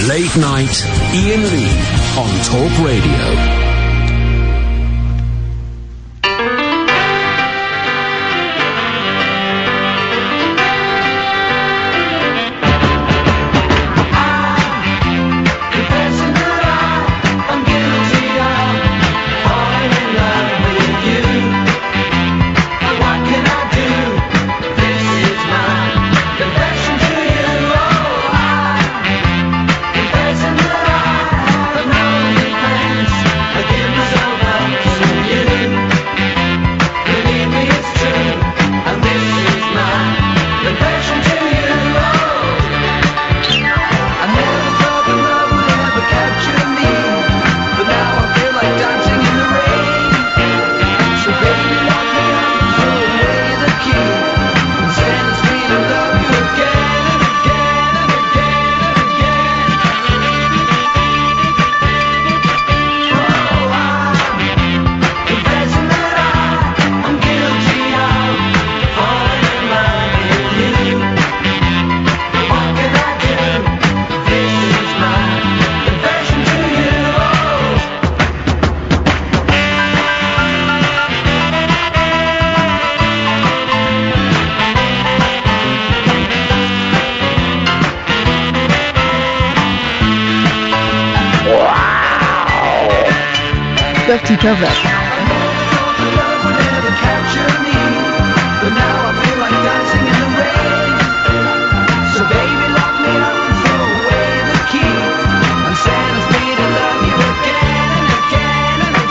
Late Night, Iain Lee on Talk Radio. Dirty cover.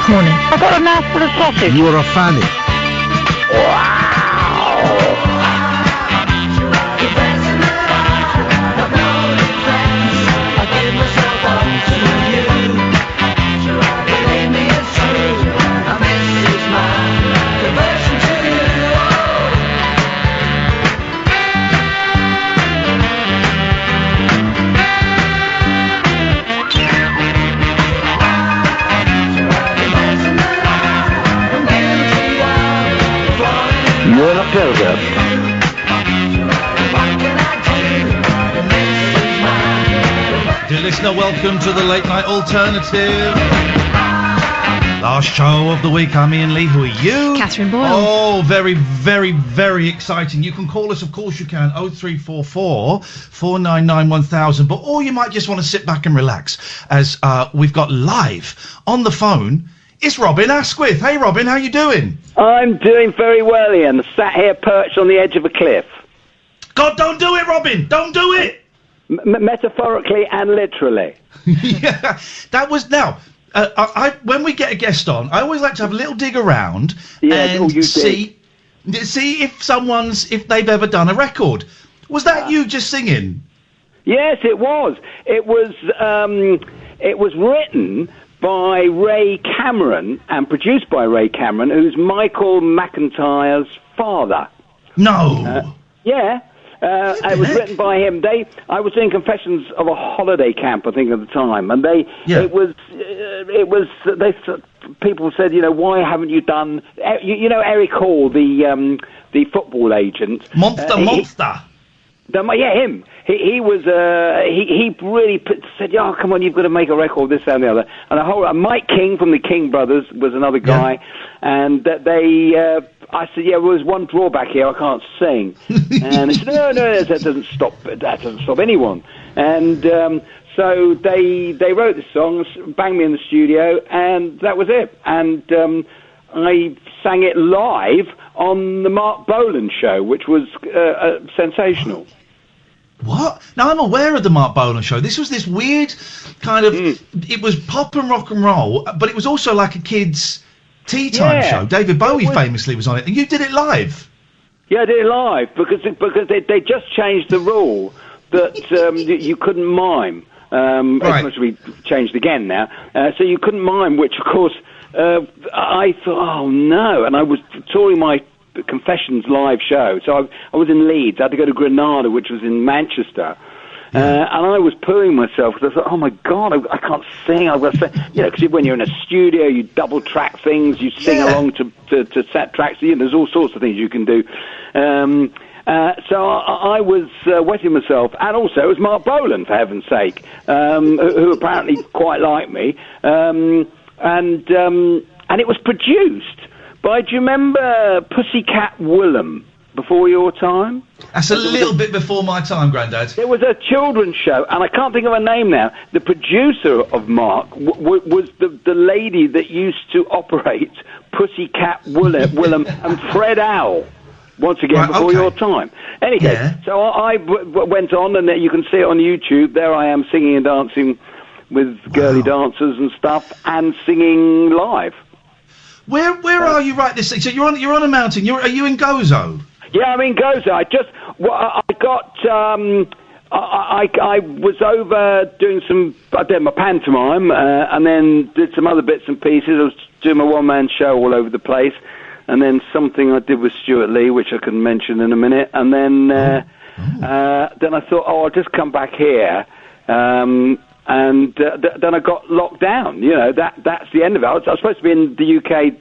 Corny. I got a mouthful of sausage. You're a fanny. You're not Pilgrim. Dear listener, welcome to the Late Night Alternative. Last show of the week. I'm Iain Lee. Who are you? Catherine Boyle. Oh, very, very, very exciting. You can call us, of course you can, 0344 499 1000. But or you might just want to sit back and relax as we've got live on the phone. It's Robin Askwith. Hey, Robin, how you doing? I'm doing very well, Ian. Sat here perched on the edge of a cliff. God, don't do it, Robin. Don't do it. Metaphorically and literally. Yeah, that was... Now, when we get a guest on, I always like to have a little dig around and see if they've ever done a record. Was that you just singing? Yes, it was. It was written by Ray Cameron and produced by Ray Cameron, who's Michael McIntyre's father. No. Yeah. It was written by him. I was doing Confessions of a Holiday Camp, I think, at the time, and people said, why haven't you done, Eric Hall, the football agent. Monster. Yeah, him. He was. He really said, "Yeah, come on, you've got to make a record, this and the other." And Mike King from the King Brothers was another guy, and I said, "Yeah, well, there's one drawback here. I can't sing." And they said, "No, that doesn't stop anyone." And so they wrote this song, banged me in the studio, and that was it. And I sang it live on the Mark Bolan show, which was sensational. What? Now, I'm aware of the Mark Bolan show. This was this weird kind of... It was pop and rock and roll, but it was also like a kid's tea time show. David Bowie famously was on it, and you did it live. Yeah, I did it live, because they just changed the rule that you couldn't mime. Right. It must be changed again now. So you couldn't mime, which, of course, I thought, oh, no. And I was touring my Confessions live show. So I was in Leeds. I had to go to Granada, which was in Manchester. And I was pooing myself because I thought, oh my God, I can't sing. I've got to sing. Because when you're in a studio, you double track things, you sing along to set tracks. There's all sorts of things you can do. And So I was wetting myself, and also it was Mark Bolan, for heaven's sake, who apparently quite liked me, and it was produced by, do you remember Pussycat Willem, before your time? That's a little bit before my time, Grandad. There was a children's show, and I can't think of her name now. The producer of Mark was the lady that used to operate Pussycat Willem and Fred Owl. Once again, before your time. Anyway, so I went on, and you can see it on YouTube. There I am singing and dancing with girly dancers and stuff, and singing live. Where are you right this thing? So you're on a mountain. Are you in Gozo? Yeah, I'm in Gozo. I was over doing I did my pantomime, and then did some other bits and pieces. I was doing my one-man show all over the place, and then something I did with Stuart Lee, which I can mention in a minute, and then then I thought, I'll just come back here, and then I got locked down. You know, that's the end of it. I was supposed to be in the UK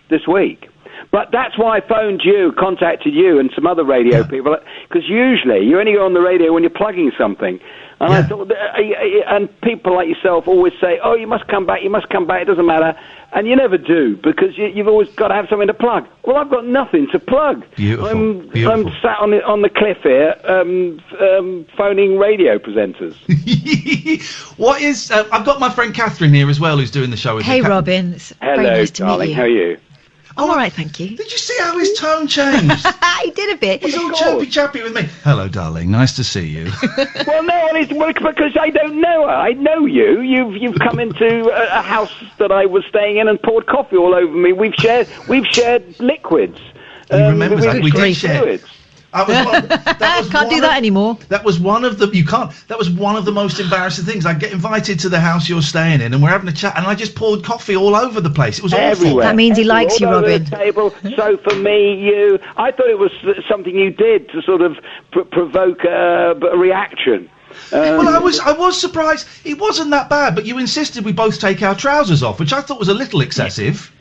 this week. But that's why I contacted you and some other radio people, because usually you only go on the radio when you're plugging something. And I thought, and people like yourself always say, oh, you must come back, it doesn't matter. And you never do, because you've always got to have something to plug. Well, I've got nothing to plug. Beautiful. I'm sat on the cliff here, phoning radio presenters. What is... I've got my friend Catherine here as well, who's doing the show with me. Hey, Robin. It's very nice to meet you. How are you? I'm all right, thank you. Did you see how his tone changed? He did a bit. He's all chirpy with me. Hello, darling. Nice to see you. Well, no, because I don't know her. I know you. You've come into a house that I was staying in and poured coffee all over me. We've shared liquids. He remembers that. We did share. Fluids. Can't do that anymore. That was one of the That was one of the most embarrassing things. I get invited to the house you're staying in, and we're having a chat, and I just poured coffee all over the place. It was everywhere. Awful. That means he likes you, Robin. The table, sofa, me, you. I thought it was something you did to sort of provoke a reaction. Well, I was surprised. It wasn't that bad, but you insisted we both take our trousers off, which I thought was a little excessive.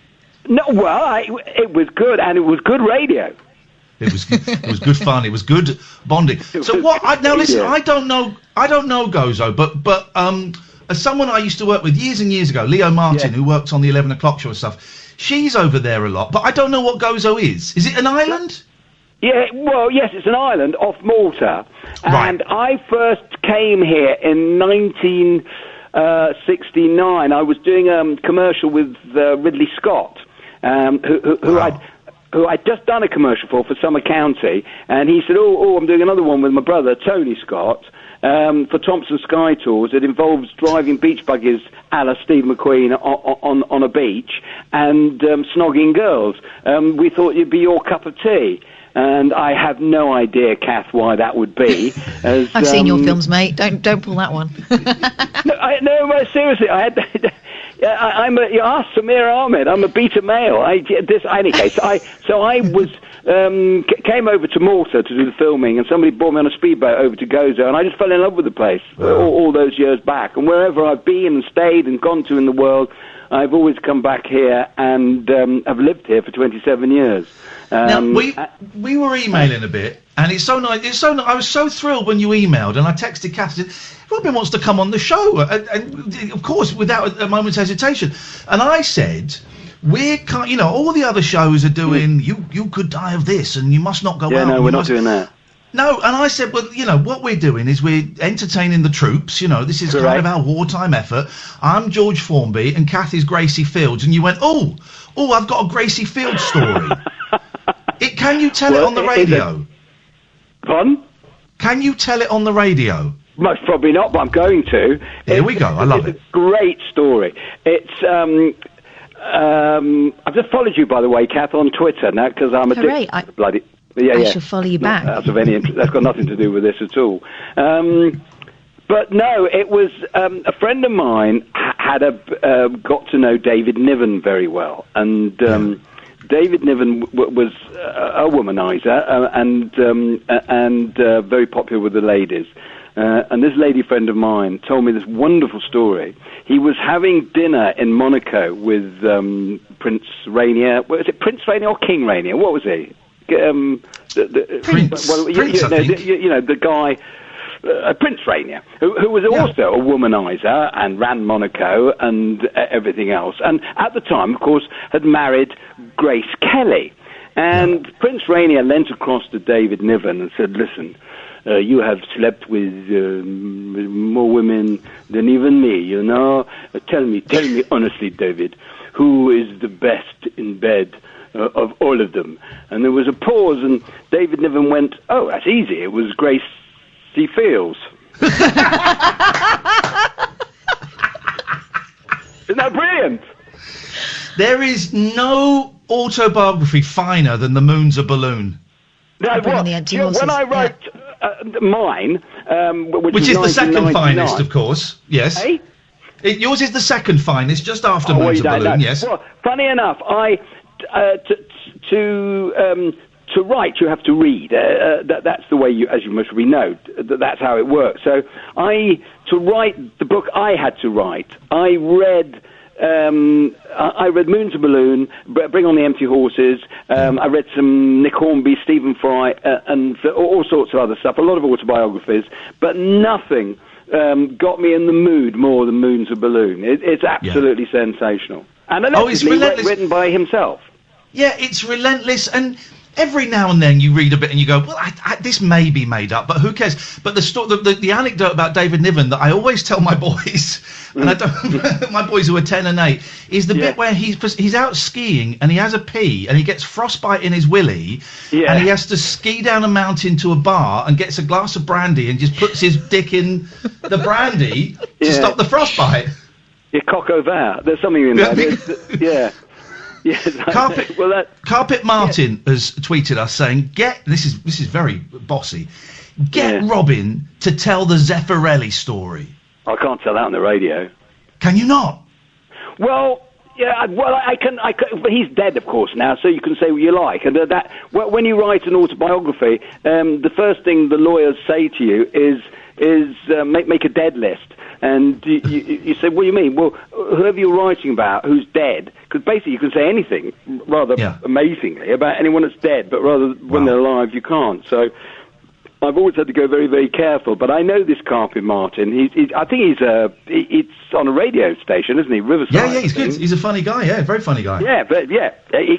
No, well, it was good, and it was good radio. It was good fun. It was good bonding. So what? Now listen, I don't know Gozo, but as someone I used to work with years and years ago, Leo Martin, who works on the 11 o'clock show and stuff, she's over there a lot. But I don't know what Gozo is. Is it an island? Yeah, well, yes, it's an island off Malta, and I first came here in 1969. I was doing a commercial with Ridley Scott, who I'd just done a commercial for Summer County, and he said, oh, I'm doing another one with my brother, Tony Scott, for Thompson Sky Tours. It involves driving beach buggies a la Steve McQueen on a beach and snogging girls. We thought you'd be your cup of tea. And I have no idea, Kath, why that would be. I've seen your films, mate. Don't pull that one. No, seriously, I had... you asked Samir Ahmed. I'm a beta male. Any case, I was came over to Malta to do the filming, and somebody brought me on a speedboat over to Gozo, and I just fell in love with the place all those years back. And wherever I've been and stayed and gone to in the world, I've always come back here, and I've lived here for 27 years. Now we were emailing a bit, and it's so nice. I was so thrilled when you emailed, and I texted Kath and said, Robin wants to come on the show, and of course without a moment's hesitation. And I said, we can't. You know, all the other shows are doing. You could die of this, and you must not go out. Yeah, no, we're not doing that. No, and I said, well, you know, what we're doing is we're entertaining the troops. You know, this is kind of our wartime effort. I'm George Formby, and Kath is Gracie Fields, and you went, oh, I've got a Gracie Fields story. Can you tell it on the radio? Pardon? Can you tell it on the radio? Most probably not, but I'm going to. Here we go. I love it. It's a great story. It's I've just followed you, by the way, Kath, on Twitter now, because I'm addicted to bloody... I shall follow you back. That's of any interest. That's got nothing to do with this at all. But no, it was a friend of mine had got to know David Niven very well, and David Niven was a womanizer and very popular with the ladies. And this lady friend of mine told me this wonderful story. He was having dinner in Monaco with Prince Rainier. Was it Prince Rainier or King Rainier? What was he? Prince. Well, Prince, I think. the guy. Prince Rainier, who was also a womanizer and ran Monaco and everything else. And at the time, of course, had married Grace Kelly. And Prince Rainier leant across to David Niven and said, listen, you have slept with more women than even me, you know. Tell me honestly, David, who is the best in bed of all of them? And there was a pause, and David Niven went, oh, that's easy. It was Grace C. Fields. Isn't that brilliant? There is no autobiography finer than The Moon's a Balloon. No, Bring on the empty horses. when I wrote mine, which is the second finest, of course, yes. Eh? Yours is the second finest, just after Moon's a Balloon, yes. Well, funny enough, to write, you have to read. That's the way as you must know, that's how it works. So to write the book I had to write, I read Moon's a Balloon, Bring on the Empty Horses. I read some Nick Hornby, Stephen Fry, and all sorts of other stuff, a lot of autobiographies, but nothing got me in the mood more than Moon's a Balloon. It's absolutely sensational. And allegedly written by himself. Yeah, it's relentless, and every now and then you read a bit and you go, well, this may be made up, but who cares? But the anecdote about David Niven that I always tell my boys, and I don't, my boys who are 10 and 8, is the bit where he's out skiing and he has a pee and he gets frostbite in his willy, and he has to ski down a mountain to a bar and gets a glass of brandy and just puts his dick in the brandy to stop the frostbite. Yeah, coq au vin. There's something in there. Yeah. Yes, Carpet Martin has tweeted us saying, this is very bossy, Robin to tell the Zeffirelli story. I can't tell that on the radio. Can you not? Well, yeah, I can, but he's dead, of course, now, so you can say what you like. And when you write an autobiography, the first thing the lawyers say to you is make a dead list. And you say, what do you mean? Well, whoever you're writing about who's dead, because basically you can say anything, rather amazingly, about anyone that's dead, but rather when they're alive, you can't. So I've always had to go very, very careful. But I know this Carpet Martin. I think it's on a radio station, isn't he? Riverside. Yeah, he's good. He's a funny guy. Yeah, very funny guy. Yeah, but he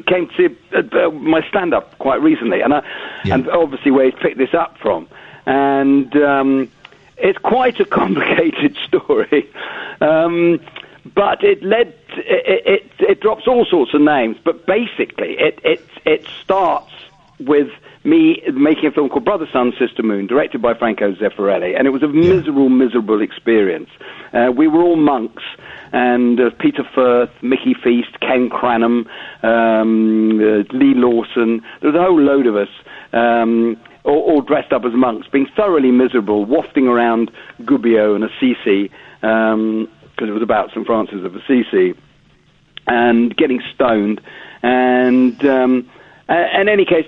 came to my stand-up quite recently, and obviously where he's picked this up from, and. It's quite a complicated story, but it drops all sorts of names. But basically, it starts with me making a film called Brother, Sun, Sister, Moon, directed by Franco Zeffirelli, and it was a miserable experience. We were all monks, and Peter Firth, Mickey Feast, Ken Cranham, Lee Lawson. There was a whole load of us. All dressed up as monks, being thoroughly miserable, wafting around Gubbio and Assisi, because it was about St. Francis of Assisi, and getting stoned. And in any case,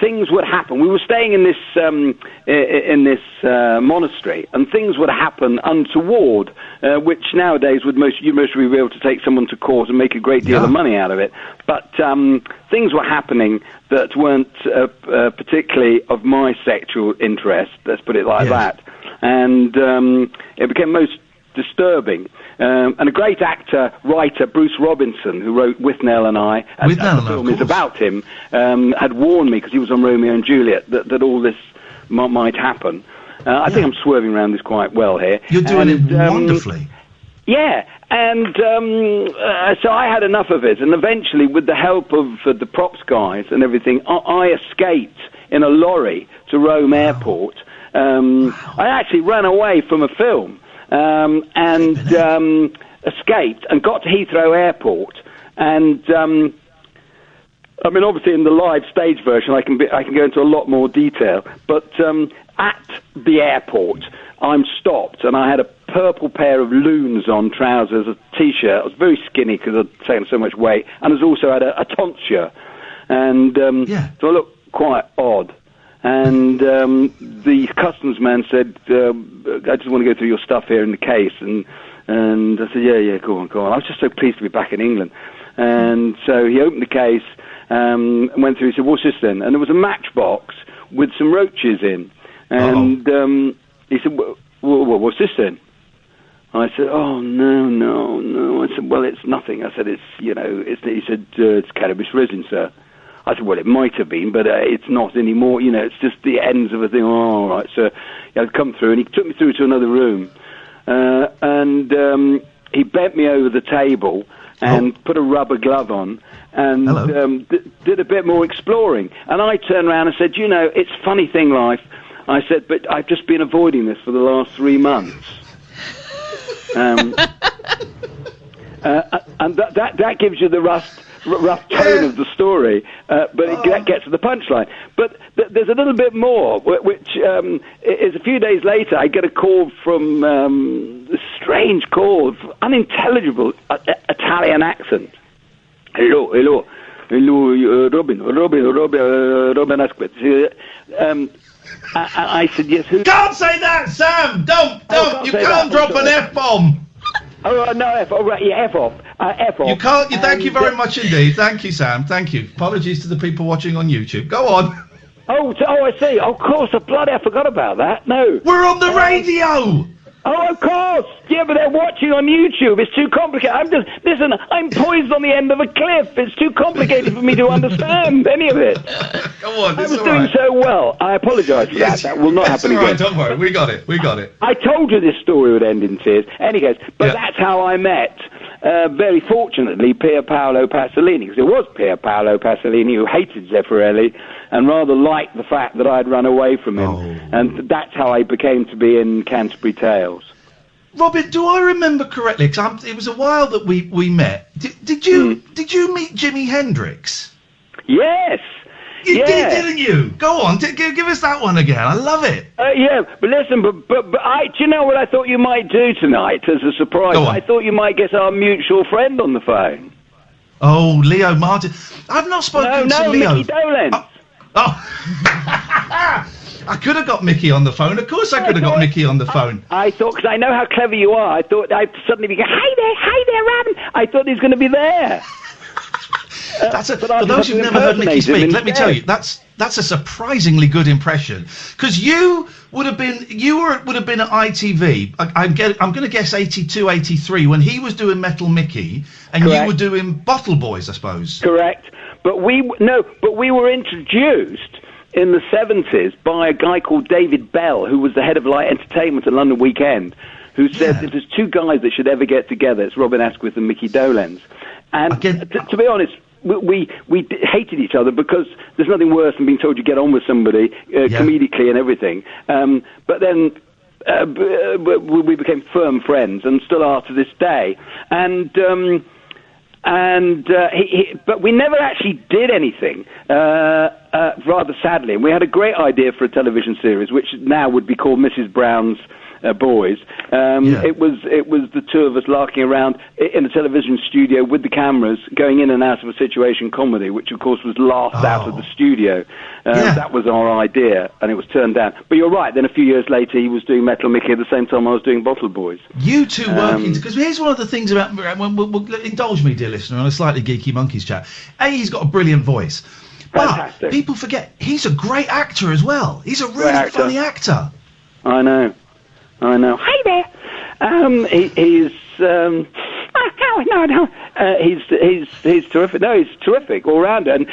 things would happen. We were staying in this monastery, and things would happen untoward, which nowadays you most be able to take someone to court and make a great deal of money out of it. But things were happening that weren't particularly of my sexual interest, let's put it like that. And it became most disturbing. And a great actor, writer, Bruce Robinson, who wrote Withnail and I, and the film is about him, had warned me, because he was on Romeo and Juliet, that all this might happen. I think I'm swerving around this quite well here. You're doing it wonderfully. Yeah, and so I had enough of it, and eventually, with the help of the props guys and everything, I escaped in a lorry to Rome Airport. I actually ran away from a film. And escaped and got to Heathrow Airport, and I mean, obviously in the live stage version I can go into a lot more detail, but at the airport I'm stopped, and I had a purple pair of loons on, trousers, a t-shirt. I was very skinny because I'd taken so much weight, and I also had a tonsure, and so I looked quite odd. And the customs man said, I just want to go through your stuff here in the case. And I said, yeah, go on. I was just so pleased to be back in England. And so he opened the case, and went through. He said, "What's this then?" And there was a matchbox with some roaches in. And he said, what's this then? I said, "Oh, no." I said, "Well, it's nothing." I said, he said, "It's cannabis resin, sir." I said, "Well, it might have been, but it's not anymore. It's just the ends of a thing." "Oh, all right, sir." I'd come through, and he took me through to another room. And he bent me over the table and put a rubber glove on and did a bit more exploring. And I turned around and said, "It's a funny thing, life." I said, "But I've just been avoiding this for the last 3 months." And that gives you the rough tone of the story, but that gets to the punchline. But there's a little bit more, which is a few days later, I get a call from a strange call, unintelligible Italian accent. Hello, Robin Askwith. I said, "Yes, who?" Can't say that, Sam! Don't! You can't drop an F-bomb! Oh, no, F. Oh, right, yeah, F off. F off. You can't. Thank you very much indeed. Thank you, Sam. Thank you. Apologies to the people watching on YouTube. Go on. Oh, I see. Of course, I forgot about that. No. We're on the radio! Oh, of course. Yeah, but they're watching on YouTube. It's too complicated. Listen, I'm poised on the end of a cliff. It's too complicated for me to understand any of it. Come on, I was doing so well. I apologise for that. That will not happen again. Right, don't worry. We got it. I told you this story would end in tears. Anyways, but that's how I met, very fortunately, Pier Paolo Pasolini. Because it was Pier Paolo Pasolini who hated Zeffirelli and rather liked the fact that I'd run away from him. And that's how I became to be in Canterbury Tales. Robin, do I remember correctly? Because it was a while that we met. Did you meet Jimi Hendrix? Yes. You did, didn't you? Go on, give us that one again. I love it. Yeah, but listen, but do you know what I thought you might do tonight as a surprise? I thought you might get our mutual friend on the phone. Oh, Leo Martin. I've not spoken to Leo. Mickey Dolenz. I could have got Mickey on the phone. Of course I could have got Mickey on the phone. I thought, because I know how clever you are, I thought I'd suddenly be going, hi there, Robin. I thought he was going to be there. For those who've never heard Mickey speak, let me tell you, that's a surprisingly good impression. Because you would have been at ITV. I'm going to guess 82, 83 when he was doing Metal Mickey, and you were doing Bottle Boys, I suppose. Correct, but we were introduced in the 70s by a guy called David Bell, who was the head of light entertainment at London Weekend, who said if there's two guys that should ever get together, it's Robin Askwith and Mickey Dolenz. And to be honest, we hated each other because there's nothing worse than being told you get on with somebody comedically and everything. But then we became firm friends and still are to this day. But we never actually did anything, rather sadly. And we had a great idea for a television series, which now would be called Mrs. Brown's Boys. It was the two of us larking around in a television studio with the cameras, going in and out of a situation comedy, which of course was laughed out of the studio. That was our idea, and it was turned down. But you're right. Then a few years later, he was doing Metal Mickey at the same time I was doing Bottle Boys. You two working, because here's one of the things about. Indulge me, dear listener, on a slightly geeky monkeys chat. He's got a brilliant voice, but people forget he's a great actor as well. He's a really funny actor. I know. Hi there. He's terrific. No, he's terrific all round, and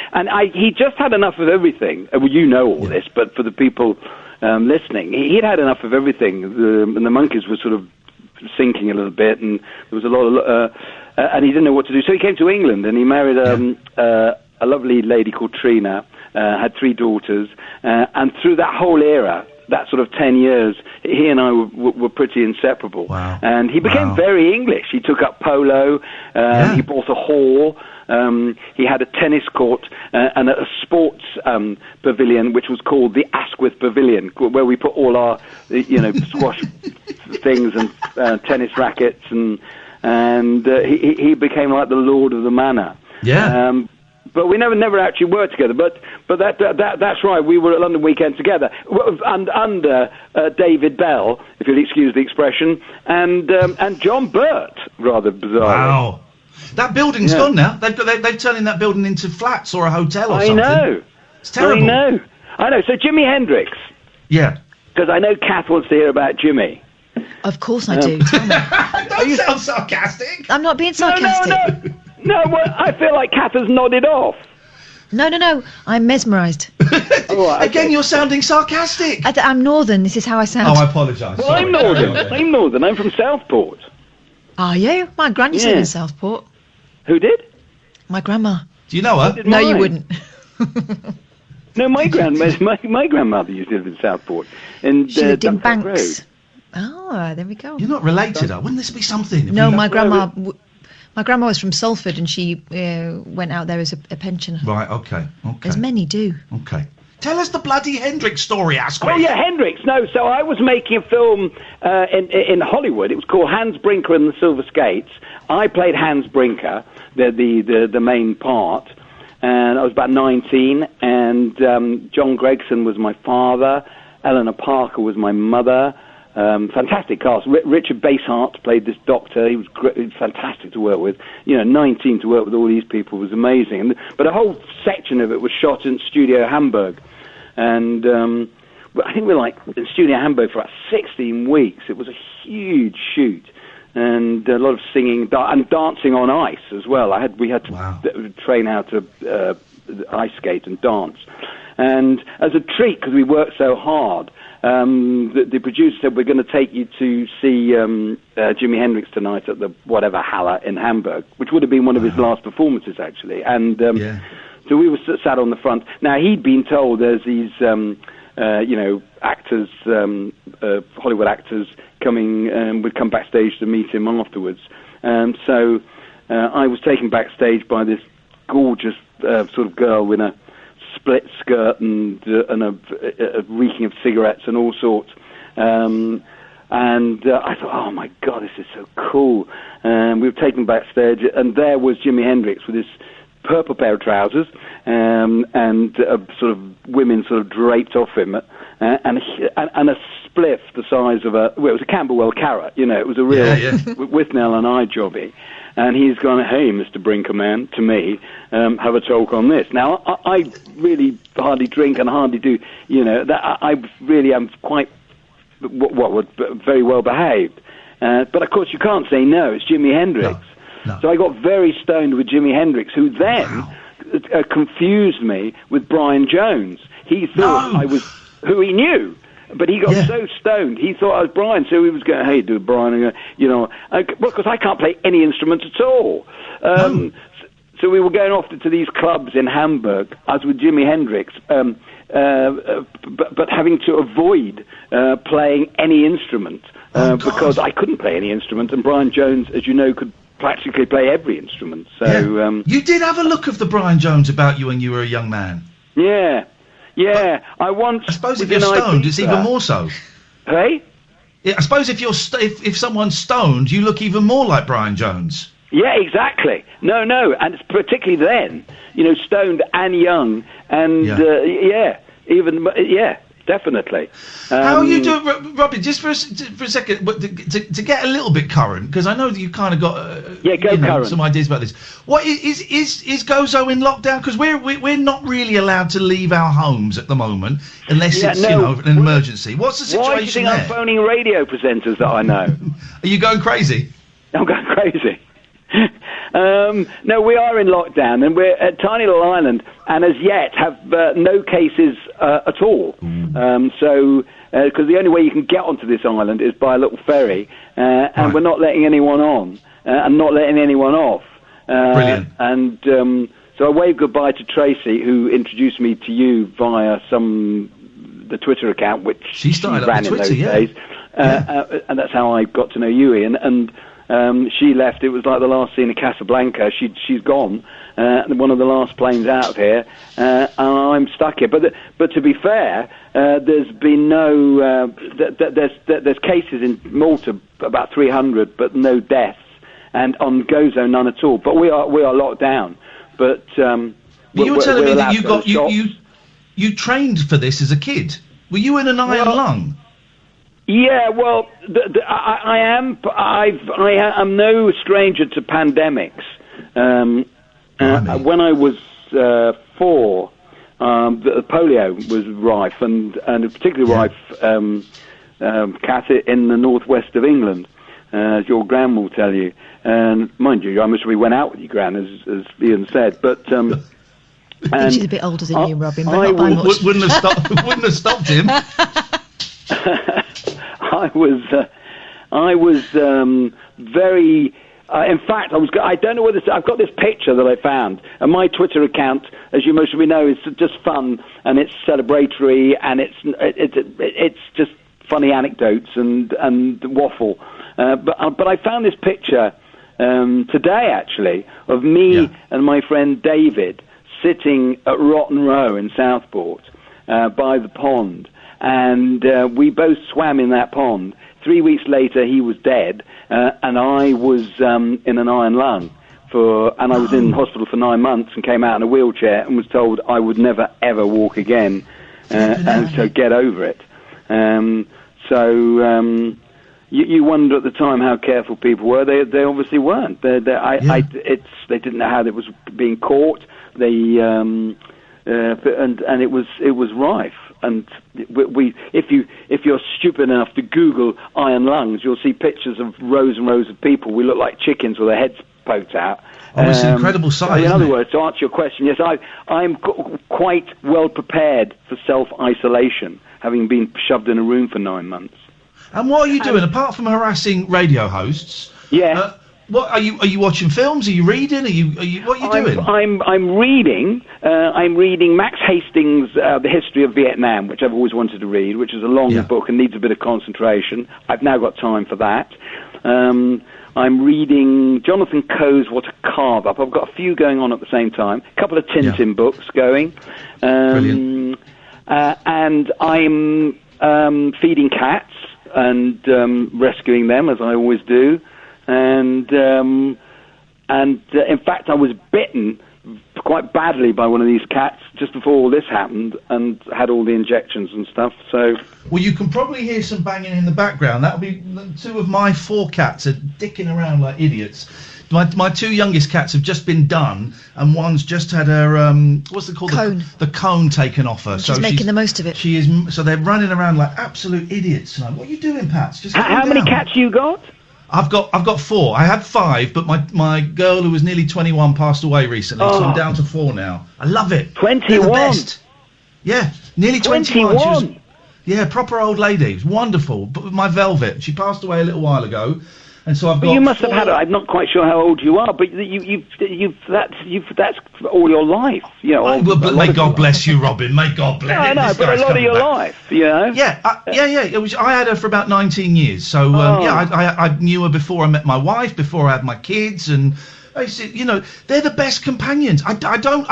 he just had enough of everything. Well, you know all this, but for the people listening, he'd had enough of everything. And the monkeys were sort of sinking a little bit, and there was a lot of, and he didn't know what to do. So he came to England, and he married a lovely lady called Trina. Had 3 daughters, and through that whole era, that sort of 10 years, he and I were pretty inseparable. Wow. And he became very English. He took up polo, he bought a hall, he had a tennis court and a sports pavilion, which was called the Askwith Pavilion, where we put all our, squash things and tennis rackets, and he became like the lord of the manor. Yeah. But we never actually were together. But that's right. We were at London Weekend together, and under David Bell, if you'll excuse the expression, and John Burt, rather bizarrely. Wow. That building's gone now. They've turning that building into flats or a hotel or something. I know. It's terrible. I know. So Jimi Hendrix. Yeah. Because I know Kath wants to hear about Jimmy. Of course I do. Tell me. Don't sound sarcastic. I'm not being sarcastic. No, well, I feel like Kath has nodded off. No. I'm mesmerised. Again, you're sounding sarcastic. I'm northern. This is how I sound. Oh, I apologise. Well, I'm northern. I'm from Southport. Are you? My gran used to live in Southport. Who did? My grandma. Do you know her? No, you wouldn't. No, my grandmother used to live in Southport. She lived in Dunkirk Banks. Road. Oh, there we go. You're not related, wouldn't this be something? No, my grandma was from Salford, and she went out there as a pensioner. Right, okay. As many do. Okay. Tell us the bloody Hendrix story, Askwith. Oh, yeah, Hendrix. No, so I was making a film in Hollywood. It was called Hans Brinker and the Silver Skates. I played Hans Brinker, the main part, and I was about 19, and John Gregson was my father, Eleanor Parker was my mother. Fantastic cast. Richard Basehart played this doctor. He was fantastic to work with. 19 to work with all these people was amazing. But a whole section of it was shot in Studio Hamburg. And I think we were in Studio Hamburg for about 16 weeks. It was a huge shoot. And a lot of singing and dancing on ice as well. We had to train how to ice skate and dance. And as a treat, because we worked so hard, the producer said, we're going to take you to see Jimi Hendrix tonight at the whatever Halle in Hamburg, which would have been one of his last performances, actually. And so we were sat on the front. Now, he'd been told there's these, actors, Hollywood actors coming, would come backstage to meet him afterwards. So I was taken backstage by this gorgeous sort of girl in a split skirt and a reeking of cigarettes and all sorts. And I thought, oh my God, this is so cool. And we were taken backstage, and there was Jimi Hendrix with his purple pair of trousers, and sort of women sort of draped off him, and a spliff the size of it was a Camberwell carrot, it was a real Withnell and I jobby. And he's gone, hey, Mr. Brinker man, to me, have a talk on this. Now, I really hardly drink and hardly do, I really am quite, very well behaved. But of course, you can't say no. It's Jimi Hendrix. No. So I got very stoned with Jimi Hendrix, who then confused me with Brian Jones. He thought I was who he knew. But he got so stoned, he thought I was Brian, so he was going, hey, dude, Brian, because I can't play any instrument at all. So we were going off to these clubs in Hamburg, as with Jimi Hendrix, but having to avoid playing any instrument, because I couldn't play any instrument, and Brian Jones, as you know, could practically play every instrument. So you did have a look of the Brian Jones about you when you were a young man. Yeah. Yeah, I suppose if you're stoned, it's even more so. Hey? Yeah, I suppose if you're if someone's stoned, you look even more like Brian Jones. Yeah, exactly. No, and it's particularly then, stoned and young, and definitely. How are you doing, Robin? Just for a second, to get a little bit current, because I know that you kind of got current. Some ideas about this. What is Gozo in lockdown? Because we're not really allowed to leave our homes at the moment unless it's an emergency. What's the situation Why do you think there? I'm phoning radio presenters that I know? Are you going crazy? I'm going crazy. No, we are in lockdown, and we're at tiny little island, and as yet have no cases at all. So, because the only way you can get onto this island is by a little ferry, and we're not letting anyone on, and not letting anyone off. Brilliant. And so I waved goodbye to Tracy, who introduced me to you via the Twitter account, which she started ran in those days. And that's how I got to know you, Ian. And she left. It was like the last scene of Casablanca. She's gone. One of the last planes out of here, and I'm stuck here. But to be fair, there's been no. There's cases in Malta, about 300, but no deaths, and on Gozo none at all. But we are locked down. But you were telling me that you trained for this as a kid. Were you in an iron lung? Yeah, well, I am no stranger to pandemics. When I was 4, the polio was rife, and particularly rife Kath, in the northwest of England, as your gran will tell you. And mind you, I must we went out with your gran, as Iain said, but. I think she's a bit older than you, Robin, but not by much. Wouldn't have stopped him. I was very. In fact, I don't know whether I've got this picture that I found, and my Twitter account, as you most of you know, is just fun and it's celebratory and it's just funny anecdotes and waffle. But I found this picture today, actually, of me and my friend David sitting at Rotten Row in Southport by the pond, and we both swam in that pond. 3 weeks later, he was dead, and I was in an iron lung and I was in hospital for 9 months and came out in a wheelchair and was told I would never ever walk again, and so get over it. You wonder at the time how careful people were. They obviously weren't. They didn't know how it was being caught. And it was rife. And if you're stupid enough to Google iron lungs, you'll see pictures of rows and rows of people. We look like chickens with their heads poked out. Oh, it's an incredible sight. In other words, to answer your question, yes, I'm quite well prepared for self-isolation, having been shoved in a room for 9 months. And what are you doing apart from harassing radio hosts? Yeah. What are you watching films? Are you reading? What are you doing? I'm reading. I'm reading Max Hastings' The History of Vietnam, which I've always wanted to read, which is a long book and needs a bit of concentration. I've now got time for that. I'm reading Jonathan Coe's What a Carve Up. I've got a few going on at the same time. A couple of Tintin books going. Brilliant. And I'm feeding cats and rescuing them, as I always do. And in fact, I was bitten quite badly by one of these cats just before all this happened, and had all the injections and stuff. So, well, you can probably hear some banging in the background. That'll be 2 of my 4 cats are dicking around like idiots. My 2 youngest cats have just been done, and one's just had her what's it called? Cone. The cone taken off her. She's making the most of it. She is. So they're running around like absolute idiots. And what are you doing, Pats? Just how many cats you got? I've got 4. I had 5, but my girl who was nearly 21 passed away recently, so I'm down to 4 now. I love it. 21. They're the best. Yeah, nearly 21. 21. Yeah, proper old lady. It was wonderful. But with my Velvet, she passed away a little while ago, and so I've got. But you must have had. I'm not quite sure how old you are, but that's all your life. You know. But may God bless you, Robin. May God bless you. No, but a lot of your life. You know. Yeah. It was. I had her for about 19 years. So I knew her before I met my wife, before I had my kids, and I said, they're the best companions. I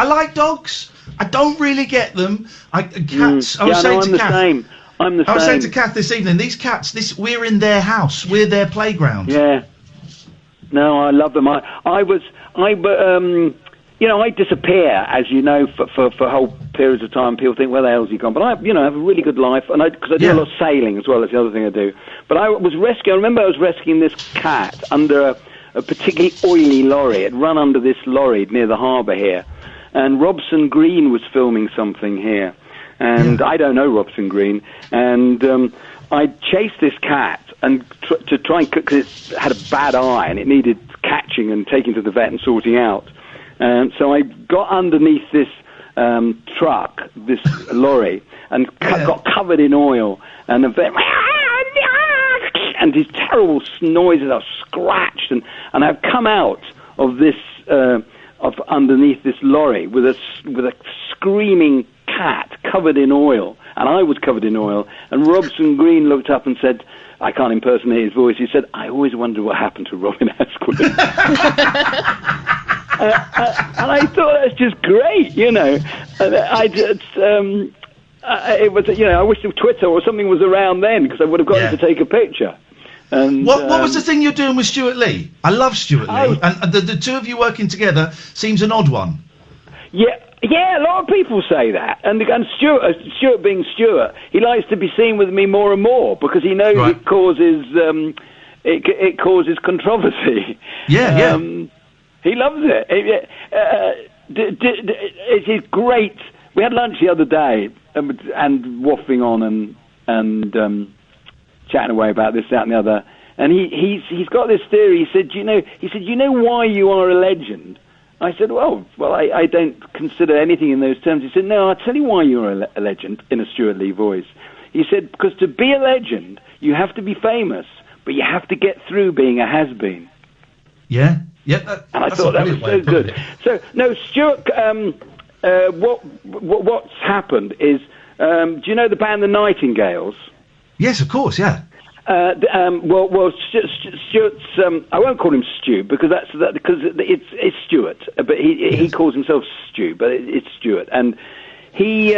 like dogs. I don't really get them. Cats. I'm the same. I was saying to Kath this evening, these cats, we're in their house, we're their playground. Yeah. No, I love them. I disappear, as you know, for whole periods of time. People think, where the hell's he gone? But I have a really good life, and because I do a lot of sailing as well. That's the other thing I do. But I remember I was rescuing this cat under a particularly oily lorry. It ran under this lorry near the harbour here, and Robson Green was filming something here. And I don't know Robson Green, and I chased this cat and to try and because it had a bad eye and it needed catching and taking to the vet and sorting out. So I got underneath this truck, this lorry, and got covered in oil, and the vet and these terrible noises. I was scratched, and I've come out of this of underneath this lorry with a screaming cat covered in oil, and I was covered in oil, and Robson Green looked up and said, I can't impersonate his voice, he said, I always wondered what happened to Robin Askwith. And I thought that's just great, it was, I wish Twitter or something was around then, because I would have gotten to take a picture. And, what was the thing you're doing with Stuart Lee? I love Stuart Lee, and the 2 of you working together seems an odd one. Yeah, a lot of people say that, and Stuart being Stuart, he likes to be seen with me more and more because he knows it causes controversy. He loves it. It's great. We had lunch the other day and waffling on and chatting away about this, that, and the other. And he's got this theory. He said, you know why you are a legend? I said, well, I don't consider anything in those terms. He said, no, I'll tell you why you're a legend, in a Stuart Lee voice. He said, because to be a legend, you have to be famous, but you have to get through being a has-been. Yeah. And I thought that was so good. So, no, Stuart, what's happened is, do you know the band The Nightingales? Yes, of course, yeah. Stuart's. I won't call him Stu because because it's Stuart, but he calls himself Stu, but it's Stuart, and he's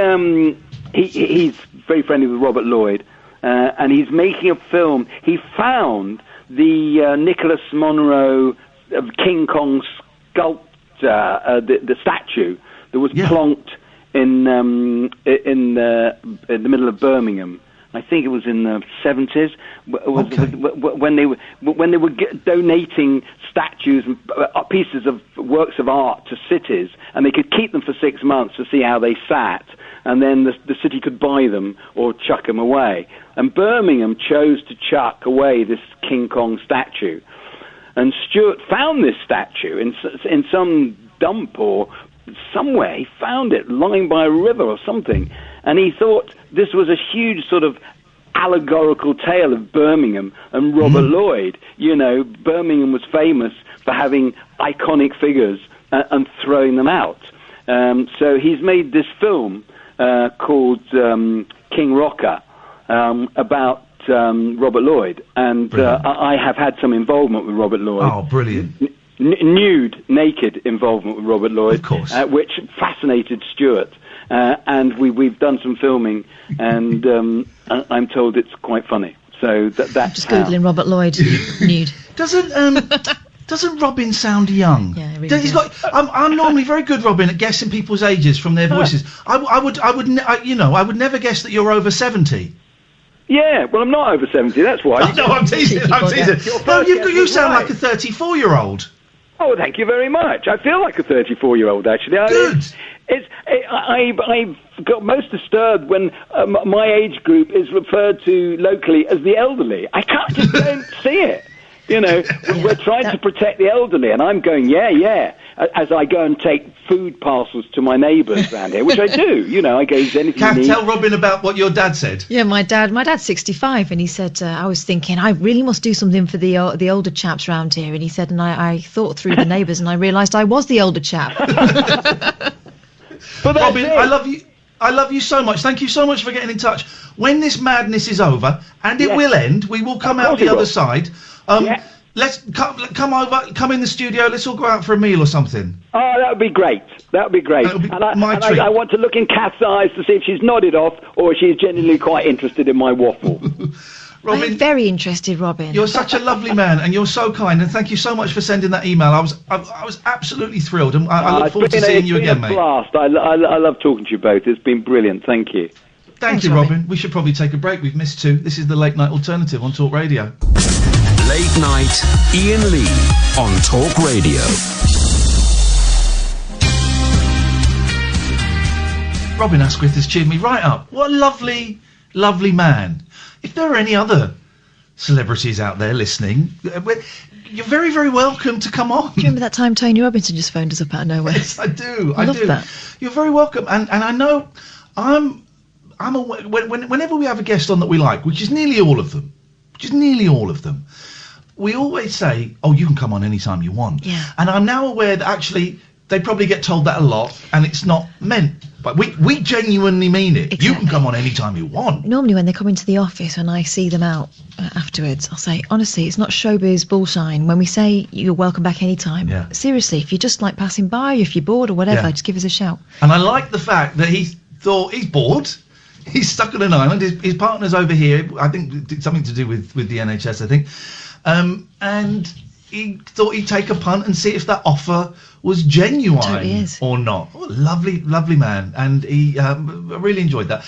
very friendly with Robert Lloyd, and he's making a film. He found the Nicholas Monroe King Kong sculpture, the statue that was plonked in the middle of Birmingham. I think it was in the 70s when they were donating statues and pieces of works of art to cities, and they could keep them for 6 months to see how they sat, and then the city could buy them or chuck them away. And Birmingham chose to chuck away this King Kong statue, and Stuart found this statue in some dump or somewhere. He found it lying by a river or something. And he thought this was a huge sort of allegorical tale of Birmingham and Robert Lloyd. You know, Birmingham was famous for having iconic figures and throwing them out. So he's made this film called King Rocker about Robert Lloyd. And I have had some involvement with Robert Lloyd. Oh, brilliant. Naked involvement with Robert Lloyd, of course. Which fascinated Stuart. And we've done some filming, and I'm told it's quite funny. So that's just googling Robert Lloyd nude. Doesn't Robin sound young? Yeah, really he's got. I'm normally very good, Robin, at guessing people's ages from their voices. I would never guess that you're over 70. Yeah, well, I'm not over 70. That's why. No, I'm teasing. No, you sound like a 34-year-old. Oh, thank you very much. I feel like a 34-year-old, actually. Good. I got most disturbed when my age group is referred to locally as the elderly. I just don't see it. You know, we're trying to protect the elderly, and I'm going, yeah, as I go and take food parcels to my neighbours around here, which I do. You know, I go, is anything you need? Tell Robin about what your dad said. Yeah, my dad's 65, and he said, I was thinking, I really must do something for the older chaps around here, and he said, and I thought through the neighbours, and I realised I was the older chap. But Robin, I love you. I love you so much. Thank you so much for getting in touch. When this madness is over, and it will end, we will come out the other side. Let's come over, come in the studio. Let's all go out for a meal or something. Oh, that would be great. That would be great. That would be my treat. I want to look in Kath's eyes to see if she's nodded off or she's genuinely quite interested in my waffle. Robin, I'm very interested, Robin. You're such a lovely man, and you're so kind. And thank you so much for sending that email. I was absolutely thrilled, and I look forward to seeing you again, mate. Blast. I love talking to you both. It's been brilliant. Thank you. Thanks, Robin. We should probably take a break. We've missed 2. This is the Late Night Alternative on Talk Radio. Late Night, Iain Lee on Talk Radio. Robin Askwith has cheered me right up. What a lovely, lovely man. If there are any other celebrities out there listening, you're very, very welcome to come on. Do you remember that time Tony Robinson just phoned us up out of nowhere? Yes, I do. I love that. You're very welcome. And I know I'm aware, whenever we have a guest on that we like, which is nearly all of them, we always say, oh, you can come on anytime you want. Yeah. And I'm now aware that actually they probably get told that a lot, and it's not meant. But we genuinely mean it. Exactly. You can come on anytime you want. Normally when they come into the office and I see them out afterwards, I'll say, honestly, it's not showbiz bullshine. When we say you're welcome back anytime, seriously, if you're just like passing by, if you're bored or whatever, just give us a shout. And I like the fact that he thought he's bored. He's stuck on an island. His partner's over here. I think it's something to do with the NHS, I think. And he thought he'd take a punt and see if that offer was genuine totally is. Or not. Oh, lovely, lovely man. And he really enjoyed that.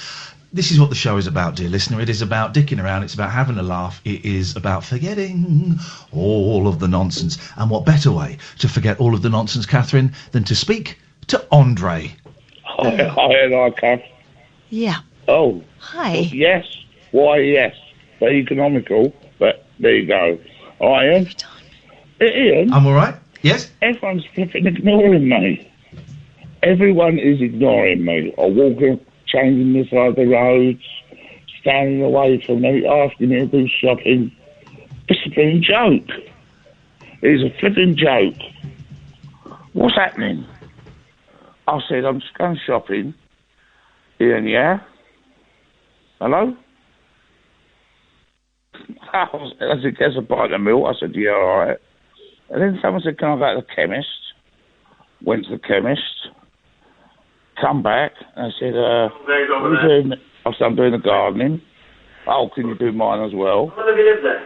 This is what the show is about, dear listener. It is about dicking around. It's about having a laugh. It is about forgetting all of the nonsense. And what better way to forget all of the nonsense, Catherine, than to speak to Andre? Hi, Kath. Yeah. Oh. Hi. Well, yes. Why, yes. Very economical, but there you go. Hi, Ian. Ian? I'm all right. Yes? Everyone's flipping ignoring me. Everyone is ignoring me. I walk in, changing the side of the roads, standing away from me, asking me to do shopping. It's a flipping joke. It's a flipping joke. What's happening? I said, I'm just going shopping. Ian, yeah? Hello? I said, guess a bite of milk. I said, yeah, all right. And then someone said, can I go to the chemist? Went to the chemist. Come back. And I said, what are you doing? I said, I'm doing the gardening. Oh, can you do mine as well? How long have you lived there?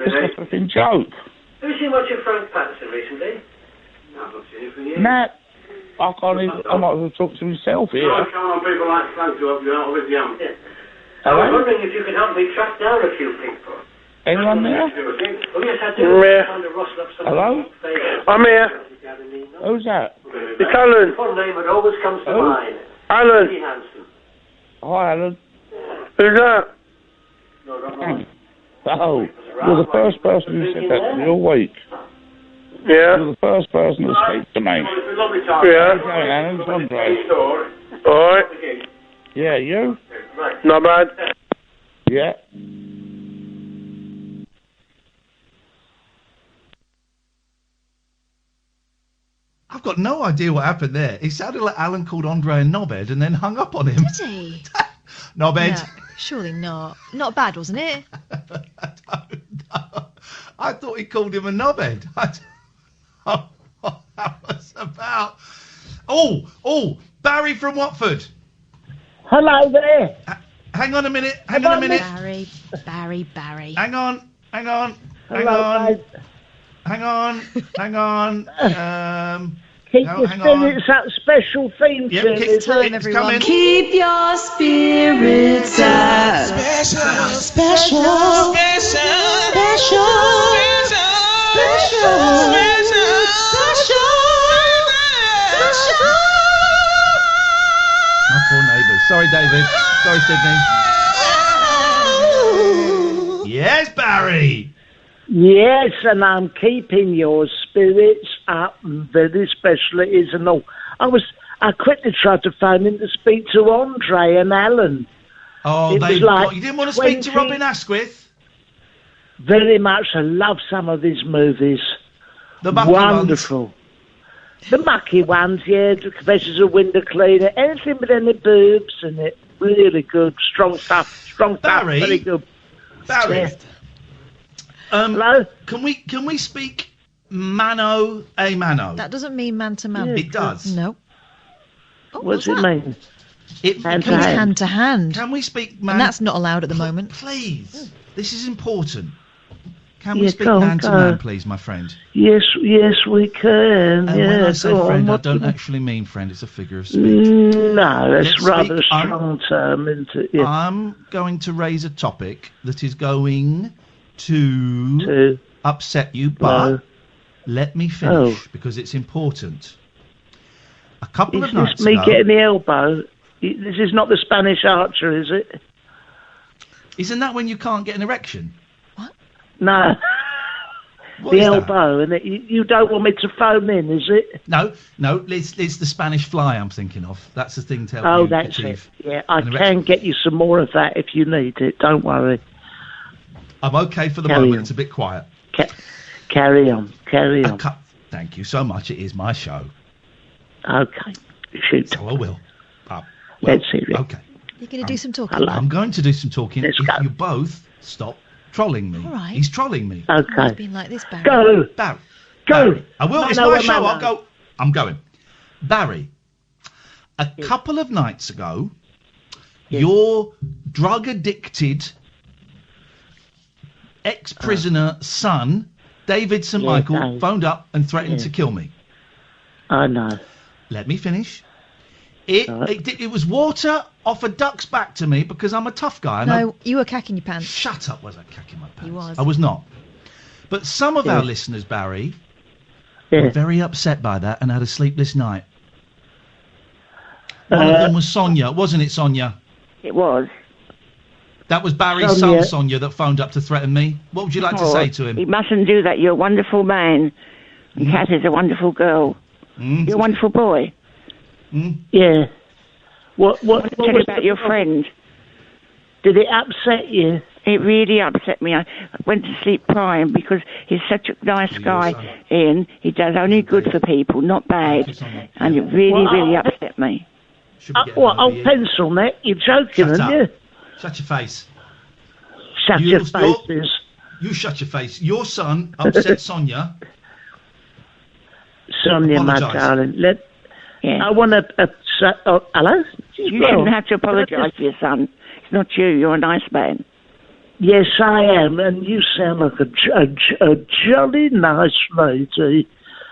It's a flipping joke. Have you seen much of Frank Patterson recently? No, I've not seen him for years. Nah, I can't even, I might as well talk to myself here. I count on people like Frank to help you out with the amp. Yeah. I Hello? was wondering if you could help me track down a few people. Anyone there? Oh, yes, I do. Hello? I'm here. Who's that? It's Alan. One name that always comes to mind. Alan. Hi, Alan. Who's that? Oh, you're the first person who said that to me all week. Yeah. You're the first person to speak to me. Yeah. Okay, Alan, it's Andre. All right. Yeah, you? Not bad. Yeah. I've got no idea what happened there. It sounded like Alan called Andre a knobhead and then hung up on him. Did he? Knobhead. Yeah, surely not. Not bad, wasn't it? I don't know. I thought he called him a knobhead. I don't know what that was about. Oh, Barry from Watford. Hello there. Hang on a minute. Hang on a minute. Barry. Hang on. Hello, mate. Hang on. Keep your spirits up. Special theme tune. It's time, everyone. Coming. Keep your spirits up. Special. My poor neighbours. Sorry, David. Sorry, Sydney. Yes, Barry. Yes, and I'm keeping your spirits up, very special it is and all. I quickly tried to phone in to speak to Andre and Alan. Oh, you didn't want to speak to Robin Askwith? Very much. I love some of his movies. The mucky wonderful. ones. The mucky ones, yeah. The Confessions of Window Cleaner. Anything with any boobs in it. Really good. Strong stuff. Barry, Very good. Barry. Yeah. Hello? Can we speak mano a mano? That doesn't mean man to man. It does. No. Oh, what does it mean? Hand to hand. Hand to hand. Can we speak And that's not allowed at the moment. Please. This is important. Can we speak man to man, please, my friend? Yes, we can. And when I say friend, I don't actually mean friend. It's a figure of speech. No, that's rather a strong term, isn't it? Yeah. I'm going to raise a topic that is going to upset you, but let me finish because it's important. A couple of nights ago... Is this me getting the elbow? This is not the Spanish Archer, is it? Isn't that when you can't get an erection? What? No. The elbow, and you don't want me to phone in, is it? No, it's the Spanish fly I'm thinking of. That's the thing to help you that's achieve. it. Yeah, I can get you some more of that if you need it. Don't worry. I'm okay for the moment. It's a bit quiet. Carry on. Thank you so much. It is my show. Okay. Shoot. So I will. Let's hear it. Okay. You're going to do some talking. I'm going to do some talking. Let's if go. you both stop trolling me. All right. He's trolling me. Okay. It's been like this, Barry. Go. Barry. Go. I will. It's my show. I'll go. I'm going. Barry, a couple of nights ago, your drug-addicted ex-prisoner son, David St. Michael, phoned up and threatened to kill me. I know. Let me finish. It was water offer ducks back to me because I'm a tough guy. And No, you were cacking your pants. Shut up, was I cacking my pants? You was. I was not. But some of our listeners, Barry, were very upset by that and had a sleepless night. One of them was Sonia, wasn't it, Sonia? It was. That was Barry's son, Sonia, that phoned up to threaten me. What would you like to say to him? He mustn't do that. You're a wonderful man. And Kat is a wonderful girl. You're a wonderful boy. Yeah. What tell you about your friend. Did it upset you? It really upset me. I went to sleep crying because he's such a nice guy, Ian. He does only good for people, not bad. And it really upset me. Old pencil neck? You're joking, aren't you? Shut your face. Shut your faces. You shut your face. Your son upset Sonia. Sonia, my darling. I want to... hello? You shouldn't have to apologise for your son. It's not you. You're a nice man. Yes, I am. And you sound like a jolly nice lady.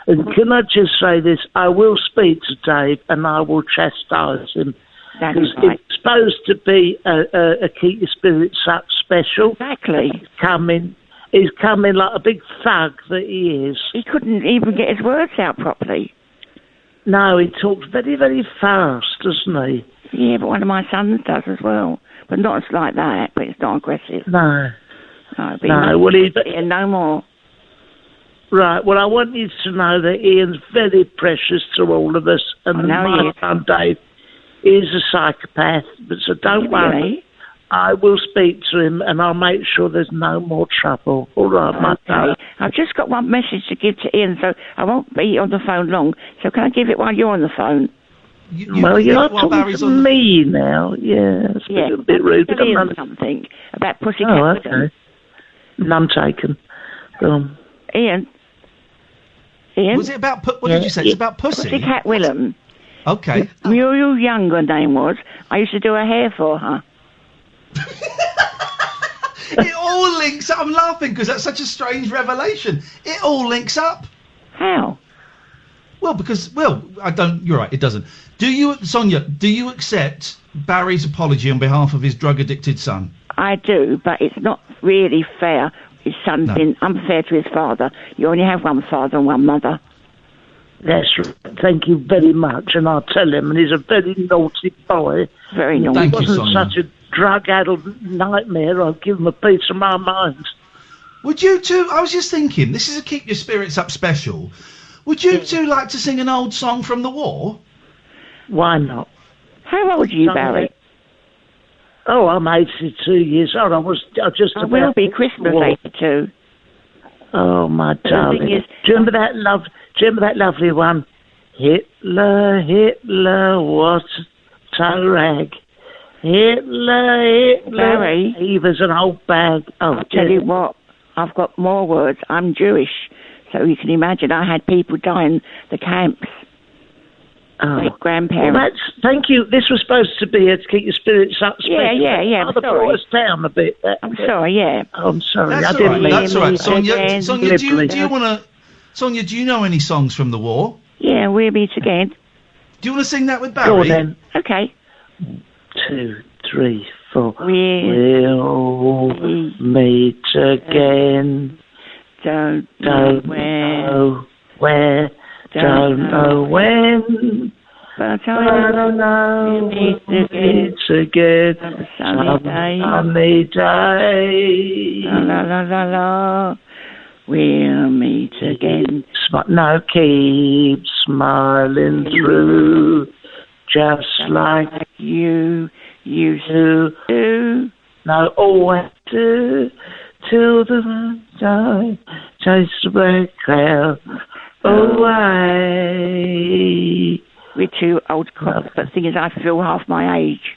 And can I just say this? I will speak to Dave and I will chastise him. Because it's supposed to be a Keep Your Spirits Up special. Exactly. He's coming like a big thug that he is. He couldn't even get his words out properly. No, he talks very, very fast, doesn't he? Yeah, but one of my sons does as well. But not like that, but it's not aggressive. No. No, no more. Right, well, I want you to know that Ian's very precious to all of us. And my son Dave is a psychopath, so don't worry. I will speak to him and I'll make sure there's no more trouble. All right, my darling. I've just got one message to give to Ian, so I won't be on the phone long. So can I give it while you're on the phone? You're not talking to me now. Yeah, it's a bit rude. Something about Pussycat. Oh, okay. None taken. Go on. Ian? Was it about... What did you say? It's about Pussy? Pussycat Willem. Okay. Muriel Young, her name was. I used to do her hair for her. It all links up. I'm laughing because that's such a strange revelation. It all links up. How? Well, I don't... You're right, it doesn't. Sonia, do you accept Barry's apology on behalf of his drug-addicted son? I do, but it's not really fair. His son's been unfair to his father. You only have one father and one mother. That's right. Thank you very much, and I'll tell him. And he's a very naughty boy. Very naughty. Thank he you, wasn't Sonia. such a drug-addled nightmare. I'll give him a piece of my mind. Would you two... I was just thinking, this is a Keep Your Spirits Up special. Would you two like to sing an old song from the war? Why not? How old are you, Barry? Oh, I'm 82 years old. I will be Christmas 82. Oh, my darling. Do you remember that lovely one? Hitler, Hitler, what a rag. Hitler, Barry. He was an old bag. Oh, I'll tell you what, I've got more words. I'm Jewish, so you can imagine I had people die in the camps. My grandparents. Well, thank you. This was supposed to be a Keep Your Spirits Up special. Yeah. I'm sorry. Brought us down a bit. I'm sorry, yeah. I'm sorry. That's all right. That's all right. Sonia, do you want to... Sonia, do you know any songs from the war? Yeah, We'll Meet Again. Do you want to sing that with Barry? Go on, then. Okay. 2, 3, 4. We'll meet again. Don't know where. Don't know when. But I know it's again. Sunny day. La la la la. We'll meet again. Keep smiling through, just like you used to do. No, always do, till the time chase the black cloud away. We're two old cops, but the thing is, I feel half my age.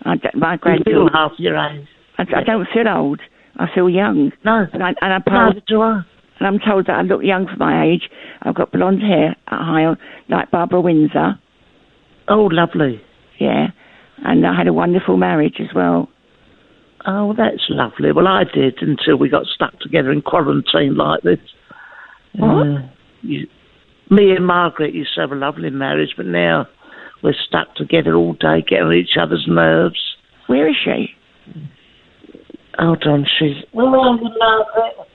My You grandchildren. feel half your age. I don't feel old. I feel young. No. And I'm Neither do I. And I'm told that I look young for my age. I've got blonde hair at high, like Barbara Windsor. Oh, lovely. Yeah. And I had a wonderful marriage as well. Oh, that's lovely. Well, I did until we got stuck together in quarantine like this. What? Me and Margaret used to have a lovely marriage, but now We're stuck together all day, getting on each other's nerves. Where is she? Hold on, she's... Where are you, Margaret?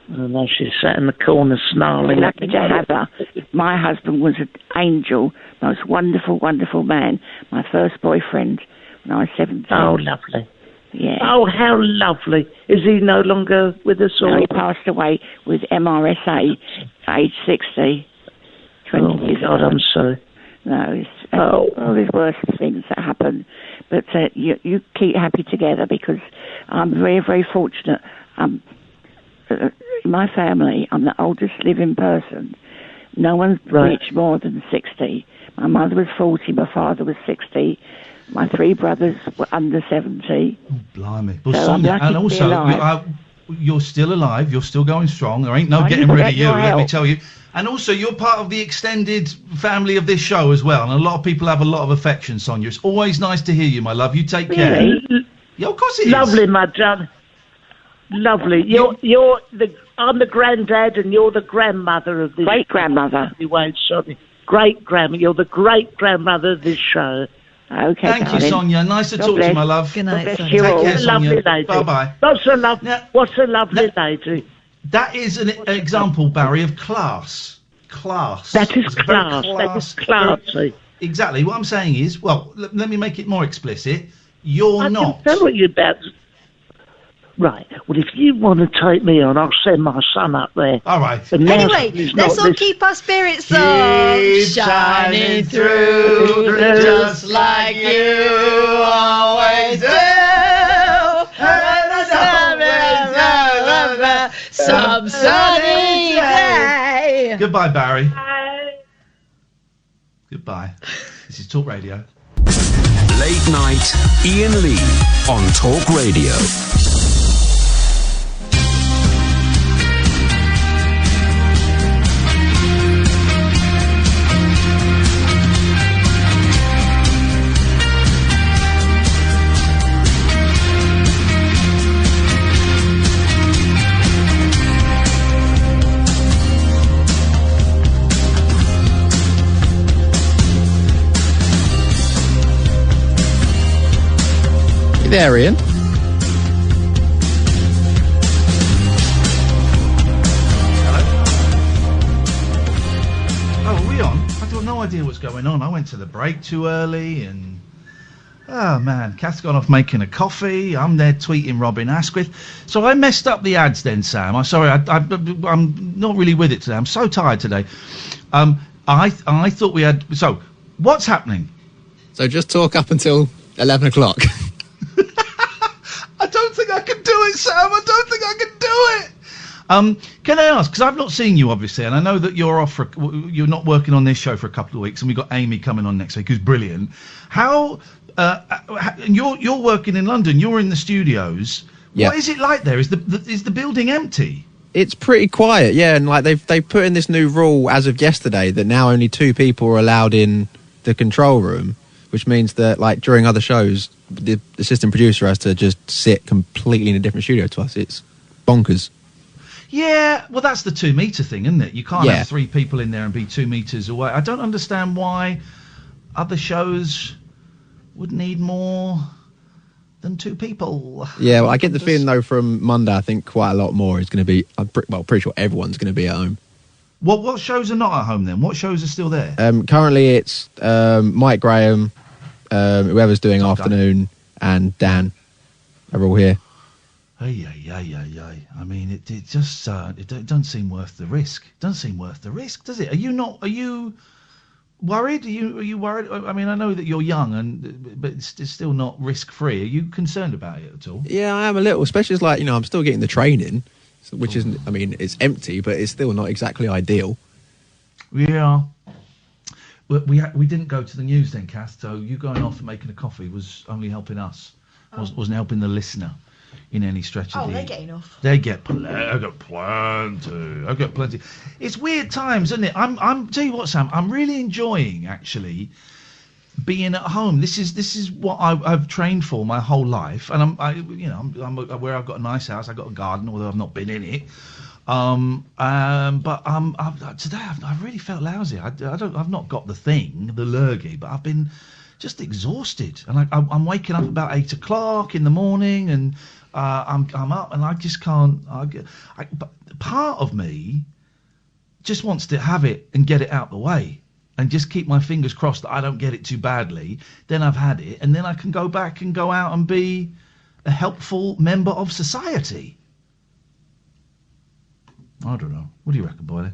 Oh, no, she's sat in the corner snarling. We're lucky to have her. My husband was an angel, most wonderful, wonderful man. My first boyfriend when I was 17. Oh, lovely. Yeah. Oh, how lovely. Is he no longer with us all? No, he passed away with MRSA, age 60. 20 years God, old. I'm sorry. No, it's all these worse things that happen. But you keep happy together, because I'm very, very fortunate. In my family, I'm the oldest living person. No one's reached more than 60. My mother was 40, my father was 60. My 3 brothers were under 70. Oh, blimey. Well, So Sonia, I'm lucky and to be also, alive. you're still alive. You're still going strong. There ain't no I getting know rid that of you, you'll let me help. tell you. And also, you're part of the extended family of this show as well. And a lot of people have a lot of affection, Sonia. It's always nice to hear you, my love. You take care. Yeah, of course it is. Lovely, my darling. Lovely. I'm the granddad, and you're the grandmother of this. Great grandmother. Anyway, sorry. Great grandmother. You're the great grandmother of this show. Okay, Thank you, darling. Sonia. Nice to God talk to bless. you, my love. Good night, bless Sonia. you Take all. care, Lovely Sonia. lady. Bye-bye. What's a lovely lady? That is an example, Barry, of class. Class. That is It's a very class. That is classy. Exactly. What I'm saying is, well, let me make it more explicit. You're not. I can tell you about... Right. Well, if you want to take me on, I'll send my son up there. All right. And now Anyway, he's let's not all this- keep our spirits up. Keep shining through, just like you always do. Some sunny day. Goodbye, Barry. Goodbye. This is Talk Radio. Late night, Iain Lee on Talk Radio. You there, Iain? Oh, are we on? I've got no idea what's going on. I went to the break too early and... Oh, man. Kath's gone off making a coffee. I'm there tweeting Robin Askwith. So I messed up the ads then, Sam. I'm sorry. I'm not really with it today. I'm so tired today. I thought we had... So, what's happening? So just talk up until 11 o'clock. I don't think I can do it, Sam. I don't think I can do it. Can I ask, because I've not seen you, obviously, and I know that you're off you're not working on this show for a couple of weeks, and we've got Amy coming on next week, who's brilliant. How, and you're working in London, you're in the studios. Yeah. What is it like there? Is the building empty? It's pretty quiet, yeah, and like they've put in this new rule as of yesterday that now only 2 people are allowed in the control room, which means that like during other shows, the assistant producer has to just sit completely in a different studio to us. It's bonkers. Yeah, well, that's the 2 metre thing, isn't it? You can't Yeah. have 3 people in there and be 2 metres away. I don't understand why other shows would need more than 2 people. Yeah, well, I get the feeling though from Monday, I think quite a lot more is going to be. I'm pretty sure everyone's going to be at home. What shows are not at home then? What shows are still there? Currently, it's Mike Graham, whoever's doing afternoon, and Dan are all here. Ay. I mean, it just it doesn't seem worth the risk. It doesn't seem worth the risk, does it? Are you worried? Are you worried? I mean, I know that you're young, but it's still not risk free. Are you concerned about it at all? Yeah, I am a little, especially as like, I'm still getting the training, which isn't, I mean, it's empty, but it's still not exactly ideal. Yeah. We didn't go to the news then, Kath, so you going off and making a coffee was only helping us. Wasn't helping the listener in any stretch of the... they're getting off. They get plenty. I got plenty. It's weird times, isn't it? I'm tell you what, Sam, I'm really enjoying actually being at home. This is what I've trained for my whole life, and I'm where I've got a nice house, I've got a garden, although I've not been in it. Today I've really felt lousy. I've not got the lurgy, but I've been just exhausted, and I'm waking up about 8 o'clock in the morning, and I'm up, and I just can't. But part of me just wants to have it and get it out the way, and just keep my fingers crossed that I don't get it too badly. Then I've had it, and then I can go back and go out and be a helpful member of society. I don't know. What do you reckon, Boyle?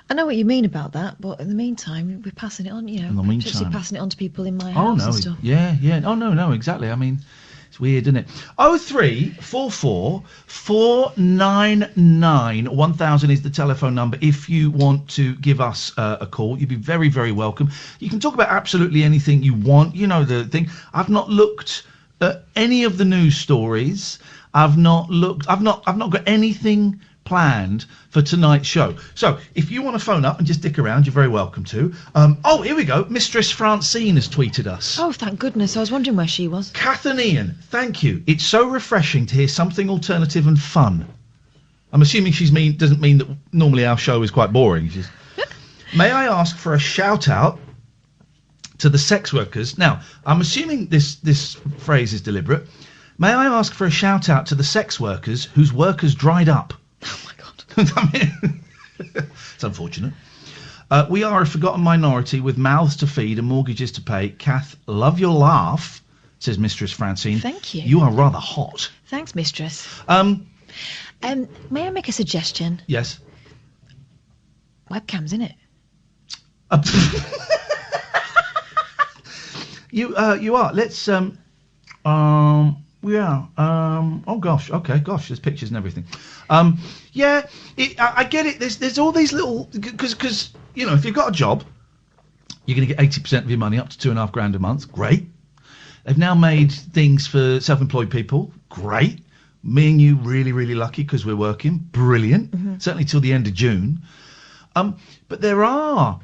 I know what you mean about that, but in the meantime, we're passing it on, In the meantime. passing it on to people in my house and stuff. Yeah. Oh, no, exactly. I mean, it's weird, isn't it? 0344 499 1000 is the telephone number. If you want to give us a call, you'd be very, very welcome. You can talk about absolutely anything you want. You know the thing. I've not looked at any of the news stories. I've not got anything planned for tonight's show. So if you want to phone up and just stick around, you're very welcome to. Here we go. Mistress Francine has tweeted us. Oh, thank goodness. I was wondering where she was. Kath and Iain, thank you. It's so refreshing to hear something alternative and fun. I'm assuming doesn't mean that normally our show is quite boring. May I ask for a shout out to the sex workers? Now, I'm assuming this phrase is deliberate. May I ask for a shout out to the sex workers whose work has dried up? Oh my God. I mean, it's unfortunate. We are a forgotten minority with mouths to feed and mortgages to pay. Kath, love your laugh, says Mistress Francine. Thank you. You are rather hot. Thanks, Mistress. May I make a suggestion? Yes. Webcams, innit? You are. Let's oh gosh. Okay. Gosh. There's pictures and everything. I get it. There's all these little because if you've got a job, you're going to get 80% of your money, up to $2,500 a month. Great. They've now made things for self-employed people. Great. Me and you really, really lucky because we're working. Brilliant. Mm-hmm. Certainly till the end of June. But there are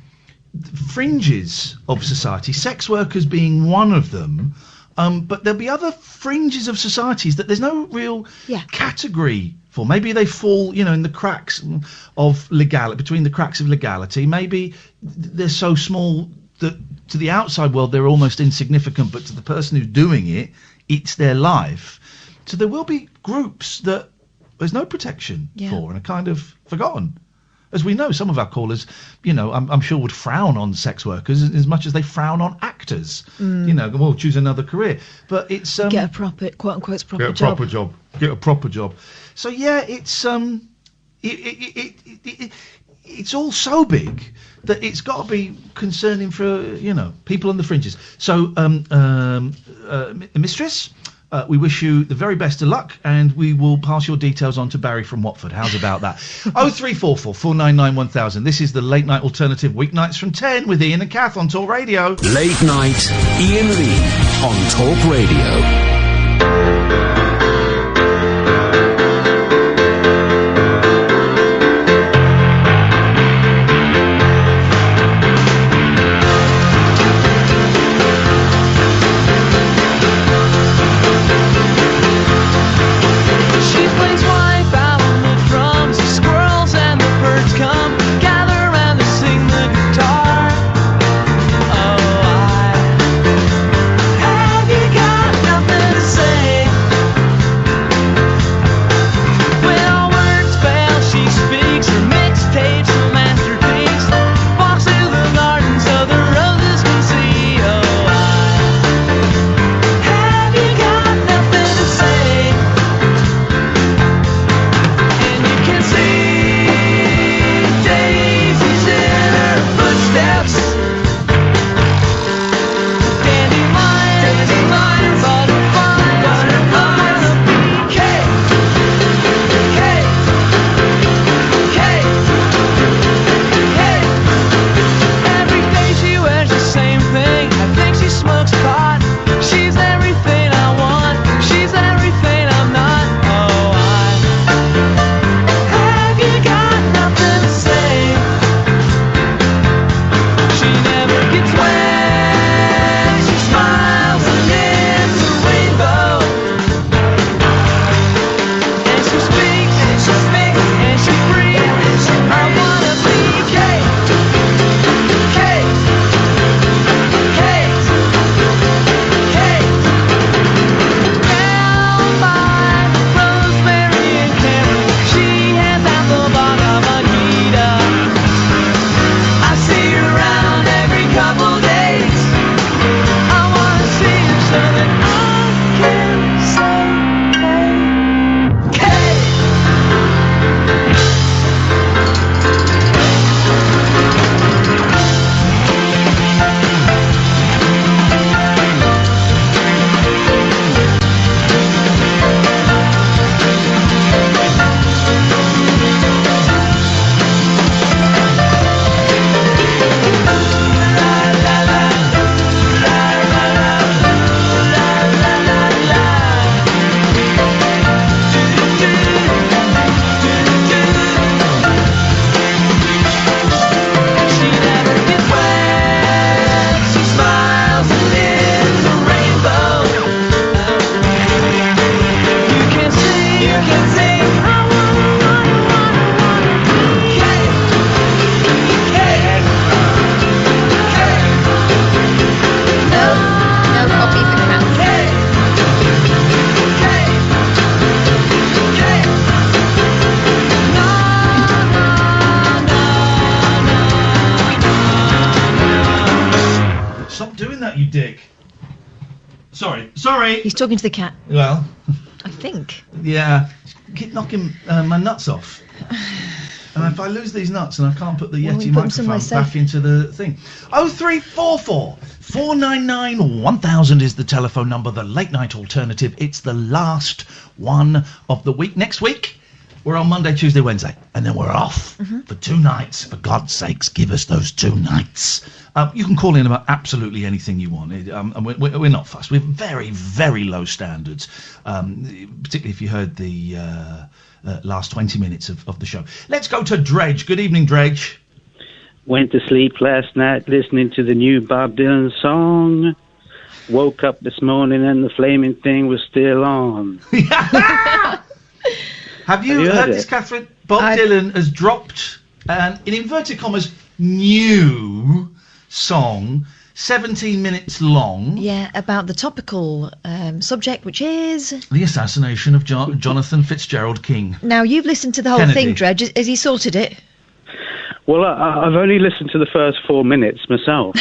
fringes of society, sex workers being one of them. But there'll be other fringes of societies that there's no real category for. Maybe they fall, in the cracks of legality, between the cracks of legality. Maybe they're so small that to the outside world they're almost insignificant, but to the person who's doing it, it's their life. So there will be groups that there's no protection for and are kind of forgotten. As we know, some of our callers, I'm sure would frown on sex workers as much as they frown on actors. Well, choose another career. But it's get a proper, quote unquote, proper job. Get a proper job. Get a proper job. So it's it's all so big that it's got to be concerning for people on the fringes. So, Mistress. We wish you the very best of luck, and we will pass your details on to Barry from Watford. How's about that? 0344 499 1000. This is the Late Night Alternative, weeknights from 10 with Iain and Kath on Talk Radio. Late Night, Iain Lee on Talk Radio. Have you got nothing? that, you dick. Sorry. He's talking to the cat. Well, I think. Yeah, keep knocking my nuts off. And if I lose these nuts and I can't put the Yeti microphone back into the thing. 0344 499 1000 is the telephone number, the late night alternative. It's the last one of the week. Next week, we're on Monday, Tuesday, Wednesday, and then we're off for 2 nights. For God's sakes, give us those 2 nights. You can call in about absolutely anything you want. And we're not fussed. We're very, very low standards, particularly if you heard the last 20 minutes of the show. Let's go to Dredge. Good evening, Dredge. Went to sleep last night listening to the new Bob Dylan song. Woke up this morning and the flaming thing was still on. Have you heard this, Catherine? Bob Dylan has dropped an, in inverted commas, new song, 17 minutes long. Yeah, about the topical subject, which is... the assassination of Jonathan Fitzgerald King. Now, you've listened to the whole thing, Dredge. Has he sorted it? Well, I've only listened to the first 4 minutes myself.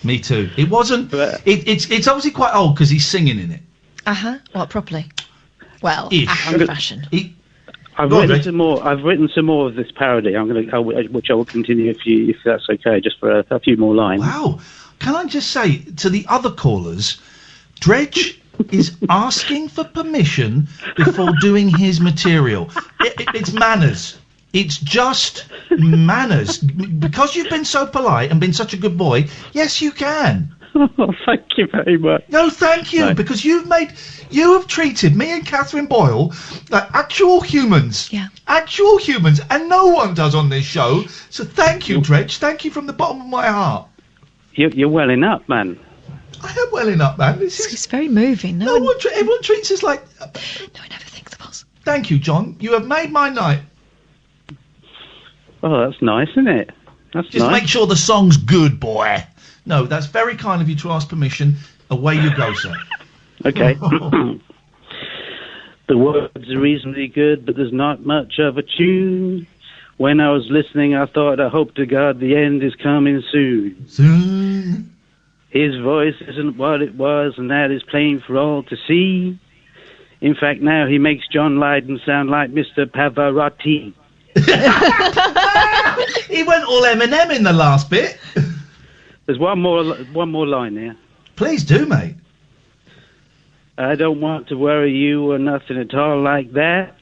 Me too. It wasn't... It's obviously quite old because he's singing in it. Uh-huh. What, properly? Well, Ish. after fashion. I've written some more of this parody. Which I will continue if that's okay, just for a few more lines. Wow. Can I just say to the other callers, Dredge is asking for permission before doing his material. It's manners. It's just manners. Because you've been so polite and been such a good boy, yes, you can. Oh, thank you very much. No, thank you, because you have treated me and Catherine Boyle like actual humans. Yeah. Actual humans, and no one does on this show. So thank you, Dredge. Thank you from the bottom of my heart. You're welling up, man. I am welling up, man. It's very moving. Everyone treats us like... no one ever thinks of us. Thank you, John. You have made my night. Oh, that's nice, isn't it? That's Just nice. make sure the song's good, boy. No, that's very kind of you to ask permission. Away you go, sir. Okay. The words are reasonably good, but there's not much of a tune. When I was listening, I thought, I hope to God the end is coming soon. Soon. His voice isn't what it was, and that is plain for all to see. In fact, now he makes John Lydon sound like Mr. Pavarotti. He went all Eminem in the last bit. There's one more line there. Please do, mate. I don't want to worry you or nothing at all like that,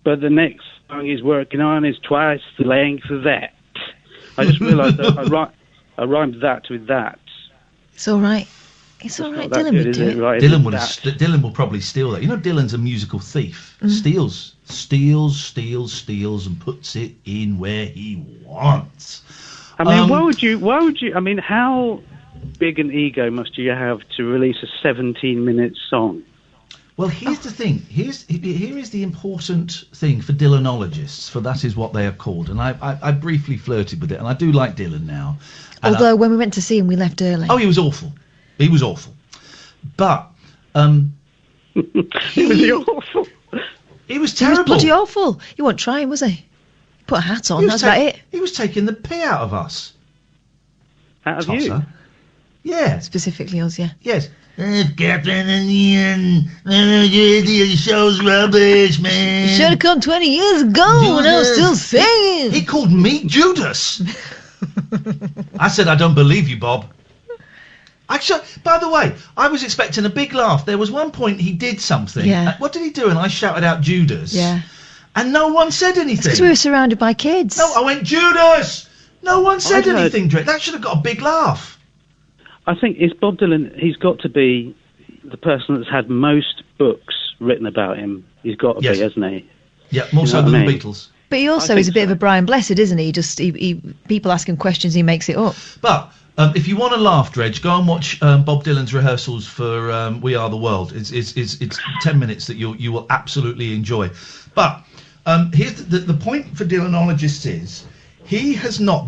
but the next song he's working on is twice the length of that. I just realised that I rhymed that with that. It's all right. It's all right. Dylan would do it. Right, Dylan will probably steal that. You know, Dylan's a musical thief. Steals, and puts it in where he wants. I mean, why would you? I mean, how big an ego must you have to release a 17-minute song? Well, here's the thing. Here is the important thing for Dylanologists, for that is what they are called. And I briefly flirted with it, and I do like Dylan now. Although when we went to see him, we left early. Oh, he was awful. He was awful. But he was awful. He was terrible. He was bloody awful. He wasn't trying, was he? Put a hat on. That's about it. He was taking the pee out of us. Out of you? Yeah. Specifically us, yeah. Yes. Catherine and Iain, the show's rubbish, man. You should have come 20 years ago when I was still singing. He called me Judas. I said, I don't believe you, Bob. Actually, by the way, I was expecting a big laugh. There was one point he did something. Yeah. What did he do? And I shouted out Judas. Yeah. And no one said anything. Because we were surrounded by kids. No, I went, Judas! No one said anything, Drake. That should have got a big laugh. I think it's Bob Dylan. He's got to be the person that's had most books written about him. He's got to be, hasn't he? Yeah, more so than the Beatles. But he also is a bit of a Brian Blessed, isn't he? People ask him questions, he makes it up. But if you want to laugh, Dredge, go and watch Bob Dylan's rehearsals for We Are the World. It's 10 minutes that you will absolutely enjoy. But here's the point for Dylanologists is he has not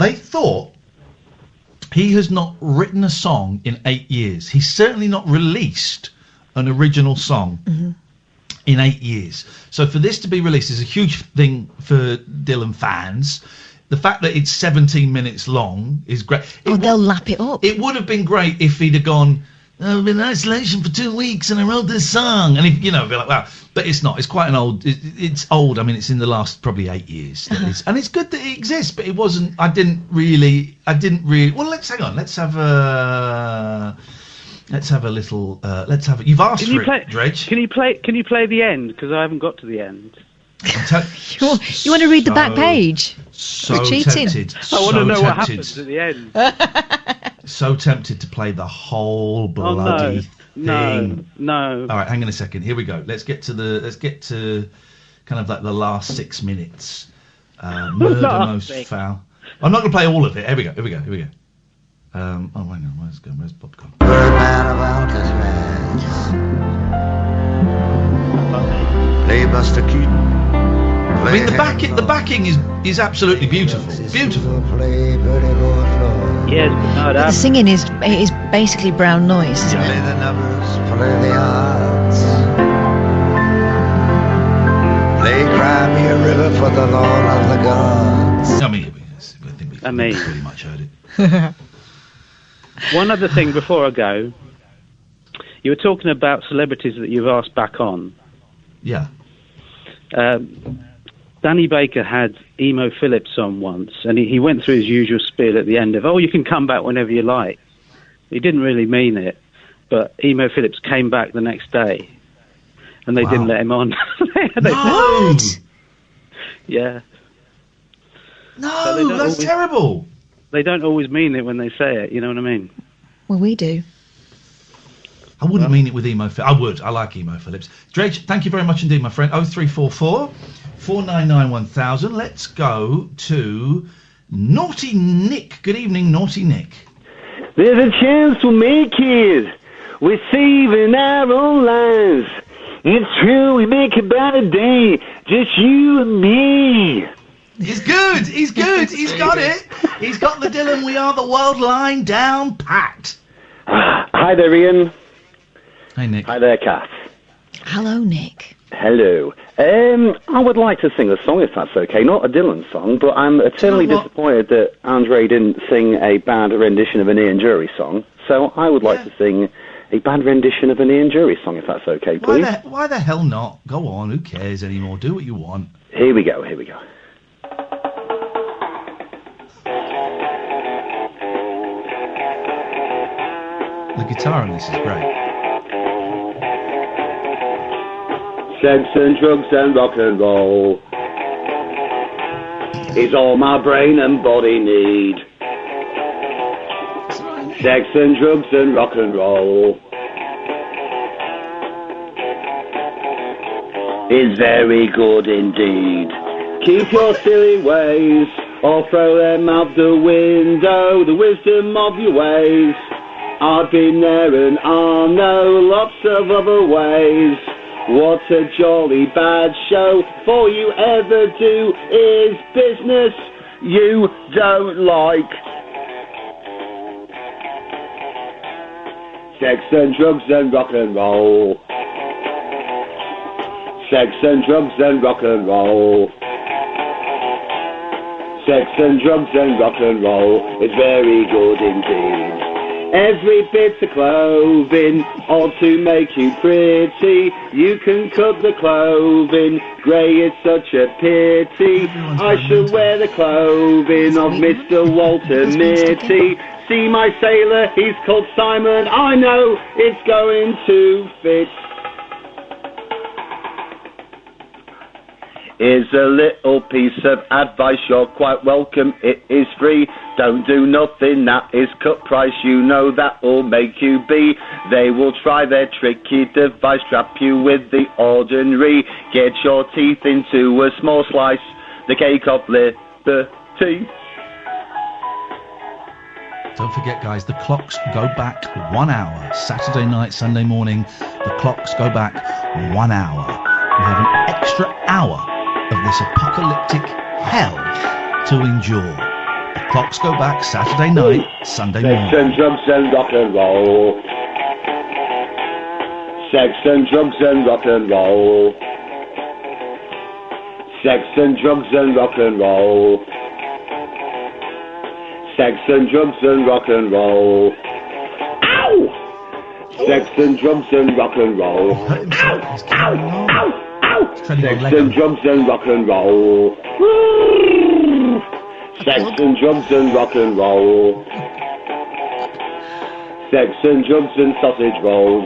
written a song in 8 years. He's certainly not released an original song in 8 years. So for this to be released is a huge thing for Dylan fans. The fact that it's 17 minutes long is great. They'll lap it up. It would have been great if he'd have gone, I've been in isolation for 2 weeks and I wrote this song. And, if, be like, wow. But it's not. It's quite an old... It's old. I mean, it's in the last probably 8 years. And it's good that it exists, but it wasn't... I didn't really... Well, let's hang on. Let's have a little... You've asked for it, Dredge. Can you play the end? Because I haven't got to the end. You want to read the back page? So cheating. tempted. I want to know what happens at the end. So tempted to play the whole bloody thing. No. All right, hang on a second. Here we go. Let's get to kind of like the last 6 minutes. Murder most foul. I'm not going to play all of it. Here we go. Hang on. Where's Bob gone? Birdman of Alcatraz. Play Buster Keaton. I mean, the backing is absolutely beautiful. Beautiful. Yes, but the singing is basically brown noise, isn't play it? the numbers, play the odds. Play Cry Me a River for the Lord of the Gods. I think we pretty much heard it. One other thing before I go. You were talking about celebrities that you've asked back on. Yeah. Danny Baker had Emo Phillips on once, and he went through his usual spiel at the end of, you can come back whenever you like. He didn't really mean it, but Emo Phillips came back the next day, and they didn't let him on. No! Yeah. No, So that's terrible. They don't always mean it when they say it, you know what I mean? Well, we do. I wouldn't mean it with Emo Phillips. I would. I like Emo Phillips. Dredge, thank you very much indeed, my friend. 0344 499 1000. Let's go to Naughty Nick. Good evening, Naughty Nick. There's a chance to make it. We're saving our own lives. It's true, we make a better day. Just you and me. He's good. He's got it. He's got the Dylan We Are the World line down pat. Hi there, Ian. Hey, Nick. Hi there, Kath. Hello, Nick. Hello. I would like to sing a song, if that's okay. Not a Dylan song, but I'm eternally disappointed that Andre didn't sing a bad rendition of an Ian Jury song. So I would like to sing a bad rendition of an Ian Jury song, if that's okay, please. Why the hell not? Go on. Who cares anymore? Do what you want. Here we go. The guitar on this is great. Sex and drugs and rock and roll is all my brain and body need. Sex and drugs and rock and roll is very good indeed. Keep your silly ways or throw them out the window, the wisdom of your ways. I've been there and I know lots of other ways. What a jolly bad show, for you ever do is business you don't like. Sex and drugs and rock and roll. Sex and drugs and rock and roll. Sex and drugs and rock and roll is very good indeed. Every bit of clothing ought to make you pretty. You can cut the clothing, grey is such a pity. I shall wear the clothing of Mr. Walter Mitty. See my sailor, he's called Simon. I know it's going to fit. Here's a little piece of advice, you're quite welcome, it is free. Don't do nothing that is cut price, you know that will make you be. They will try their tricky device, trap you with the ordinary. Get your teeth into a small slice, the cake of liberty. Don't forget, guys, the clocks go back 1 hour. Saturday night, Sunday morning, the clocks go back 1 hour. We have an extra hour of this apocalyptic hell to endure. The clocks go back Saturday night, Sunday morning. Sex and drugs and rock and roll. Sex and drugs and rock and roll. Sex and drugs and rock and roll Sex and drugs and rock and roll. Ow! Sex and drugs and rock and roll. Ow! Ow! Ow! Ow! Sex and drugs and rock and roll. Sex and drugs and rock and roll. Sex and drugs and sausage rolls.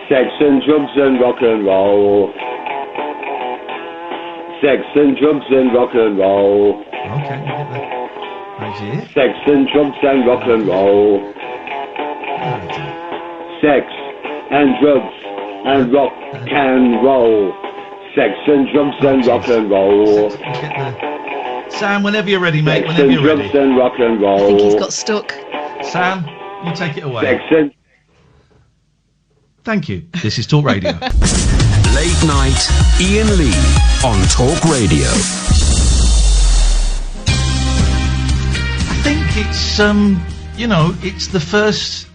Sex and drugs and rock and roll. Sex and drugs and rock and roll. Okay, we get that. Sex and drugs and rock and roll. Sex and drugs and rock and roll. Sex and drugs and rock and roll. Sam, whenever you're ready, mate. Sex Whenever and you're drugs ready. and rock and roll. I think he's got stuck. Sam, you take it away. Sex and Thank you. This is Talk Radio. Late night, Iain Lee on Talk Radio. I think it's it's the first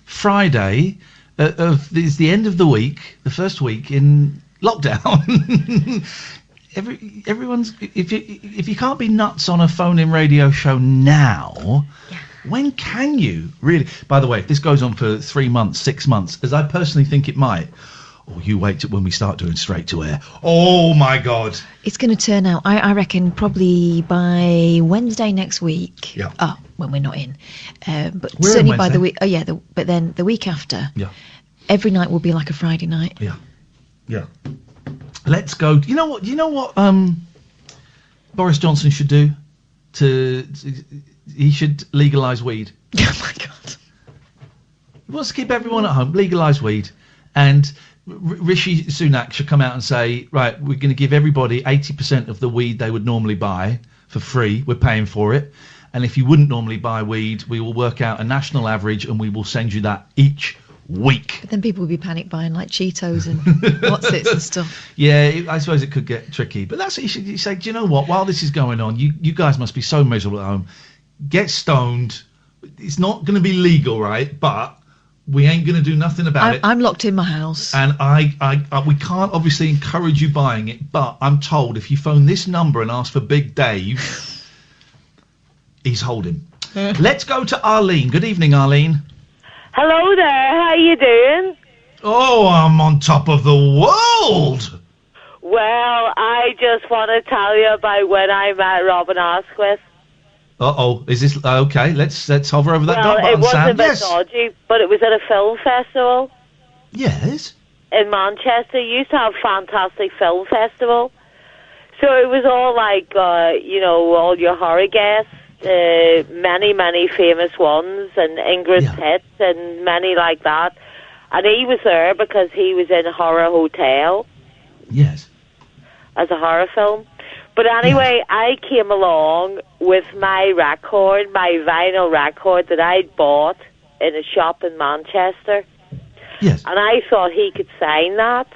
Friday it's the end of the week, the first week in lockdown. Everyone's if you can't be nuts on a phone-in radio show now, when can you really? By the way, if this goes on for 3 months, 6 months, as I personally think it might. Oh, you wait till when we start doing straight to air. Oh my God! It's going to turn out, I reckon, probably by Wednesday next week. Yeah. Oh, when we're not in. But We're in certainly by Wednesday. the week. Oh yeah. But then the week after. Yeah. Every night will be like a Friday night. Yeah. Yeah. Let's go. You know what? Boris Johnson should do. He should legalise weed. Oh my God. He wants to keep everyone at home. Legalise weed, and Rishi Sunak should come out and say, right, we're going to give everybody 80% of the weed they would normally buy for free. We're paying for it, and if you wouldn't normally buy weed, we will work out a national average, and we will send you that each week. But then people will be panic buying like Cheetos and what's-its and stuff. Yeah, I suppose it could get tricky. But that's what you say, do you know what? While this is going on, you guys must be so miserable at home. Get stoned. It's not going to be legal, right? But we ain't going to do nothing about it. I'm locked in my house. And we can't obviously encourage you buying it, but I'm told if you phone this number and ask for Big Dave, he's holding. Let's go to Arlene. Good evening, Arlene. Hello there, how you doing? Oh, I'm on top of the world. Well, I just want to tell you about when I met Robin Askwith. Uh-oh, is this... Okay, let's hover over that Well, dot button, it was Sam. a bit dodgy, but it was at a film festival. Yes. In Manchester. You used to have a fantastic film festival. So it was all like, all your horror guests, many, many famous ones, and Ingrid Pitt, and many like that. And he was there because he was in Horror Hotel. Yes. As a horror film. But anyway, I came along with my record, my vinyl record that I'd bought in a shop in Manchester. Yes. And I thought he could sign that.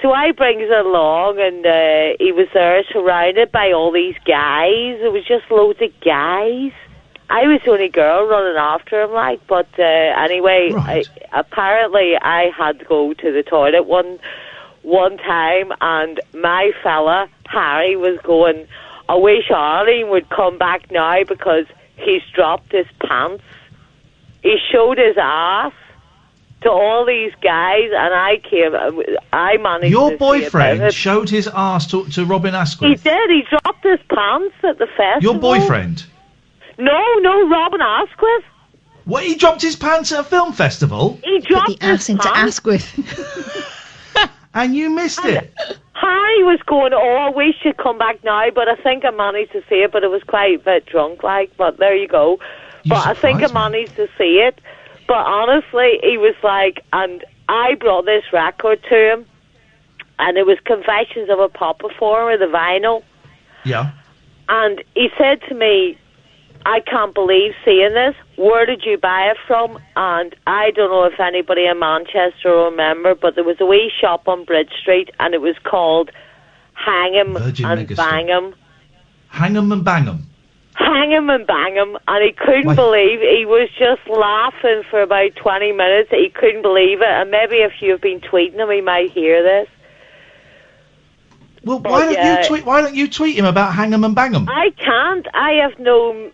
So I brings it along, and he was there surrounded by all these guys. There was just loads of guys. I was the only girl running after him, but anyway, apparently I had to go to the toilet one time, and my fella, Harry, was going, I wish Arlene would come back now because he's dropped his pants. He showed his ass to all these guys, and I managed Your to boyfriend showed his ass to Robin Askwith. He did. He dropped his pants at the festival. Your boyfriend? No, Robin Askwith. What, he dropped his pants at a film festival? He dropped Put the ass into Askwith. And you missed it. Harry was going, I wish you'd come back now, but I think I managed to see it, but it was quite a bit drunk, but there you go. But I think I managed to see it. But honestly, he was like, and I brought this record to him, and it was Confessions of a Pop Performer, the vinyl. Yeah. And he said to me, I can't believe seeing this. Where did you buy it from? And I don't know if anybody in Manchester will remember, but there was a wee shop on Bridge Street, and it was called Hang 'em and Bang 'em. Hang 'em and Bang 'em. Hang 'em and Bang 'em. And he couldn't believe, he was just laughing for about 20 minutes. He couldn't believe it. And maybe if you've been tweeting him, he might hear this. Well, why don't you tweet him about hang 'em and bang 'em? I can't. I have no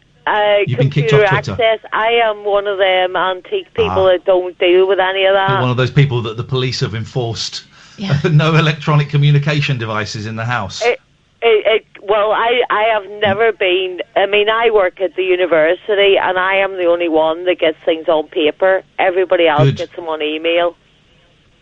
You've been kicked computer off Twitter. access. I am one of them antique people that don't deal with any of You're that. one of those people that the police have enforced no electronic communication devices in the house. Well, I have never been. I mean, I work at the university, and I am the only one that gets things on paper. Everybody else gets them on email.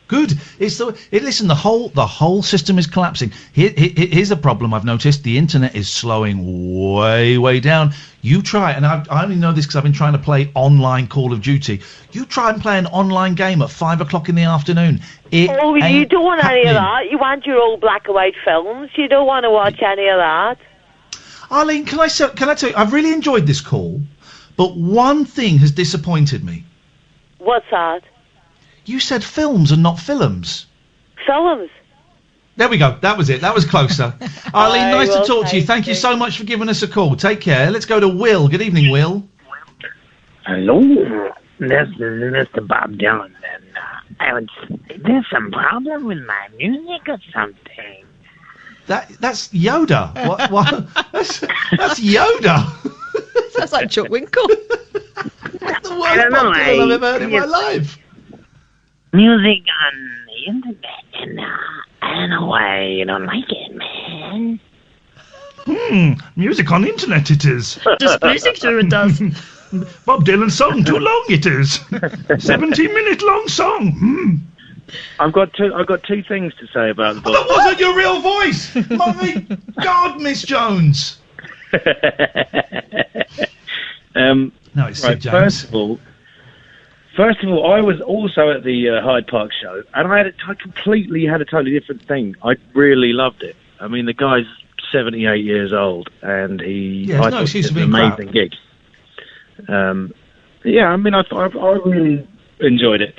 Good. Listen, the whole system is collapsing. Here's a problem I've noticed: the internet is slowing way down. You try, and I only know this because I've been trying to play online Call of Duty. You try and play an online game at 5 o'clock in the afternoon. You don't want any of that. You want your old black and white films. You don't want to watch any of that. Arlene, can I tell you? I've really enjoyed this call, but one thing has disappointed me. What's that? You said films and not films. Films. There we go. That was it. That was closer. Arlene, nice to talk to you. Thank you so much for giving us a call. Take care. Let's go to Will. Good evening, Will. Hello. This is Mr. Bob Dylan. And there's some problem with my music or something. That's Yoda. What? That's Yoda. Sounds like Chuck Winkle. That's the worst Bob Dylan I've ever heard in my life. Music on the internet, and I don't know why you don't like it, man. Music on the internet it is. Just music sure it does. Bob Dylan's song too long it is. 17-minute long song. I've got two things to say about the book. That wasn't your real voice. My God, Miss Jones. No, it's Sid Jones. First of all, I was also at the Hyde Park show, and I completely had a totally different thing. I really loved it. I mean, the guy's 78 years old, and I thought it was an amazing gig. I mean, I really enjoyed it.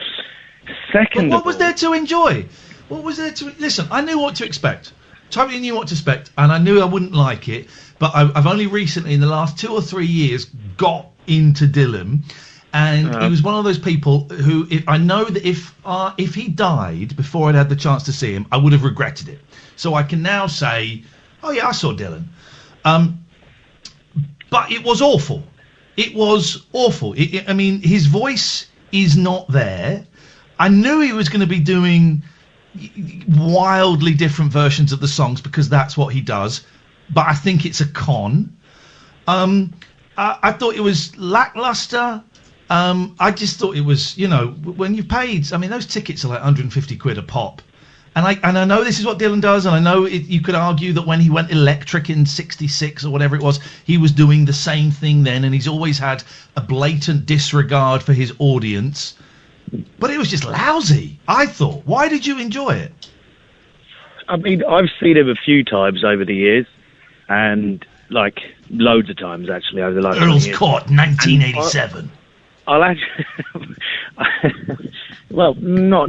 What was there to enjoy? What was there to... Listen, I knew what to expect. Totally knew what to expect, and I knew I wouldn't like it, but I've only recently, in the last 2 or 3 years, got into Dylan. And he was one of those people who, I know that if he died before I'd had the chance to see him, I would have regretted it. So I can now say, oh yeah, I saw Dylan. But it was awful. It was awful. I mean, his voice is not there. I knew he was going to be doing wildly different versions of the songs because that's what he does. But I think it's a con. I thought it was lackluster. I just thought it was, when you paid, I mean, those tickets are like 150 quid a pop. And I know this is what Dylan does, and I know you could argue that when he went electric in 66 or whatever it was, he was doing the same thing then, and he's always had a blatant disregard for his audience. But it was just lousy, I thought. Why did you enjoy it? I mean, I've seen him a few times over the years, and, like, loads of times, actually, over the last Earl's years. Court, 1987. I'll actually, well, not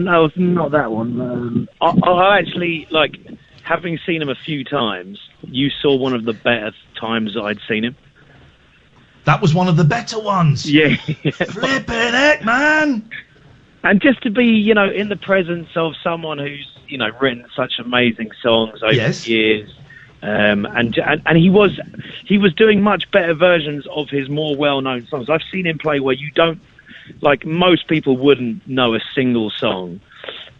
that one. I actually, like, having seen him a few times, you saw one of the better times I'd seen him. That was one of the better ones. Yeah. Flipping heck, man. And just to be, in the presence of someone who's, written such amazing songs over the years. And he was doing much better versions of his more well-known songs. I've seen him play where you don't, like, most people wouldn't know a single song,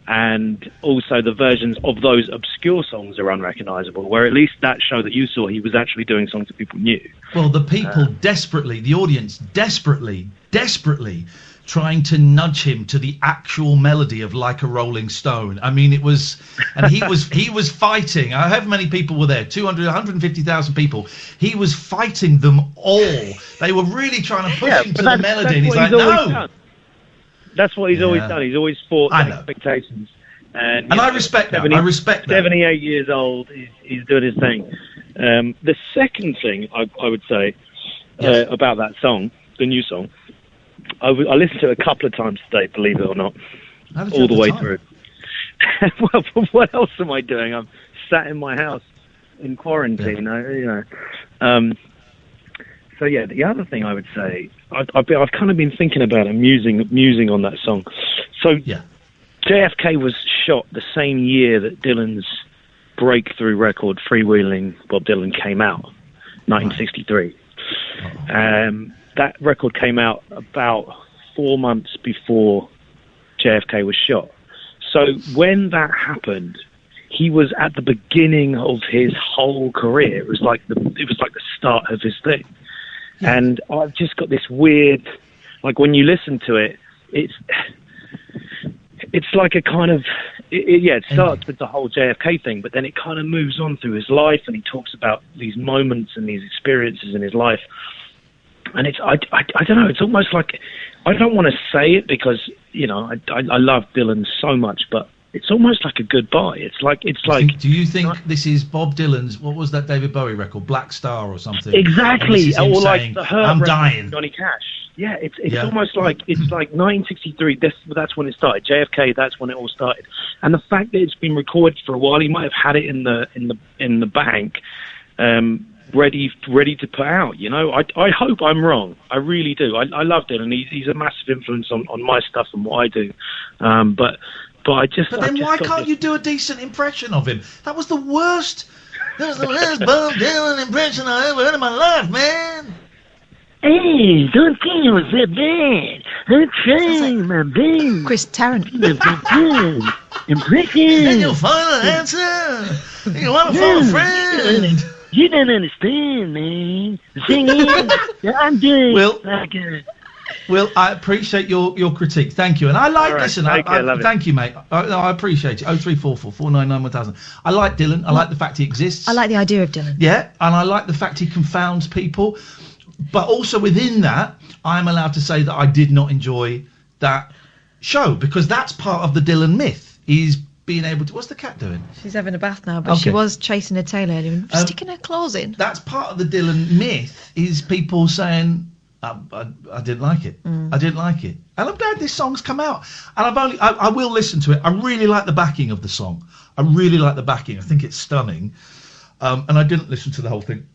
and also the versions of those obscure songs are unrecognisable, where at least that show that you saw, he was actually doing songs that people knew. Well, the people the audience desperately trying to nudge him to the actual melody of Like a Rolling Stone. I mean, it was, and he was fighting. However many people were there, 150,000 people. He was fighting them all. They were really trying to push him to the melody, and he's like, no. That's what he's always done. He's always fought expectations. And I respect that. I respect that. 78 years old, he's doing his thing. The second thing I would say about that song, the new song, I listened to it a couple of times today, believe it or not, all the way through. Well, what else am I doing? I'm sat in my house in quarantine, So yeah, the other thing I would say, I've kind of been thinking about it, musing on that song. So JFK was shot the same year that Dylan's breakthrough record, Freewheeling Bob Dylan, came out, 1963. That record came out about 4 months before JFK was shot. So when that happened, he was at the beginning of his whole career. It was like the start of his thing. Yeah. And I've just got this weird, like when you listen to it, it's like a kind of, it starts with the whole JFK thing, but then it kind of moves on through his life, and he talks about these moments and these experiences in his life. And it's, I don't know, it's almost like, I don't want to say it because, you know, I love Dylan so much, but it's almost like a goodbye. It's like. Do you think this is Bob Dylan's? What was that David Bowie record, Black Star or something? Exactly, or like the Hurt I'm record, dying. Johnny Cash. Yeah, it's almost like 1963. That's when it started. JFK. That's when it all started. And the fact that it's been recorded for a while, he might have had it in the bank, ready to put out. You know, I hope I'm wrong. I really do. I love Dylan. He's a massive influence on my stuff and what I do. But then why can't you do a decent impression of him? That was the worst. That was the worst Bob Dylan impression I ever heard in my life, man. Hey, don't think it was that bad. I'm trying my best. Chris Tarrant. Impression. And your final answer. You want to phone a friend. You don't understand, man. The thing is, I'm doing like a... Will, I appreciate your critique. Thank you. And I like, listen, thank you, mate. I appreciate it. 0344 499 1000. I like Dylan. I like the fact he exists. I like the idea of Dylan. Yeah, and I like the fact he confounds people. But also within that, I'm allowed to say that I did not enjoy that show, because that's part of the Dylan myth, is being able to... What's the cat doing? She's having a bath now, but she was chasing her tail earlier and sticking her claws in. That's part of the Dylan myth, is people saying... I didn't like it. I didn't like it, and I'm glad this song's come out. And I will listen to it. I really like the backing of the song. I really like the backing. I think it's stunning. And I didn't listen to the whole thing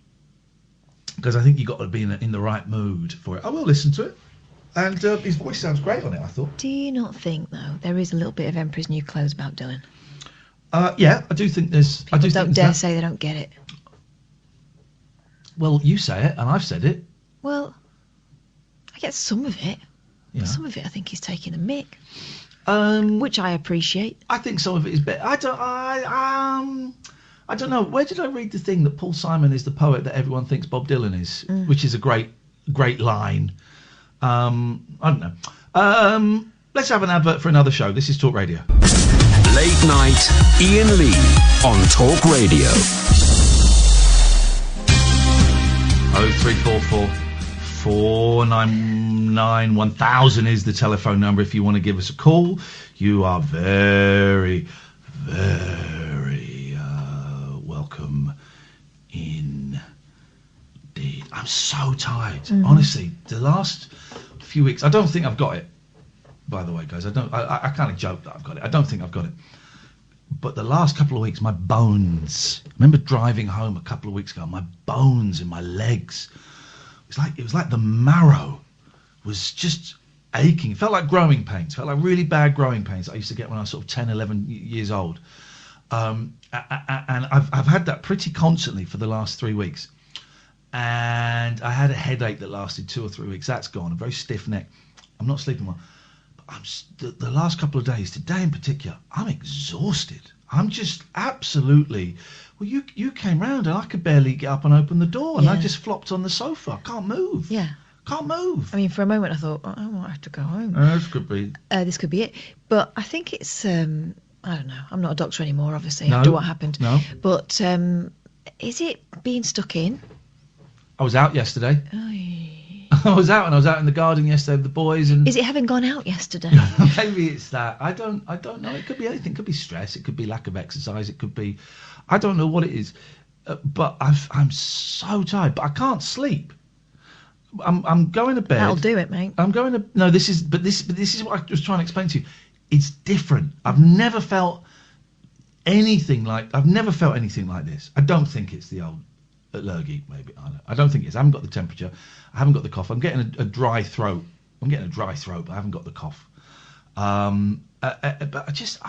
because I think you got to be in the right mood for it. I will listen to it, and his voice sounds great on it, I thought. Do you not think though there is a little bit of Emperor's New Clothes about Dylan? Yeah, I do think there's. People don't dare say they don't get it. Well, you say it, and I've said it. Well, I get some of it. Yeah. Some of it I think he's taking the mick. Which I appreciate. I think some of it is better. I don't know. Where did I read the thing that Paul Simon is the poet that everyone thinks Bob Dylan is, which is a great line. I don't know. Let's have an advert for another show. This is Talk Radio. Late night, Iain Lee on Talk Radio. 0344 499 1000 is the telephone number if you want to give us a call. You are very, very welcome indeed. I'm so tired. Honestly, the last few weeks, I don't think I've got it, by the way, guys. I kind of joke that I've got it. I don't think I've got it. But the last couple of weeks, my bones, I remember driving home a couple of weeks ago, my bones in my legs, it was like the marrow was just aching. It felt like growing pains. It felt like really bad growing pains I used to get when I was sort of 10, 11 years old. And I've had that pretty constantly for the last 3 weeks. And I had a headache that lasted 2 or 3 weeks. That's gone. A very stiff neck. I'm not sleeping well. But the last couple of days, today in particular, I'm exhausted. I'm just absolutely... Well, you came round and I could barely get up and open the door, and I just flopped on the sofa. I can't move. Yeah. Can't move. I mean, for a moment I thought, I might have to go home. This could be... this could be it. But I think it's... I don't know. I'm not a doctor anymore, obviously, after what happened. No. But is it being stuck in? I was out yesterday. I was out in the garden yesterday with the boys, and is it having gone out yesterday? Maybe it's that. I don't know. It could be anything. It could be stress. It could be lack of exercise. It could be, I don't know what it is. But I'm so tired. But I can't sleep. I'm going to bed. That'll do it, mate. I'm going to no. This is what I was trying to explain to you. It's different. I've never felt anything like this. I don't think it's the old allergy, maybe. I don't think it is. I haven't got the temperature. I haven't got the cough. I'm getting a dry throat. But I haven't got the cough. But I just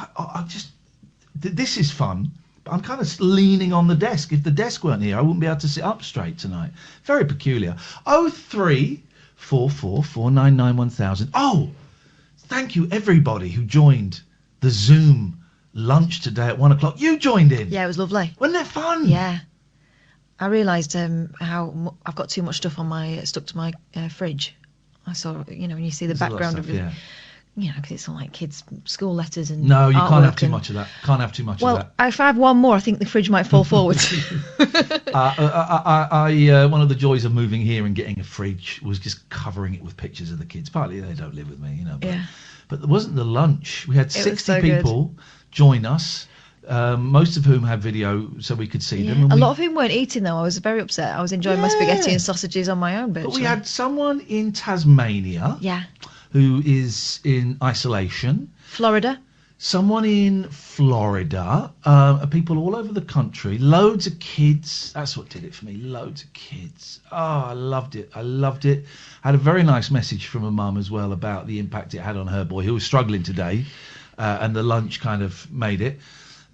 this is fun I'm kind of leaning on the desk. If the desk weren't here, I wouldn't be able to sit up straight tonight. Very peculiar. 0344 499 1000. Oh, thank you everybody who joined the Zoom lunch today at 1:00. You joined in. Yeah, it was lovely. Wasn't it fun? Yeah. I realised how I've got too much stuff on my stuck to my fridge. I saw, you know, when you see the background of it. You know, because it's all like kids' school letters and no, you can't have too and... much of that. Can't have too much of that. Well, if I have one more, I think the fridge might fall forward. One of the joys of moving here and getting a fridge was just covering it with pictures of the kids. Partly they don't live with me, you know. But there wasn't the lunch. We had 60 people join us. Most of whom had video so we could see them. And a lot of whom weren't eating though. I was very upset. I was enjoying my spaghetti and sausages on my own. But we had someone in Tasmania. Yeah. Who is in isolation. Florida. Someone in Florida. People all over the country. Loads of kids. That's what did it for me. Loads of kids. Oh, I loved it. I had a very nice message from a mum as well about the impact it had on her boy who was struggling today. And the lunch kind of made it.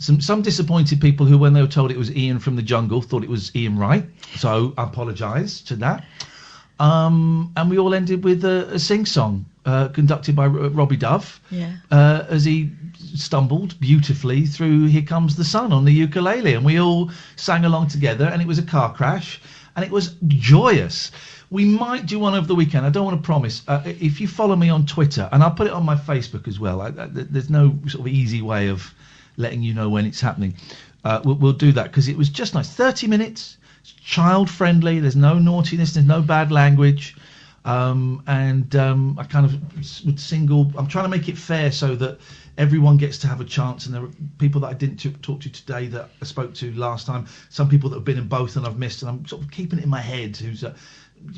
Some disappointed people who, when they were told it was Iain from the Jungle, thought it was Iain Wright. So I apologise to that. And we all ended with a sing-song conducted by Robbie Dove as he stumbled beautifully through Here Comes the Sun on the ukulele. And we all sang along together, and it was a car crash, and it was joyous. We might do one over the weekend. I don't want to promise. If you follow me on Twitter, and I'll put it on my Facebook as well. There's no sort of easy way of letting you know when it's happening. We'll do that because it was just nice. 30 minutes. Child friendly. There's no naughtiness. There's no bad language. I kind of would single. I'm trying to make it fair so that everyone gets to have a chance. And there are people that I didn't talk to today that I spoke to last time. Some people that have been in both and I've missed. And I'm sort of keeping it in my head. Who's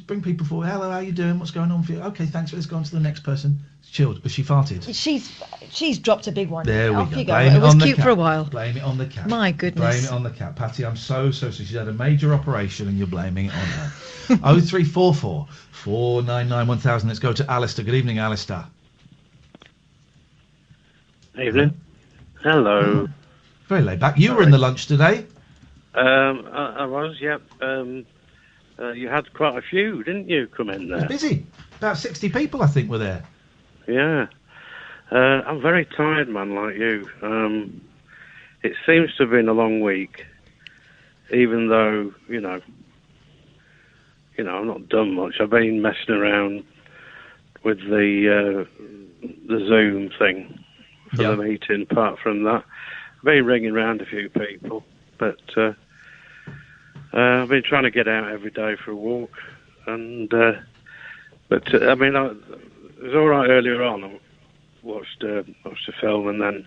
bring people forward. Hello, how you doing? What's going on for you? Okay, thanks. Let's go on to the next person. It's chilled. But she farted. She's dropped a big one. There Off we go. You go. It was cute for a while. Blame it on the cat. My goodness. Blame it on the cat. Patty, I'm so sorry. She's had a major operation and you're blaming it on her. 0344 499 1000. Let's go to Alistair. Good evening, Alistair. Evening. Hello. Very laid back. You were in the lunch today. I was, yep. You had quite a few, didn't you, come in there? It was busy. About 60 people, I think, were there. Yeah. I'm very tired, man, like you. It seems to have been a long week, even though, you know, I've not done much. I've been messing around with the Zoom thing for the meeting. Apart from that, I've been ringing around a few people, but I've been trying to get out every day for a walk, and I mean, it was all right earlier on. I watched a film, and then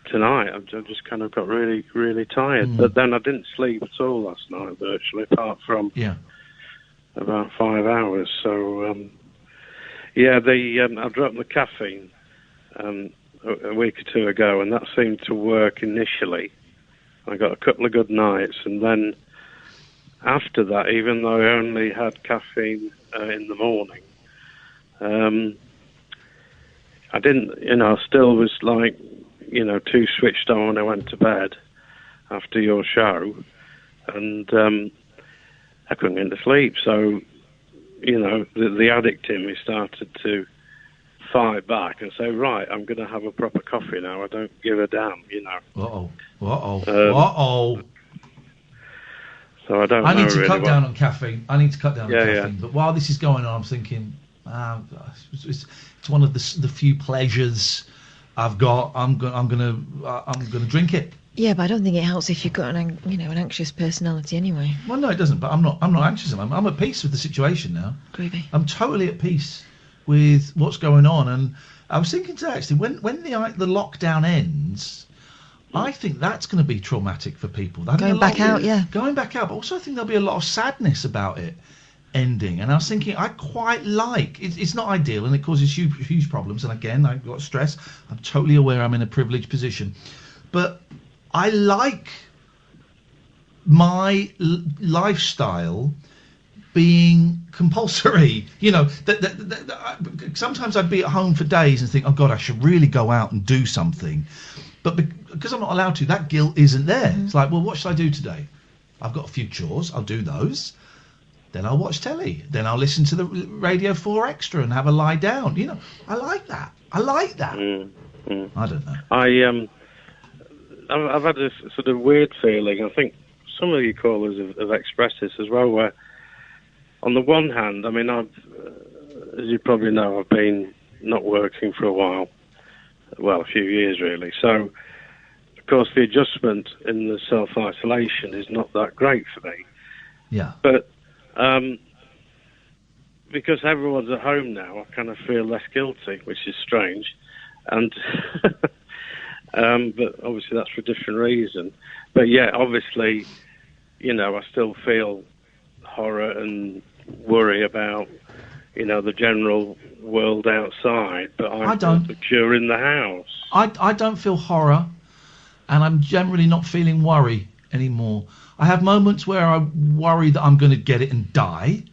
tonight I just kind of got really, really tired. But then I didn't sleep at all last night, virtually, apart from about 5 hours. So I dropped the caffeine a week or two ago, and that seemed to work initially. I got a couple of good nights, and then after that, even though I only had caffeine in the morning, I didn't, I still was like, too switched on when I went to bed after your show, and I couldn't get to sleep. So, the addict in me started to fight back and say, right, I'm going to have a proper coffee now. I don't give a damn, Uh-oh. So I don't know. I need to really cut down on caffeine. Yeah. But while this is going on, I'm thinking, it's one of the few pleasures I've got. I'm gonna drink it. Yeah, but I don't think it helps if you've got an anxious personality anyway. Well, no, it doesn't. But I'm not anxious. I'm at peace with the situation now. Groovy. I'm totally at peace with what's going on. And I was thinking today, actually, when the lockdown ends, I think that's going to be traumatic for people. Going back out. But also I think there'll be a lot of sadness about it ending. And I was thinking, I quite like it's not ideal and it causes huge problems. And again, I've got stress. I'm totally aware I'm in a privileged position, but I like my lifestyle being compulsory. Sometimes I'd be at home for days and think, oh God, I should really go out and do something. But because I'm not allowed to, that guilt isn't there. It's like, well, what should I do today? I've got a few chores. I'll do those. Then I'll watch telly. Then I'll listen to the Radio 4 Extra and have a lie down. You know, I like that. I don't know. I've had this sort of weird feeling. I think some of you callers have expressed this as well, where on the one hand, I mean, as you probably know, I've been not working for a while. Well, a few years really. So, of course, the adjustment in the self-isolation is not that great for me. Yeah. But because everyone's at home now, I kind of feel less guilty, which is strange. And but obviously that's for a different reason. But yeah, obviously, you know, I still feel horror and worry about, you know, the general world outside, but I don't secure in the house. I don't feel horror, and I'm generally not feeling worry anymore. I have moments where I worry that I'm going to get it and die.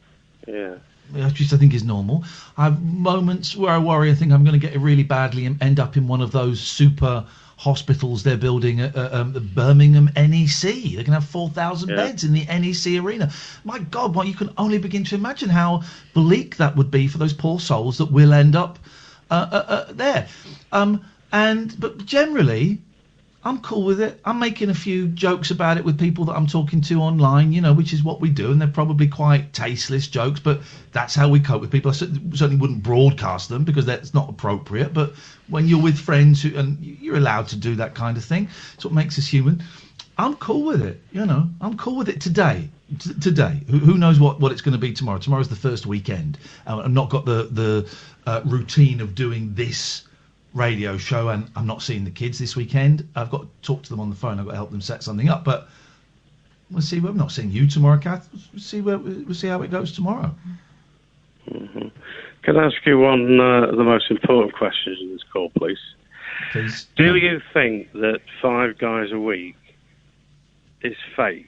Yeah. Which I think is normal. I have moments where I worry and think I'm going to get it really badly and end up in one of those super hospitals they're building at the Birmingham NEC. They're going to have 4,000 beds in the NEC arena. My God, you can only begin to imagine how bleak that would be for those poor souls that will end up there. But generally, I'm cool with it. I'm making a few jokes about it with people that I'm talking to online, you know, which is what we do, and they're probably quite tasteless jokes, but that's how we cope with people. I certainly wouldn't broadcast them because that's not appropriate, but when you're with friends and you're allowed to do that kind of thing, it's what makes us human. I'm cool with it, you know. I'm cool with it today. Today. Who knows what it's going to be tomorrow? Tomorrow's the first weekend. I've not got the routine of doing this radio show, and I'm not seeing the kids this weekend. I've got to talk to them on the phone. I've got to help them set something up, but we'll see. I'm not seeing you tomorrow, Kath. We'll see how it goes tomorrow. Mm-hmm. Can I ask you one of the most important questions in this call, please? Please. Do you think that 5 guys a week is faked?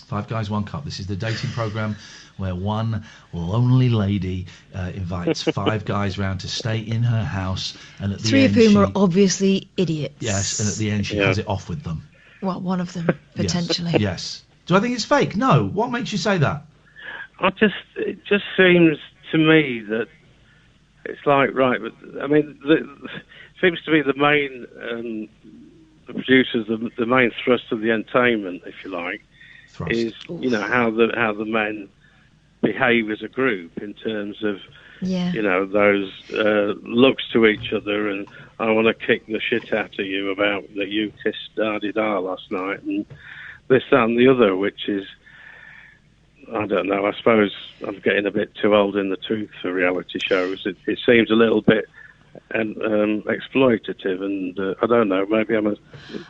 5 Guys, 1 Cup. This is the dating programme where one lonely lady invites 5 guys round to stay in her house, and at the 3 end of whom are obviously idiots. Yes, and at the end she has it off with them. Well, one of them, potentially. Yes. Do I think it's fake? No. What makes you say that? It just seems to me that it's like, right, I mean, seems to be the main, the producers, the main thrust of the entertainment, if you like, is, you know, how the men behave as a group in terms of, you know, those looks to each other, and I want to kick the shit out of you about that you kissed da-di-da last night, and this, that and the other, which is, I don't know, I suppose I'm getting a bit too old in the tooth for reality shows. It seems a little bit exploitative, and I don't know, maybe I'm a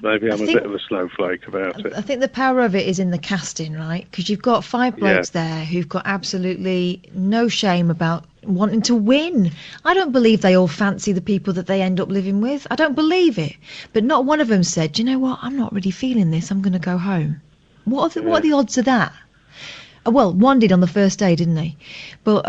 bit of a snowflake about it. I think the power of it is in the casting, right? Because you've got 5 blokes there who've got absolutely no shame about wanting to win. I don't believe they all fancy the people that they end up living with. I don't believe it. But not one of them said, do you know what, I'm not really feeling this, I'm going to go home. What are the odds of that? Well, one did on the first day, didn't they? But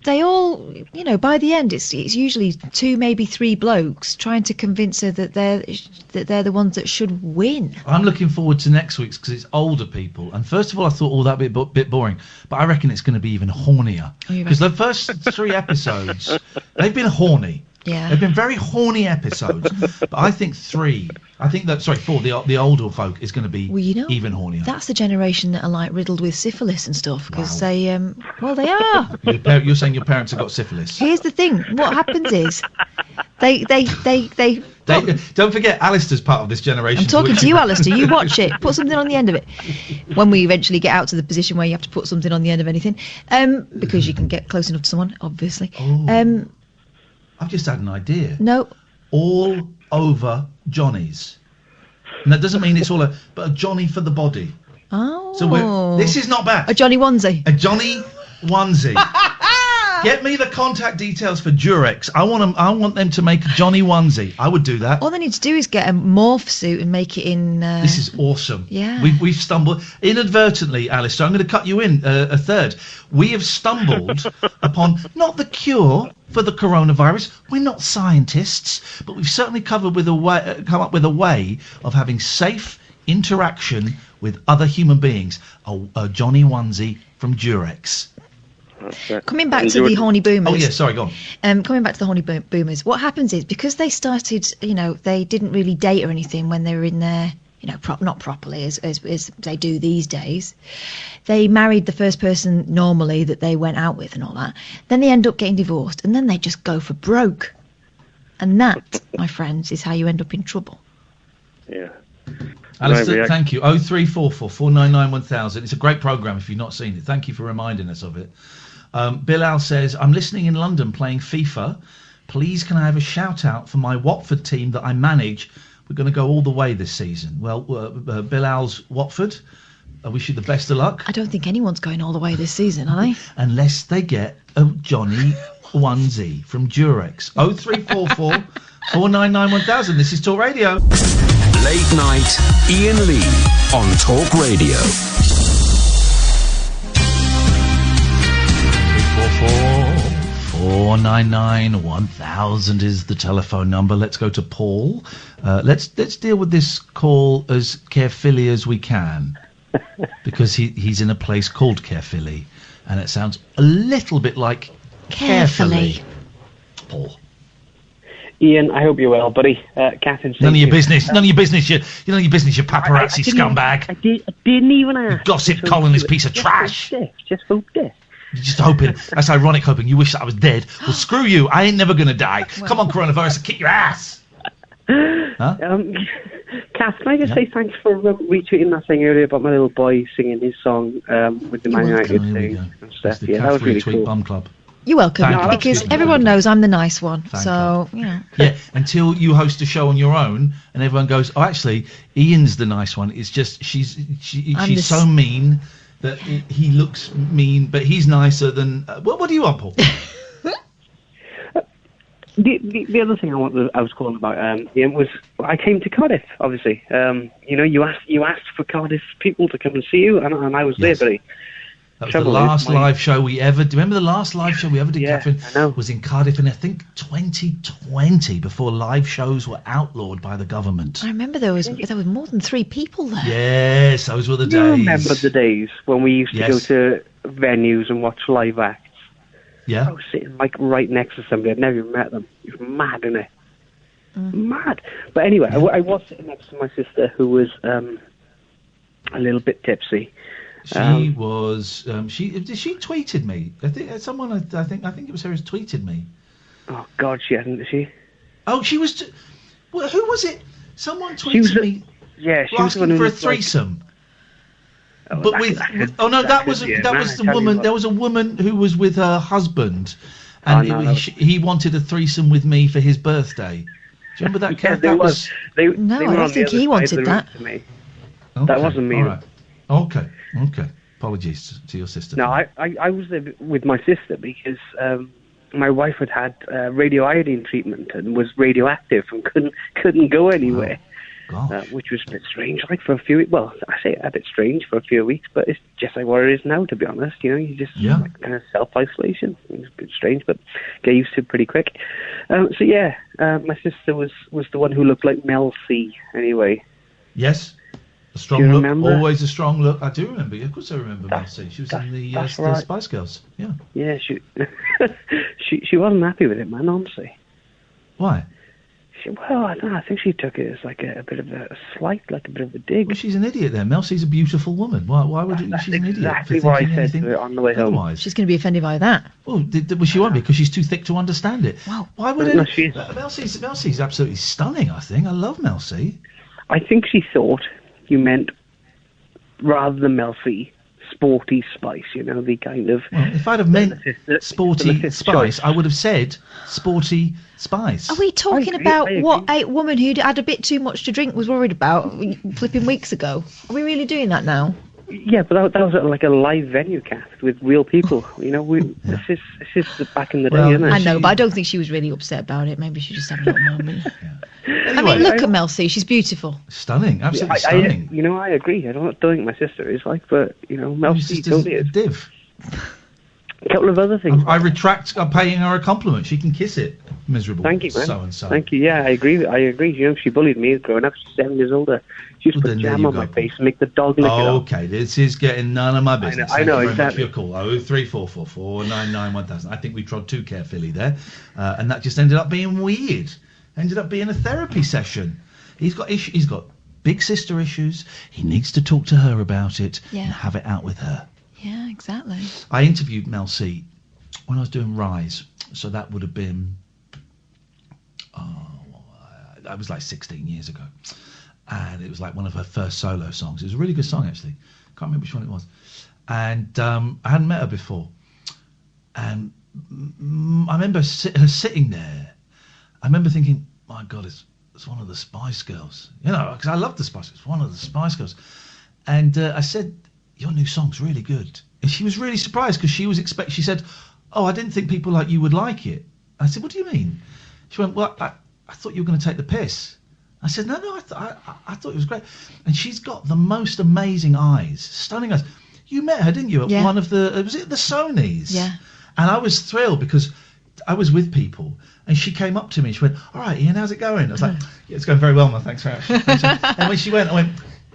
they all, you know, by the end, it's usually 2, maybe 3 blokes trying to convince her that they're the ones that should win. I'm looking forward to next week's because it's older people. And first of all, I thought, that would be a bit boring. But I reckon it's going to be even hornier. Because the first 3 episodes, they've been horny. Yeah. They've been very horny episodes. But I think 4, the older folk is going to be even hornier. That's the generation that are like riddled with syphilis and stuff, because they are. You're saying your parents have got syphilis. Here's the thing. What happens is they don't forget, Alistair's part of this generation. I'm talking to you, Alistair. You watch it. Put something on the end of it. When we eventually get out to the position where you have to put something on the end of anything, because you can get close enough to someone, obviously. I've just had an idea. No. All over Johnnies. And that doesn't mean it's all but a Johnny for the body. Oh. So this is not bad. A Johnny onesie. A Johnny onesie. Get me the contact details for Durex. I want them to make a Johnny onesie. I would do that. All they need to do is get a morph suit and make it in. This is awesome. Yeah. We've stumbled inadvertently, Alistair. I'm going to cut you in a third. We have stumbled upon not the cure for the coronavirus. We're not scientists, but we've certainly come up with a way of having safe interaction with other human beings. A Johnny onesie from Durex. Coming back to the horny boomers. Oh yeah, sorry, go on. Coming back to the horny boomers, what happens is, because they started, they didn't really date or anything when they were in their, not properly as they do these days. They married the first person normally that they went out with and all that. Then they end up getting divorced, and then they just go for broke. And that, my friends, is how you end up in trouble. Yeah. Alistair, thank you. 0344 499 1000. It's a great programme if you've not seen it. Thank you for reminding us of it. Bilal says, I'm listening in London playing FIFA. Please can I have a shout out for my Watford team that I manage? We're going to go all the way this season. Well, Bilal's Watford. I wish you the best of luck. I don't think anyone's going all the way this season, are they? Unless they get a Johnny onesie from Durex. 0344 499 1000. This is Talk Radio. Late night, Iain Lee on Talk Radio. 499 1000 is the telephone number. Let's go to Paul. Let's deal with this call as carefully as we can, because he's in a place called Caerphilly, and it sounds a little bit like carefully. Paul. Ian, I hope you're well, buddy. Catherine. None of your business. None of your business. You paparazzi I scumbag. I didn't even ask. Gossip column, this piece of trash. Just hoped it. You're just hoping. That's ironic, hoping. You wish that I was dead. Well, screw you. I ain't never going to die. Come on, coronavirus, kick your ass. Huh? Kath, can I just say thanks for retweeting that thing earlier about my little boy singing his song with the Man United thing and stuff? Yeah, that was really cool. Bum Club. You're welcome, because everyone knows I'm the nice one. So, Yeah, until you host a show on your own and everyone goes, oh, actually, Ian's the nice one. It's just she's so mean that he looks mean, but he's nicer than... what do you want, Paul? The other thing I was calling about, Ian, was I came to Cardiff, obviously. You asked for Cardiff people to come and see you, and I was there, buddy. That was the last live show we ever did. Remember the last live show we ever did, Catherine? I know. Was in Cardiff in, I think, 2020, before live shows were outlawed by the government. I remember there was more than 3 people there. Yes, those were the days. You remember the days when we used to go to venues and watch live acts? Yeah. I was sitting right next to somebody. I'd never even met them. It was mad, isn't it? Mad. But anyway, I was sitting next to my sister, who was a little bit tipsy. She was. She tweeted me. I think someone. I think it was her who tweeted me. Oh God, she hadn't. She. Oh, she was. Who was it? Someone tweeted me. Yeah, she asking was for a threesome. But with that was the woman. There was a woman who was with her husband, and he wanted a threesome with me for his birthday. Do you remember that? Yeah, that was. They I don't think he wanted that. Okay, that wasn't me. All right. Okay. Apologies to your sister. No, I was there with my sister because my wife had radioiodine treatment and was radioactive and couldn't go anywhere. Which was a bit strange, for a few weeks. Well, I say a bit strange for a few weeks, but it's just like what it is now, to be honest. You just kind of self-isolation. It's a bit strange, but get used to it pretty quick. My sister was the one who looked like Mel C. Anyway. Yes. A strong look, always a strong look. I do remember. Of course, I remember Mel C. She was in the Spice Girls. Yeah. Yeah, she wasn't happy with it, man. Honestly. Why? Well, I don't know. I think she took it as like a bit of a slight, like a bit of a dig. Well, she's an idiot then. Mel C's a beautiful woman. Why would she's an idiot? Exactly what I said to her on the way home. Otherwise. She's going to be offended by that. Well, she won't be, because she's too thick to understand it. Wow. Why would Mel C's absolutely stunning, I think. I love Mel C. I think she thought you meant, rather than Mel C, Sporty Spice, the kind of... Well, if I'd have meant Sporty Spice, I would have said Sporty Spice. Are we talking about what a woman who had a bit too much to drink was worried about flipping weeks ago? Are we really doing that now? Yeah, but that was like a live venue cast with real people. You know, this is back in the day, isn't it? I know, but I don't think she was really upset about it. Maybe she just had a little moment. I mean, look at Mel C. She's beautiful. Stunning, absolutely stunning. You know, I agree. I don't think my sister is like, but you know, Mel C. totally is. Div. A couple of other things. I retract paying her a compliment. She can kiss it. Miserable. Thank you, man. So and so. Thank you. Yeah, I agree. You know, she bullied me growing up. She's 7 years older. She used to put jam on my face and make the dog lick it off. Okay, this is getting none of my business. I know Thank you very exactly. much for your call. 03444 999 1000. I think we trod too carefully there, and that just ended up being weird. Ended up being a therapy session. He's got He's got big sister issues. He needs to talk to her about it and have it out with her. Yeah, exactly. I interviewed Mel C when I was doing Rise, so that would have been, that was like 16 years ago, and it was like one of her first solo songs. It was a really good song, actually. Can't remember which one it was, and I hadn't met her before, and I remember her sitting there. I remember thinking, my God, it's one of the Spice Girls, you know, because I love the Spice Girls. It's one of the Spice Girls, and I said, your new song's really good. And she was really surprised because she said, oh, I didn't think people like you would like it. I said, what do you mean? She went, well, I thought you were going to take the piss. I said, no, I thought it was great. And she's got the most amazing eyes, stunning eyes. You met her, didn't you, at one of the, was it the Sonys? Yeah. And I was thrilled because I was with people and she came up to me and she went, all right, Ian, how's it going? I was like, yeah, it's going very well, man, thanks very much. And when she went, I went,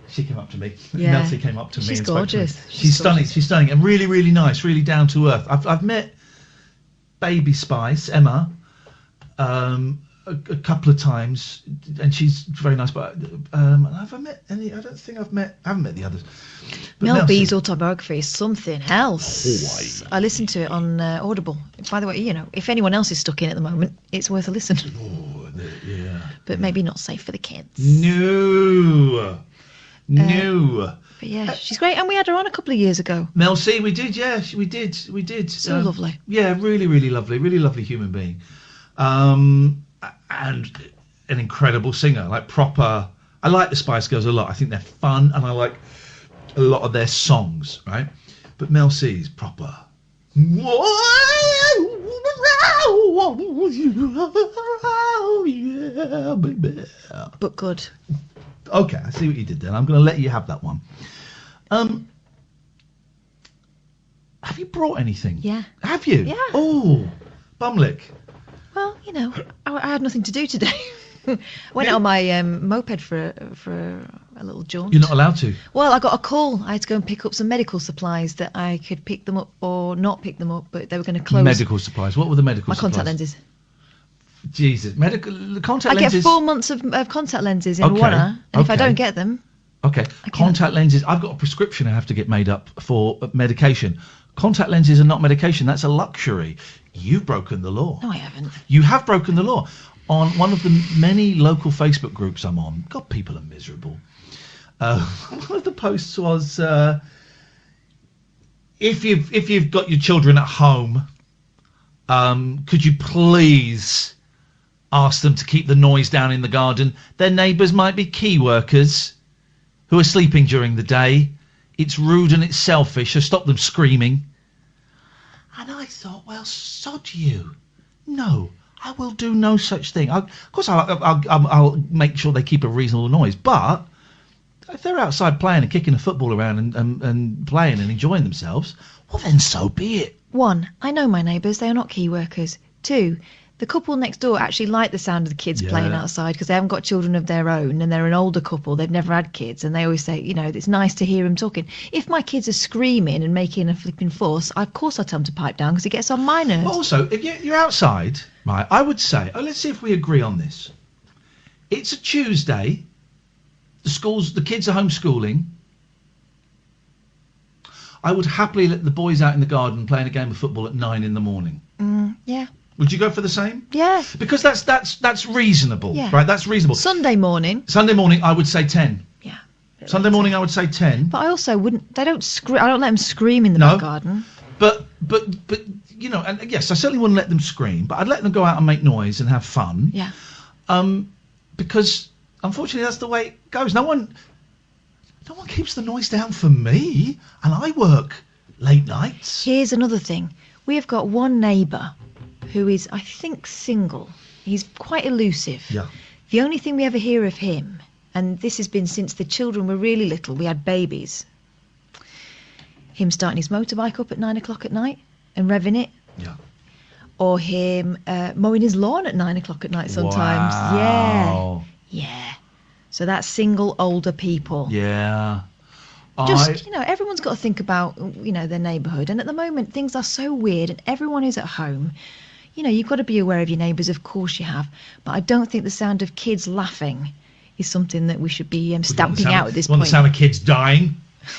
she came up to me. Yeah. Melty came up to me. She's and spoke to me. gorgeous. She's stunning. She's stunning and really, really nice. Really down to earth. I've met Baby Spice, Emma, a couple of times, and she's very nice. But have I met any? I don't think I haven't met the others. But Mel Melty, B's autobiography is something else. I listened to it on Audible. By the way, you know, if anyone else is stuck in at the moment, it's worth a listen. Yeah. But maybe not safe for the kids. No. But yeah, she's great, and we had her on a couple of years ago. Mel C, we did, yeah, we did. So lovely. Yeah, really, really lovely human being, and an incredible singer, like proper. I like the Spice Girls a lot. I think they're fun, and I like a lot of their songs, right? But Mel C's proper. Yeah, baby. But good. Okay, I see what you did then. I'm going to let you have that one. Have you brought anything? Yeah. Have you? Yeah. Oh, bumlick. Well, you know, I had nothing to do today. Went out on my moped for a little jaunt. You're not allowed to. Well, I got a call. I had to go and pick up some medical supplies that I could pick them up or not pick them up, but they were going to close. Medical supplies. What were the medical supplies? My contact lenses. Jesus, the contact lenses. I get 4 months of contact lenses in water, and if I don't get them. Okay, contact lenses. I've got a prescription I have to get made up for medication. Contact lenses are not medication. That's a luxury. You've broken the law. No, I haven't. You have broken the law. On one of the many local Facebook groups I'm on, God, people are miserable. One of the posts was, if you've got your children at home, could you please ask them to keep the noise down in the garden? Their neighbours might be key workers who are sleeping during the day. It's rude and it's selfish, so stop them screaming. And I thought, well, sod you. No, I will do no such thing. Of course, I'll make sure they keep a reasonable noise, but if they're outside playing and kicking a football around and playing and enjoying themselves, well, then so be it. 1, I know my neighbours. They are not key workers. 2, the couple next door actually like the sound of the kids playing outside because they haven't got children of their own, and they're an older couple. They've never had kids, and they always say, you know, it's nice to hear them talking. If my kids are screaming and making a flipping fuss, of course I tell them to pipe down because it gets on my nerves. Also, if you're outside, right, I would say, let's see if we agree on this. It's a Tuesday. The kids are homeschooling. I would happily let the boys out in the garden playing a game of football at 9 a.m. Yeah. Would you go for the same? Yeah. Because that's reasonable, right? That's reasonable. Sunday morning, I would say 10. Yeah. Sunday morning, I would say 10. But I also wouldn't. They don't scream. I don't let them scream in the back garden. But you know, and yes, I certainly wouldn't let them scream. But I'd let them go out and make noise and have fun. Yeah. Because unfortunately, that's the way it goes. No one. No one keeps the noise down for me, and I work late nights. Here's another thing. We have got one neighbour who is, I think, single. He's quite elusive. Yeah. The only thing we ever hear of him, and this has been since the children were really little, we had babies, him starting his motorbike up at 9 o'clock at night and revving it. Yeah. Or him mowing his lawn at 9 o'clock at night sometimes. Wow. Yeah. So that's single older people. Yeah. Just, everyone's got to think about, their neighbourhood. And at the moment, things are so weird, and everyone who's at home, you've got to be aware of your neighbours, of course you have. But I don't think the sound of kids laughing is something that we should be stamping out at this point. Want the sound of kids dying?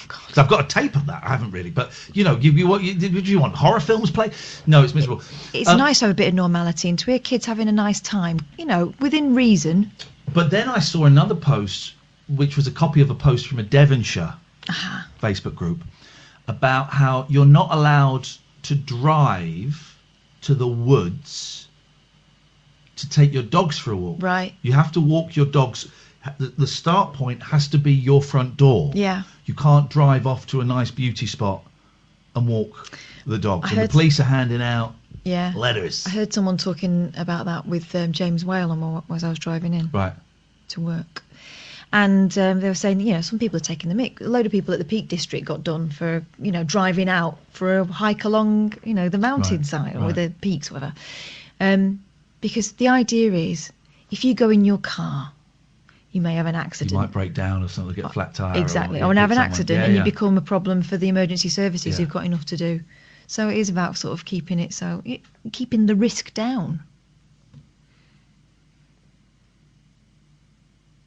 Because I've got a tape of that. I haven't really. But, do you want horror films play? No, it's miserable. It's nice to have a bit of normality and to hear kids having a nice time, within reason. But then I saw another post, which was a copy of a post from a Devonshire Facebook group, about how you're not allowed to drive to the woods to take your dogs for a walk. Right. You have to walk your dogs. The start point has to be your front door. Yeah. You can't drive off to a nice beauty spot and walk the dogs. And the police are handing out letters. I heard someone talking about that with James Whale as I was driving in to work. And they were saying, some people are taking the mick. A load of people at the Peak District got done for, driving out for a hike along, the mountainside or the peaks, whatever. Because the idea is, if you go in your car, you may have an accident. You might break down or something, get a flat tyre. Exactly. Or have an accident and you become a problem for the emergency services who've got enough to do. So it is about sort of keeping the risk down.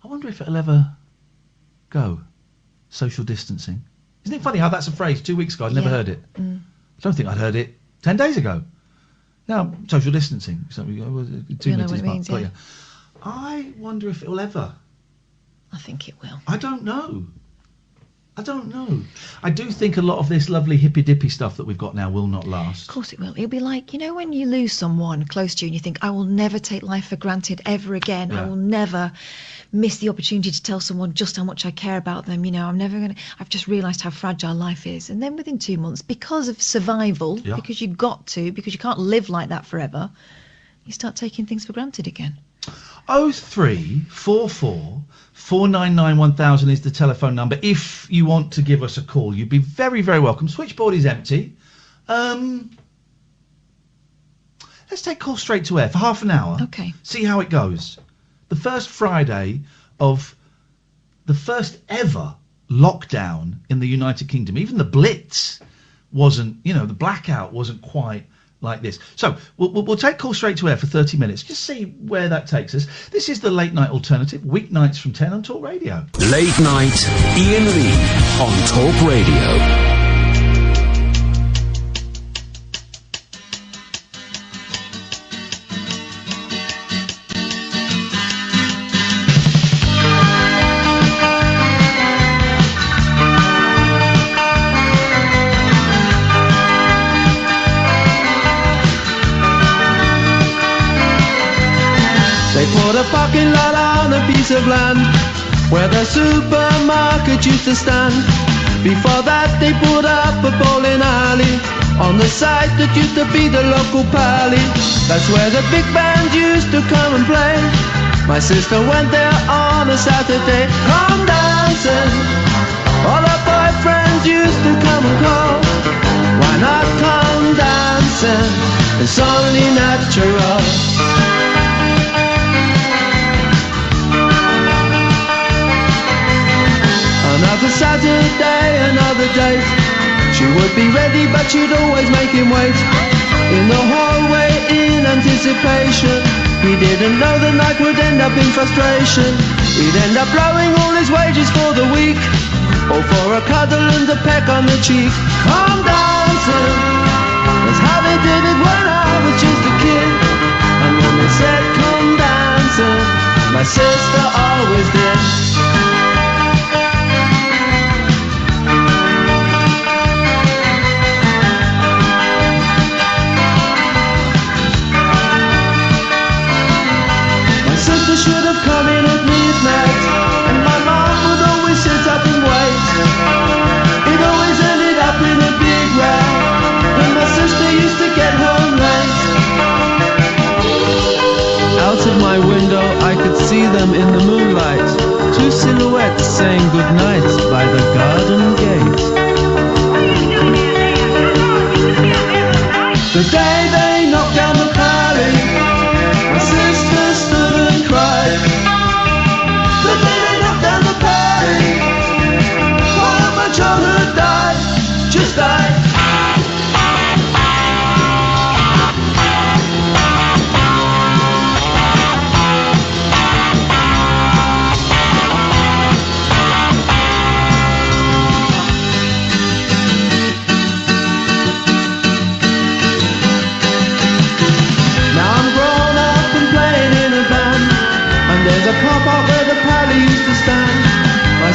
I wonder if it'll ever go. Social distancing. Isn't it funny how that's a phrase 2 weeks ago? I'd never heard it. I don't think I'd heard it 10 days ago. Now, social distancing. So we go 2 meters apart. I wonder if it will ever. I think it will. I don't know. I do think a lot of this lovely hippy-dippy stuff that we've got now will not last. Of course it will. It'll be like, when you lose someone close to you and you think, I will never take life for granted ever again. I will never miss the opportunity to tell someone just how much I care about them. I've just realised how fragile life is. And then within 2 months, because of survival, because you can't live like that forever, you start taking things for granted again. 0344 499 1000 is the telephone number. If you want to give us a call, you'd be very, very welcome. Switchboard is empty. Let's take calls straight to air for half an hour. Okay. See how it goes. The first Friday of the first ever lockdown in the United Kingdom. Even the Blitz wasn't, the blackout wasn't quite like this. So we'll take calls straight to air for 30 minutes. Just see where that takes us. This is the Late Night Alternative, weeknights from 10 on Talk Radio. Late Night Iain Lee on Talk Radio. Put a parking lot on a piece of land where the supermarket used to stand. Before that they put up a bowling alley on the site that used to be the local pally. That's where the big band used to come and play. My sister went there on a Saturday. Come dancing, all her boyfriends used to come and call. Why not come dancing? It's only natural. Another Saturday, another date. She would be ready, but she'd always make him wait. In the hallway, in anticipation. He didn't know the night would end up in frustration. He'd end up blowing all his wages for the week, or for a cuddle and a peck on the cheek. Come dancing, that's how they did it when I was just a kid. And when they said come dancing, my sister always did. Should have come in at midnight, and my mom would always sit up and wait. at night by the garden gate. The day they knocked down the pally, my sister stood and cried. The day they knocked down the pally, one of my childhood died, just died.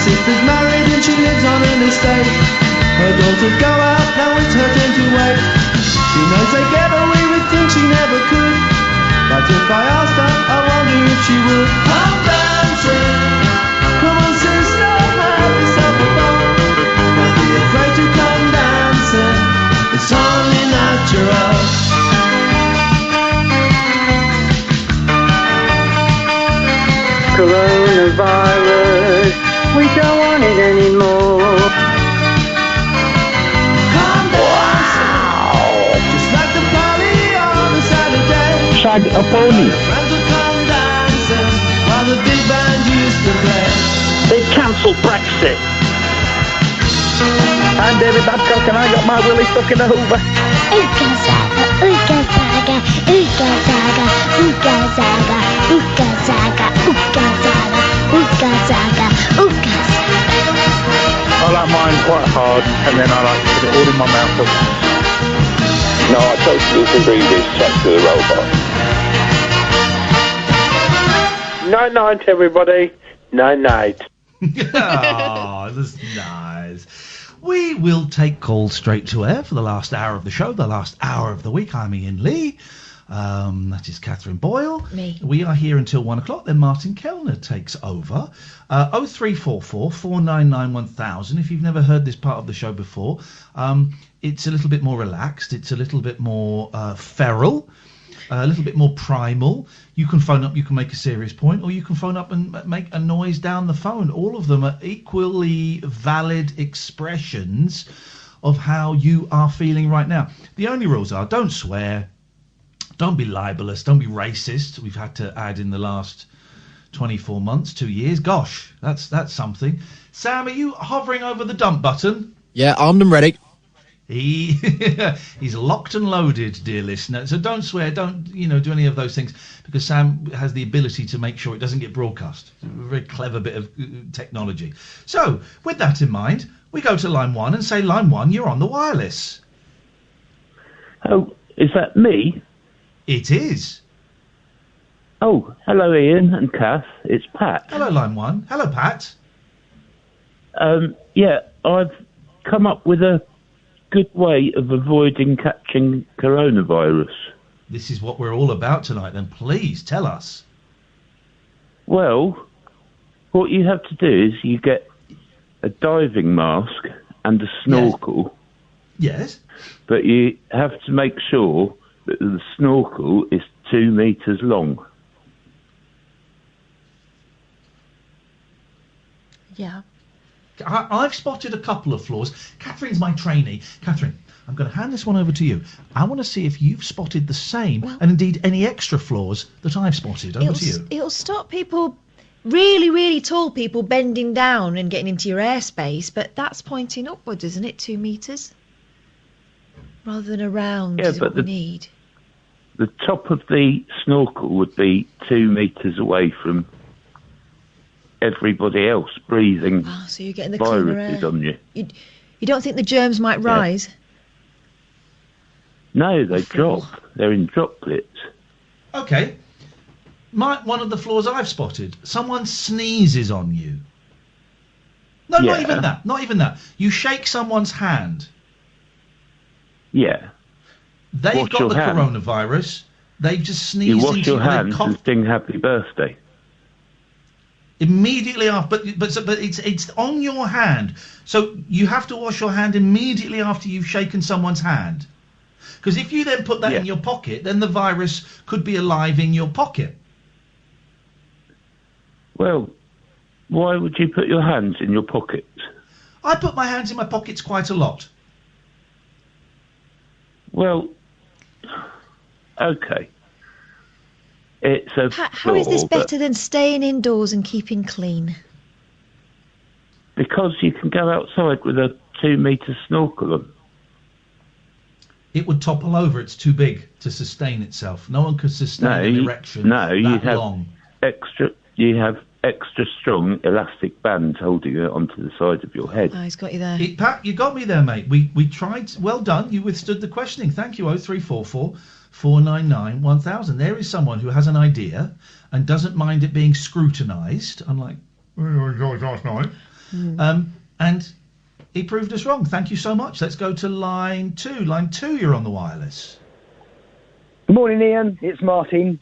Sister's married and she lives on an estate. Her daughters go out, now it's her turn to wait. She knows they get away with things she never could. But if I asked her, I wonder if she would. Come dancing, come on sister, have yourself a ball. Don't be afraid to come dancing, it's only natural. Coronavirus, we don't want it anymore. Come dancing, just like the party on a Saturday. Shag a pony. Friends will come dancing while the big band used to play. They cancelled Brexit. I'm David Babcock and I got my willy stuck in a hoover. Ooga zaga, ooga zaga, ooga zaga, ooga zaga, ooga zaga, ooga zaga, ooga zaga, ooga zaga. I like mine quite hard, and then I like to put it all in my mouth. No, I totally disagree with sex with a robot. Night night, everybody. Night night. Oh, that's nice. We will take calls straight to air for the last hour of the show, the last hour of the week. I'm Iain Lee. That is Catherine Boyle. Me. We are here until 1 o'clock. Then Martin Kellner takes over. 0344 499 1000. If you've never heard this part of the show before, it's a little bit more relaxed. It's a little bit more feral. A little bit more primal. You can phone up, you can make a serious point, or you can phone up and make a noise down the phone. All of them are equally valid expressions of how you are feeling right now. The only rules are don't swear, don't be libelous, don't be racist. We've had to add in the last 24 months, 2 years. Gosh, that's something. Sam, are you hovering over the dump button? Yeah, armed and ready. He's locked and loaded, dear listener. So don't swear, don't do any of those things, because Sam has the ability to make sure it doesn't get broadcast. It's a very clever bit of technology. So with that in mind, we go to line 1 and say, line 1, you're on the wireless. Oh, is that me? It is. Oh, hello Ian and Kath, it's Pat. Hello line 1. Hello Pat. Yeah, I've come up with a good way of avoiding catching coronavirus. This is what we're all about tonight, then please tell us. Well, what you have to do is you get a diving mask and a snorkel. Yes. But you have to make sure that the snorkel is 2 meters long. Yeah. I've spotted a couple of flaws. Catherine's my trainee. Catherine, I'm going to hand this one over to you. I want to see if you've spotted the same, and indeed any extra flaws that I've spotted. Over to you. It'll stop people, really, really tall people, bending down and getting into your airspace, but that's pointing upwards, isn't it? 2 meters? Rather than around is what we need. The top of the snorkel would be 2 meters away from everybody else breathing so you're getting the cleaner viruses air. on you. You don't think the germs might rise? No, they drop. They're in droplets. Okay. One of the flaws I've spotted. Someone sneezes on you. No, Yeah. not even that. Not even that. You shake someone's hand. Yeah. They've Wash got your the hands. coronavirus. They've just sneezed You wash into your you. They hands cough and sing happy birthday. immediately after. But it's on your hand. So you have to wash your hand immediately after you've shaken someone's hand. Because if you then put that in your pocket, then the virus could be alive in your pocket. Well, Why would you put your hands in your pockets? I put my hands in my pockets quite a lot. Well, okay. It's a How is this better than staying indoors and keeping clean? Because you can go outside with a 2 metre snorkel on. It would topple over. It's too big to sustain itself. No one could sustain an erection that long. You have extra strong elastic bands holding it onto the side of your head. Oh, he's got you there. Pat, you got me there, mate. We tried. Well done. You withstood the questioning. Thank you. 0344 499 1000. There is someone who has an idea and doesn't mind it being scrutinised, unlike last night. And he proved us wrong. Thank you so much. Let's go to line 2. Line 2, you're on the wireless. Good morning, Ian. It's Martin.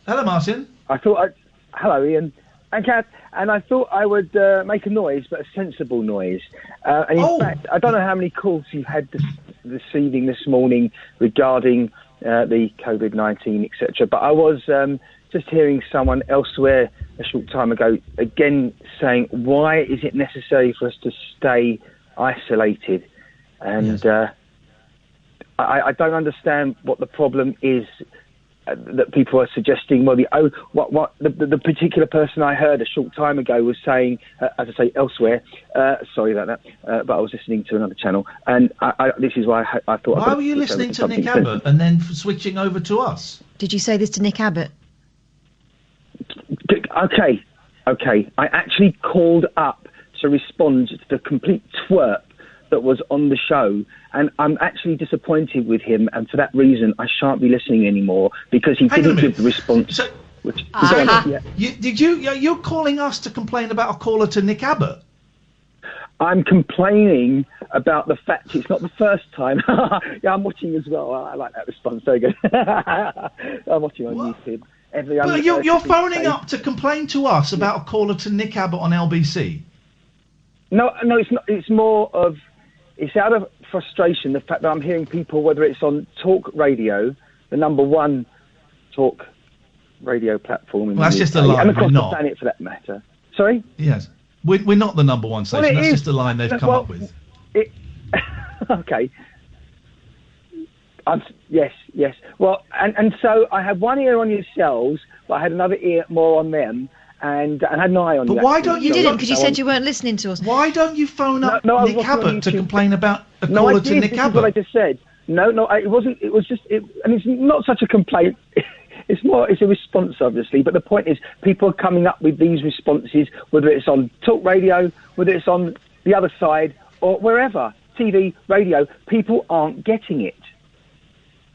Hello, Martin. Hello, Ian. And Kath, and I thought I would make a noise, but a sensible noise. And in fact, I don't know how many calls you've had this evening, this morning, regarding the COVID-19, etc. But I was just hearing someone elsewhere a short time ago again saying, why is it necessary for us to stay isolated? And I don't understand what the problem is that people are suggesting. Well, the particular person I heard a short time ago was saying, as I say, elsewhere, sorry about that, but I was listening to another channel, and this is why I thought... Why were you listening to Nick Abbott and then switching over to us? Did you say this to Nick Abbott? Okay. I actually called up to respond to the complete twerp that was on the show, and I'm actually disappointed with him, and for that reason I shan't be listening anymore, because he didn't give the response. You're calling us to complain about a caller to Nick Abbott? I'm complaining about the fact it's not the first time. Yeah, I'm watching as well. I like that response. Very good. I'm watching on YouTube. But you're phoning up to complain to us about a caller to Nick Abbott on LBC? No, it's not. It's more of... It's out of frustration, the fact that I'm hearing people, whether it's on talk radio, the number one talk radio platform in the that's UK, just a line, and across we're the planet for that matter. Sorry? Yes. We're not the number one station. That's just a line they've come up with. Okay. Yes. Well, and so I had one ear on yourselves, but I had another ear more on them. And I had an eye on you. But why don't you... You didn't, because you said you weren't listening to us. Why don't you phone up Nick Abbott to complain about a caller to Nick Abbott? This is what I just said. No, it wasn't. It was just... and it's not such a complaint. It's a response, obviously. But the point is, people are coming up with these responses, whether it's on talk radio, whether it's on the other side, or wherever. TV, radio. People aren't getting it.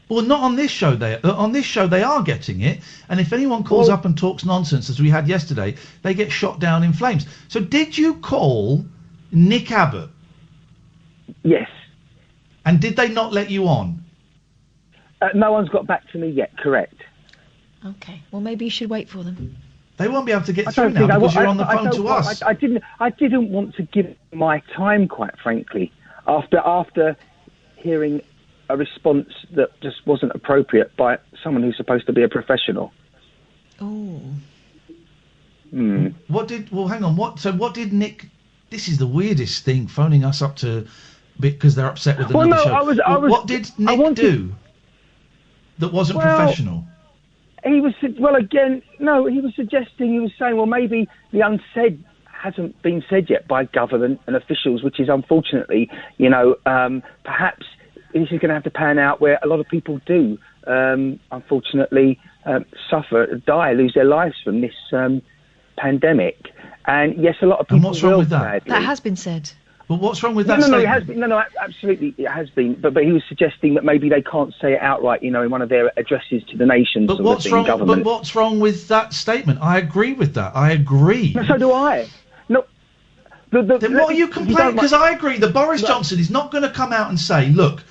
Well, not on this show. On this show, they are getting it. And if anyone calls up and talks nonsense, as we had yesterday, they get shot down in flames. So did you call Nick Abbott? Yes. And did they not let you on? No one's got back to me yet, correct. Okay. Well, maybe you should wait for them. They won't be able to get through now because you're on the phone to us. I didn't want to give my time, quite frankly, after hearing a response that just wasn't appropriate by someone who's supposed to be a professional. Oh. Well, hang on. What did Nick... This is the weirdest thing, phoning us up to... Because they're upset with another show. What did Nick do that wasn't professional? He was... Well, again, no, he was saying, well, maybe the unsaid hasn't been said yet by government and officials, which is unfortunately, perhaps... This is going to have to pan out where a lot of people do, unfortunately, lose their lives from this pandemic. And yes, a lot of people. And what's wrong with that? That has been said. But what's wrong with that? No, it has been. No, absolutely, it has been. But he was suggesting that maybe they can't say it outright, in one of their addresses to the nation. But what's wrong? Government. But what's wrong with that statement? I agree with that. I agree. No, so do I. No. Then what are you complaining? Because I agree that Boris Johnson is not going to come out and say, look,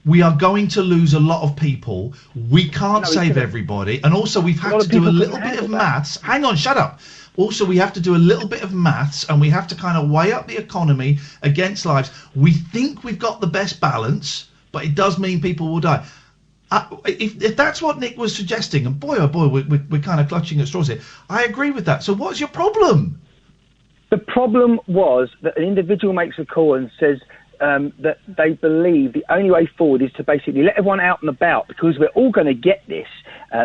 we are going to lose a lot of people. We can't save everybody. And also we've had to do a little bit of maths. Hang on, shut up. Also, we have to do a little bit of maths and we have to kind of weigh up the economy against lives. We think we've got the best balance, but it does mean people will die. If that's what Nick was suggesting, and boy, oh boy, we're kind of clutching at straws here, I agree with that. So what's your problem? The problem was that an individual makes a call and says that they believe the only way forward is to basically let everyone out and about because we're all going to get this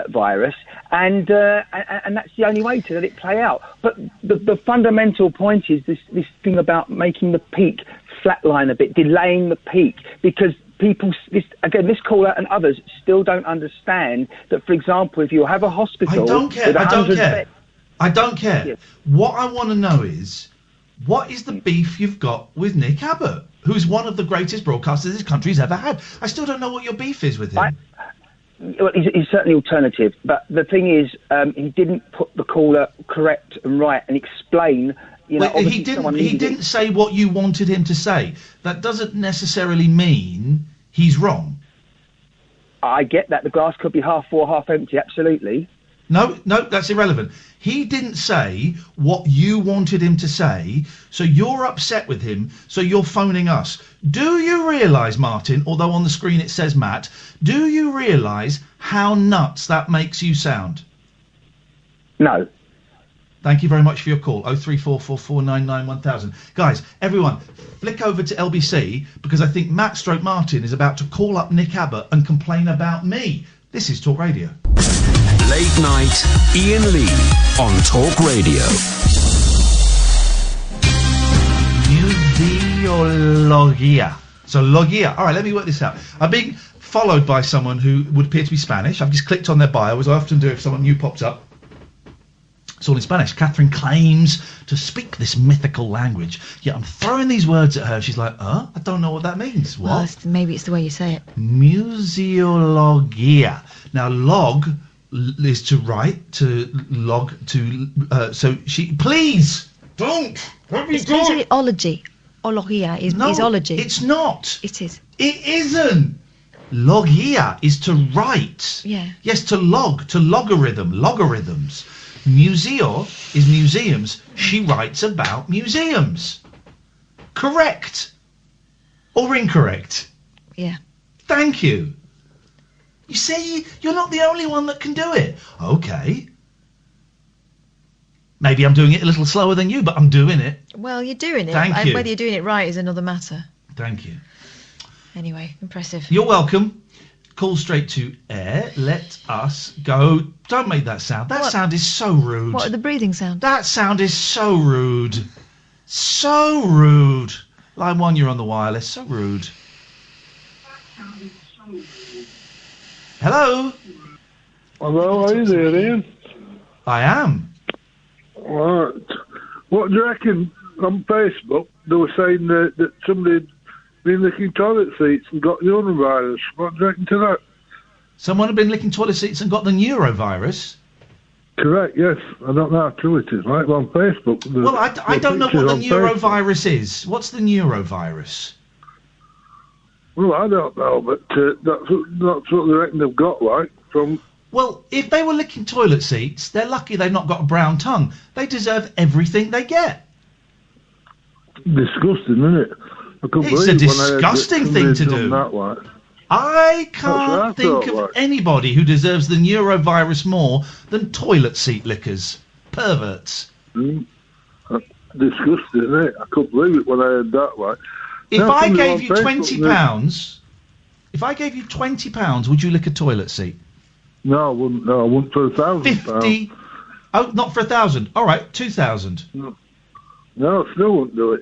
virus, and that's the only way to let it play out. But the fundamental point is this thing about making the peak flatline a bit, delaying the peak, because people, this caller and others still don't understand that, for example, if you have a hospital... I don't care. I don't care. Yes. What I want to know is, what is the beef you've got with Nick Abbott, who's one of the greatest broadcasters this country's ever had? I still don't know what your beef is with him. Well, he's certainly alternative, but the thing is, he didn't put the caller correct and right and explain... he didn't say what you wanted him to say. That doesn't necessarily mean he's wrong. I get that. The glass could be half full, half empty, absolutely. No, that's irrelevant. He didn't say what you wanted him to say, so you're upset with him, so you're phoning us. Do you realise, Martin, although on the screen it says Matt, do you realise how nuts that makes you sound? No. Thank you very much for your call. 03444991000. Guys, everyone, flick over to LBC because I think Matt / Martin is about to call up Nick Abbott and complain about me. This is Talk Radio. Late night, Iain Lee on Talk Radio. Museologia. So logia. All right, let me work this out. I'm being followed by someone who would appear to be Spanish. I've just clicked on their bio, as I often do if someone new pops up. It's all in Spanish. Catherine claims to speak this mythical language. Yeah, I'm throwing these words at her. She's like, I don't know what that means. What? Well, maybe it's the way you say it. Museologia. Now, log is to write, to log, to... so she... Please! Don't! Let me It's basically ology. Ologia is ology. It's not. It is. It isn't. Logia is to write. Yeah. Yes, to log, to logarithms. Museo is museums. She writes about museums. Correct. Or incorrect? Yeah. Thank you. You see, you're not the only one that can do it. Okay. Maybe I'm doing it a little slower than you, but I'm doing it. Well, you're doing it. Thank you. Whether you're doing it right is another matter. Thank you. Anyway, impressive. You're welcome. Call straight to air. Let us go. Don't make that sound. That sound is so rude. What, the breathing sound? That sound is so rude. So rude. Line 1, you're on the wireless. So rude. Hello? Hello, are you there, Ian? I am. Right. What do you reckon on Facebook? They were saying that somebody had been licking toilet seats and got the coronavirus. What do you reckon to that? Someone had been licking toilet seats and got the neurovirus? Correct, yes. I don't know how true it is. Like on Facebook. Well, I don't know what the neurovirus is. What's the neurovirus? Well, I don't know, but that's what they reckon they've got, like, from... Well, if they were licking toilet seats, they're lucky they've not got a brown tongue. They deserve everything they get. Disgusting, isn't it? It's a disgusting thing to do. I can't think of anybody who deserves the neurovirus more than toilet seat lickers. Perverts. Disgusting, isn't it? I couldn't believe it when I heard that, like. If I gave you £20, would you lick a toilet seat? No, I wouldn't. No, I wouldn't for £1,000. 50. Oh, not for 1,000. All right, 2,000. No, I still wouldn't do it.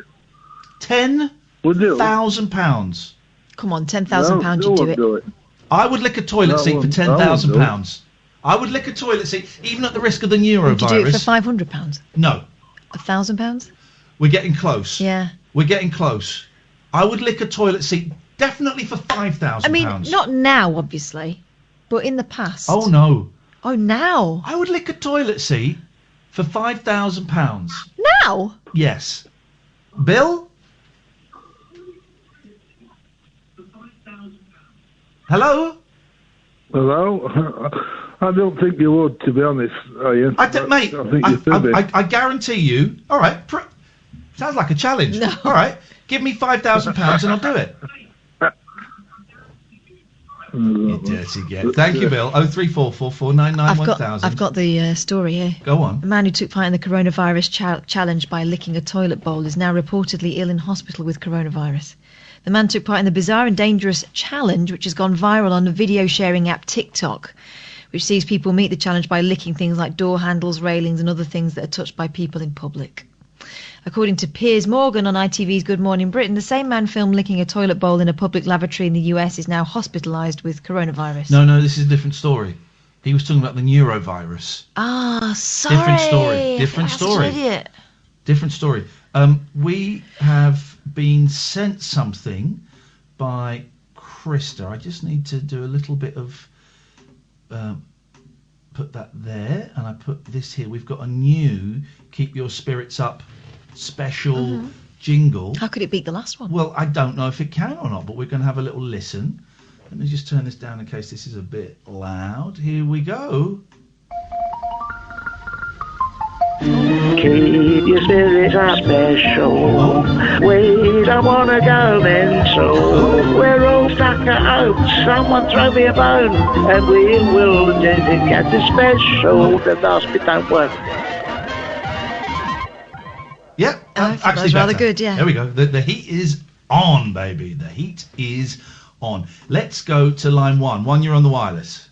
£10,000. Come on, £10,000 you'd do it. I would lick a toilet seat for £10,000. I would lick a toilet seat, even at the risk of the neurovirus. Would you do it for £500? No. £1,000? We're getting close. Yeah. We're getting close. I would lick a toilet seat definitely for £5,000. I mean, not now, obviously, but in the past. Oh, no. Oh, now? I would lick a toilet seat for £5,000. Now? Yes. Bill? Hello? Hello? I don't think you would, to be honest, Ian. Mate, I guarantee you... All right, sounds like a challenge. All right, give me £5,000 and I'll do it. You dirty git. Thank you, Bill. 0344 499 1000. I've got the story here. Go on. A man who took part in the coronavirus challenge by licking a toilet bowl is now reportedly ill in hospital with coronavirus. The man took part in the bizarre and dangerous challenge, which has gone viral on the video sharing app TikTok, which sees people meet the challenge by licking things like door handles, railings and other things that are touched by people in public. According to Piers Morgan on ITV's Good Morning Britain, the same man filmed licking a toilet bowl in a public lavatory in the US is now hospitalised with coronavirus. No, this is a different story. He was talking about the neurovirus. Ah, sorry. Different story. Idiot. Different story. We have been sent something by Krista. I just need to do a little bit of... put that there, and I put this here. We've got a new Keep Your Spirits Up special jingle. How could it beat the last one? Well, I don't know if it can or not, but we're going to have a little listen. Let me just turn this down in case this is a bit loud. Here we go. Keep your spirits up special. We don't want to go mental. We're all stuck at home. Someone throw me a bone, and we will get the special. The last bit don't work. Yep, actually that was rather better. good, yeah. There we go. The heat is on, baby. The heat is on. Let's go to line one. One, you're on the wireless.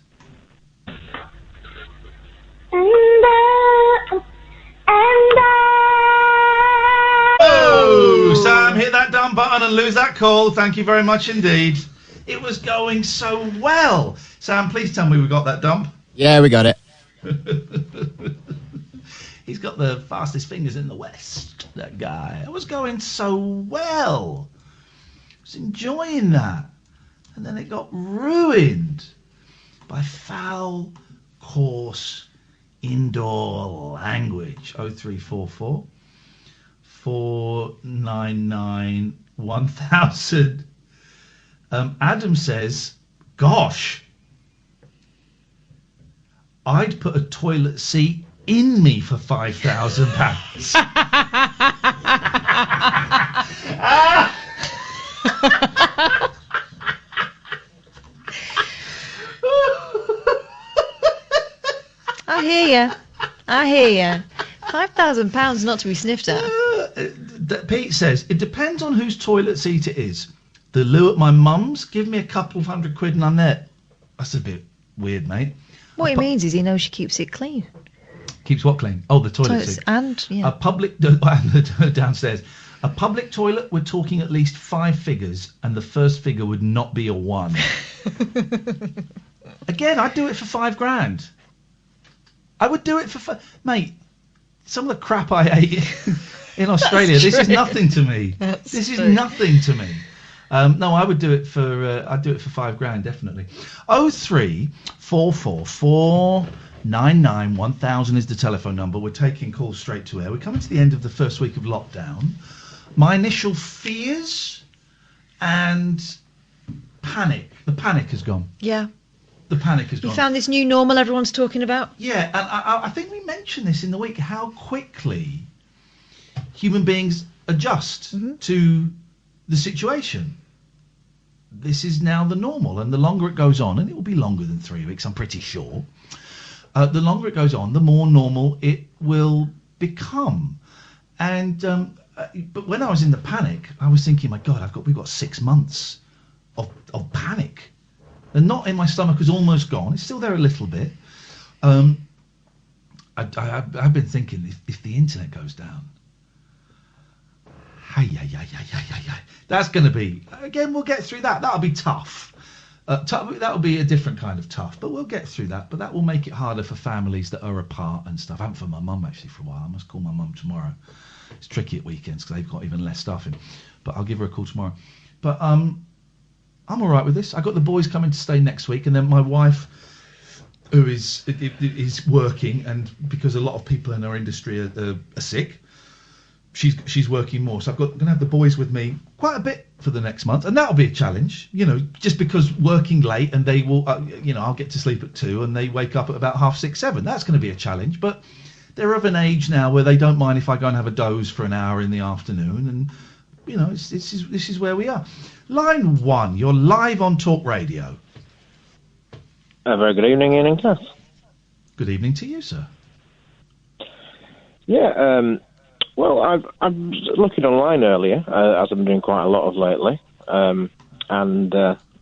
Oh, Sam, hit that dump button and lose that call. Thank you very much indeed. It was going so well. Sam, please tell me we got that dump. Yeah, we got it. He's got the fastest fingers in the West, that guy. It was going so well. I was enjoying that. And then it got ruined by foul, coarse, indoor language. 0344 499 1000. Adam says, gosh, I'd put a toilet seat in me for £5,000. I hear you. £5,000 not to be sniffed at. Pete says, it depends on whose toilet seat it is. The loo at my mum's, give me a couple of £100 and I'm there. That's a bit weird, mate. What he means is he knows she keeps it clean. Keeps what clean? Oh, the toilet seat. And, yeah. A public... downstairs. A public toilet, we're talking at least 5 figures, and the first figure would not be a 1. Again, I'd do it for £5,000. I would do it for... Mate, some of the crap I ate in Australia, this is nothing to me. This is nothing to me. No, I would do it for... I'd do it for £5,000, definitely. 03444 99 1000 is the telephone number. We're taking calls straight to air. We're coming to the end of the first week of lockdown. My initial fears and panic. The panic has gone. Yeah. The panic has gone. You found this new normal everyone's talking about? Yeah, and I think we mentioned this in the week, how quickly human beings adjust to the situation. This is now the normal, and the longer it goes on, and it will be longer than 3 weeks, I'm pretty sure, the longer it goes on, the more normal it will become. And but when I was in the panic, I was thinking, my God, we've got 6 months of panic. The knot in my stomach was almost gone. It's still there a little bit. I've been thinking, if the internet goes down, that's going to be, again, we'll get through that. That'll be tough. That'll be a different kind of tough, but we'll get through that. But that will make it harder for families that are apart and stuff. I haven't for my mum, actually, for a while. I must call my mum tomorrow. It's tricky at weekends because they've got even less staff in. But I'll give her a call tomorrow. But I'm all right with this. I got the boys coming to stay next week, and then my wife, who is working, and because a lot of people in our industry are sick, she's working more. So I'm going to have the boys with me quite a bit for the next month, and that'll be a challenge, just because working late, and they will, I'll get to sleep at 2 and they wake up at about 6:30, 7. That's going to be a challenge, but they're of an age now where they don't mind if I go and have a doze for an hour in the afternoon, and this is where we are. Line 1, you're live on Talk Radio. A very good evening, Ian and Kath. Good evening to you, sir. Yeah, well, I'm looking online earlier, as I've been doing quite a lot of lately, and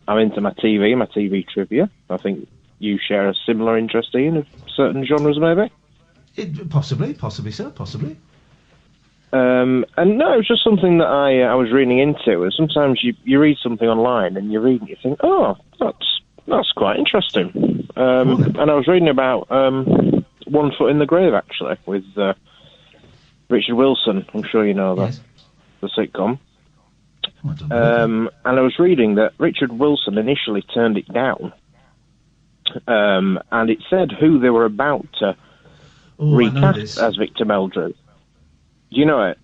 I'm into my TV trivia. I think you share a similar interest, Ian, of certain genres, maybe? Possibly, sir, possibly. And no, it's just something that I was reading into, and sometimes you read something online and you read and you think, oh, that's quite interesting. And I was reading about One Foot in the Grave, actually, with Richard Wilson. I'm sure you know that, the sitcom. And I was reading that Richard Wilson initially turned it down, and it said who they were about to recast as Victor Meldrew. Do you know it?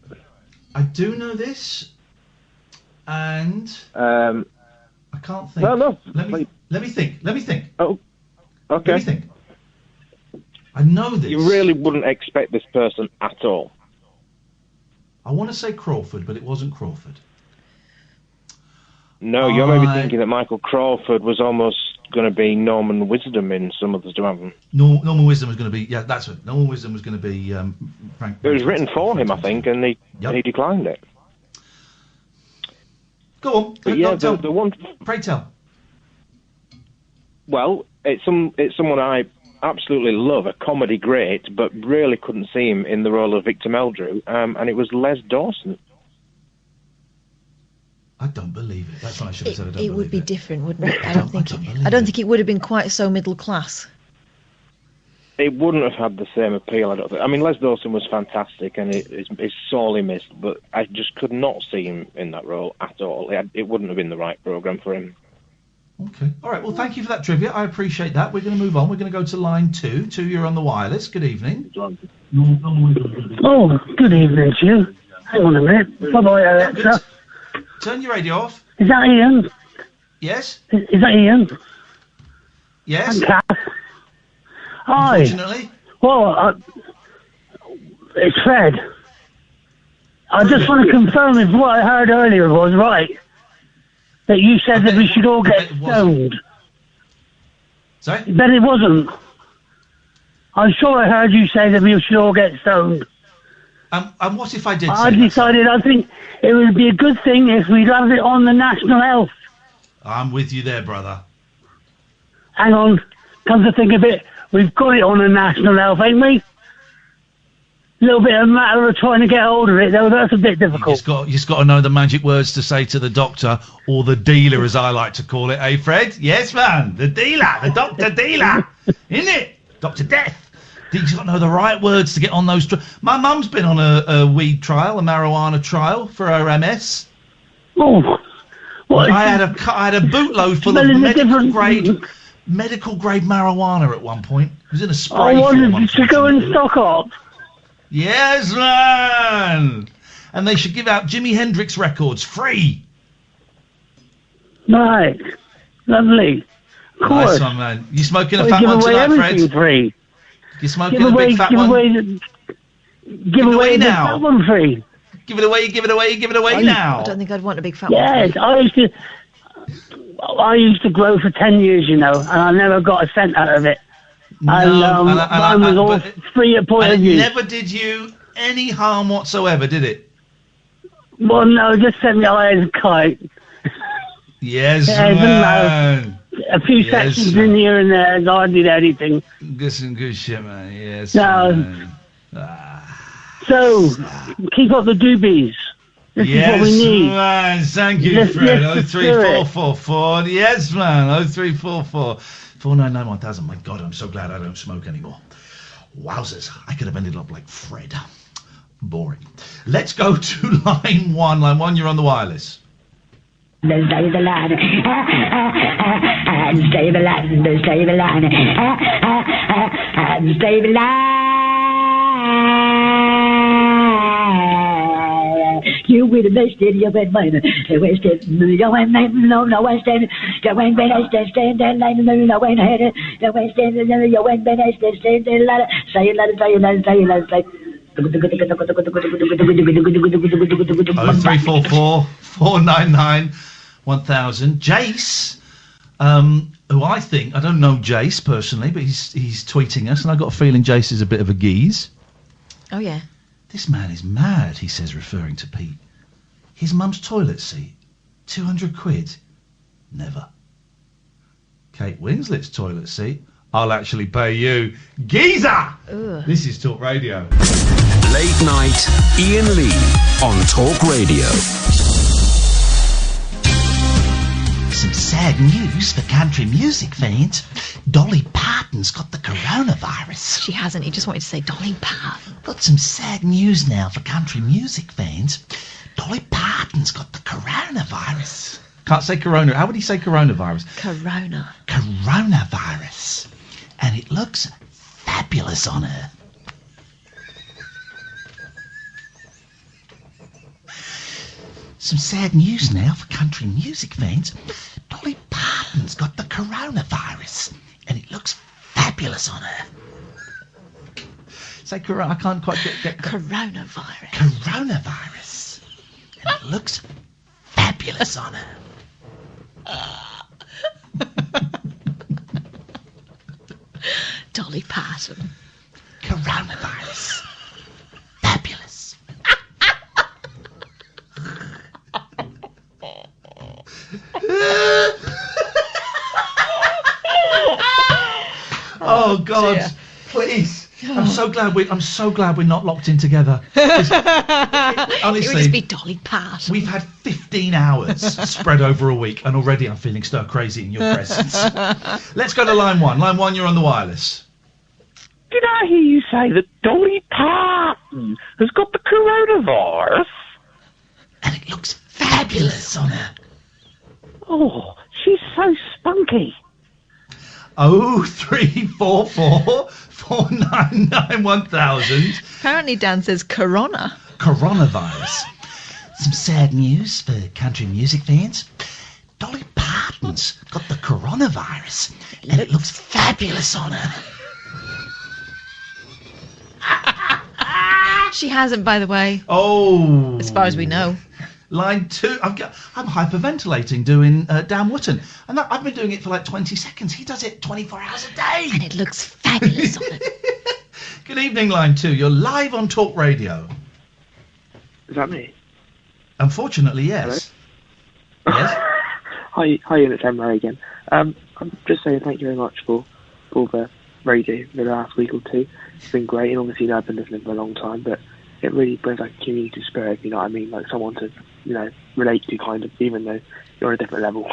I do know this, and I can't think. No. Let me think. Oh, okay. Let me think. I know this. You really wouldn't expect this person at all. I want to say Crawford, but it wasn't Crawford. No, you're maybe thinking that Michael Crawford was almost going to be Norman Wisdom in Some Others Do Haven't. Norman Wisdom was going to be, yeah, that's it. Norman Wisdom was going to be Frank. It was written for him, I think, and he declined it. Go on. But yeah, the one. Pray tell. Well, it's someone I absolutely love, a comedy great, but really couldn't see him in the role of Victor Meldrew, and it was Les Dawson. I don't believe it. That's what I should have said. I don't It would be different, wouldn't it? I don't think it would have been quite so middle class. It wouldn't have had the same appeal, I don't think. I mean, Les Dawson was fantastic, and it's sorely missed, but I just could not see him in that role at all. It wouldn't have been the right programme for him. Okay. All right. Well, thank you for that trivia. I appreciate that. We're going to move on. We're going to go to line 2. 2, you're on the wireless. Good evening. Oh, good evening to you. Hang on a minute. Bye-bye, Alexa. Turn your radio off. Is that Ian? Yes. Is that Ian? Yes. And Kath. Hi. Unfortunately. Well, it's Fred. I just want to confirm if what I heard earlier was right. That you said that we should all get stoned. Sorry? But it wasn't. I'm sure I heard you say that we should all get stoned. And what if I did I say decided I think it would be a good thing if we'd have it on the National Health. I'm with you there, brother. Hang on. Come to think of it, we've got it on the National Health, ain't we? A little bit of a matter of trying to get hold of it, though. That's a bit difficult. You just got to know the magic words to say to the doctor, or the dealer, as I like to call it. Eh, Fred? Yes, man. The dealer. The doctor dealer. Isn't it? Dr. Death. You just got to know the right words to get on those. My mum's been on a weed trial, a marijuana trial for her MS. Oh. What I had a bootload full of medical grade marijuana at one point. It was in a spray. I wanted to go and stock up. Yes, man. And they should give out Jimi Hendrix records free. Right. Lovely. Of course. Nice one, man. You smoking a fat one tonight, Fred? Free. You smoking a big fat one? Give away the now. fat one free. Give it away now. I don't think I'd want a big fat one. Yes, I used to grow for 10 years, you know, and I never got a cent out of it. Mine was all free at point of use. Never did you any harm whatsoever, did it? Well, no, just sent me away as a kite. Yes, man. A few sections in here and there, and I did anything. Some good shit, man. Yes. No. Man. So, keep up the doobies. This is what we need. Yes, man. Thank you, Fred. 03444. Yes, man. 0344 499 1000. My God, I'm so glad I don't smoke anymore. Wowzers. I could have ended up like Fred. Boring. Let's go to line 1. Line 1, you're on the wireless. Stay the line. Stay the line. Stay the line. Stay the line. You with the best in your bed, man. The West End, no one name, no West End. The West End, stand there, line, no one head. The West End, your West End, stand there, line. Say it, say it, say it, say it. 0344 499 1000. Jace who I don't know Jace personally, but he's tweeting us, and I got a feeling Jace is a bit of a geese. Oh, yeah. This man is mad, he says, referring to Pete. His mum's toilet seat, 200 quid. Never. Kate Winslet's toilet seat, I'll actually pay you. Geezer! Ugh. This is Talk Radio. Late night, Iain Lee on Talk Radio. Some sad news for country music fans. Dolly Parton's got the coronavirus. She hasn't. He just wanted to say Dolly Parton. Got some sad news now for country music fans. Dolly Parton's got the coronavirus. Can't say corona. How would he say coronavirus? Corona. Coronavirus. And it looks fabulous on her. Some sad news now for country music fans. Dolly Parton's got the coronavirus, and it looks fabulous on her. Say corona. I can't quite get coronavirus. Coronavirus, and it looks fabulous on her. Dolly Parton. Coronavirus. Fabulous. Oh God! Dear. Please, I'm so glad we're not locked in together. Honestly, it would just be Dolly Parton. We've had 15 hours spread over a week, and already I'm feeling stir crazy in your presence. Let's go to line one. Line one, you're on the wireless. Did I hear you say that Dolly Parton has got the coronavirus? And it looks fabulous on her. Oh, she's so spunky. 0344 499 1000. Apparently Dan says Corona. Coronavirus. Some sad news for country music fans. Dolly Parton's got the coronavirus, and it looks fabulous on her. She hasn't, by the way. Oh. As far as we know. Line two. I'm hyperventilating doing Dan Wootton. And I've been doing it for like 20 seconds. He does it 24 hours a day. And it looks fabulous on it. Good evening, line two. You're live on Talk Radio. Is that me? Unfortunately, yes. Hello? Yes? Hi, Iain, it's Emre again. I'm just saying thank you very much for the radio for the last week or two. It's been great, and obviously I've been listening for a long time, but it really brings like a community spirit, you know what I mean? Like someone to, relate to, kind of, even though you're on a different level.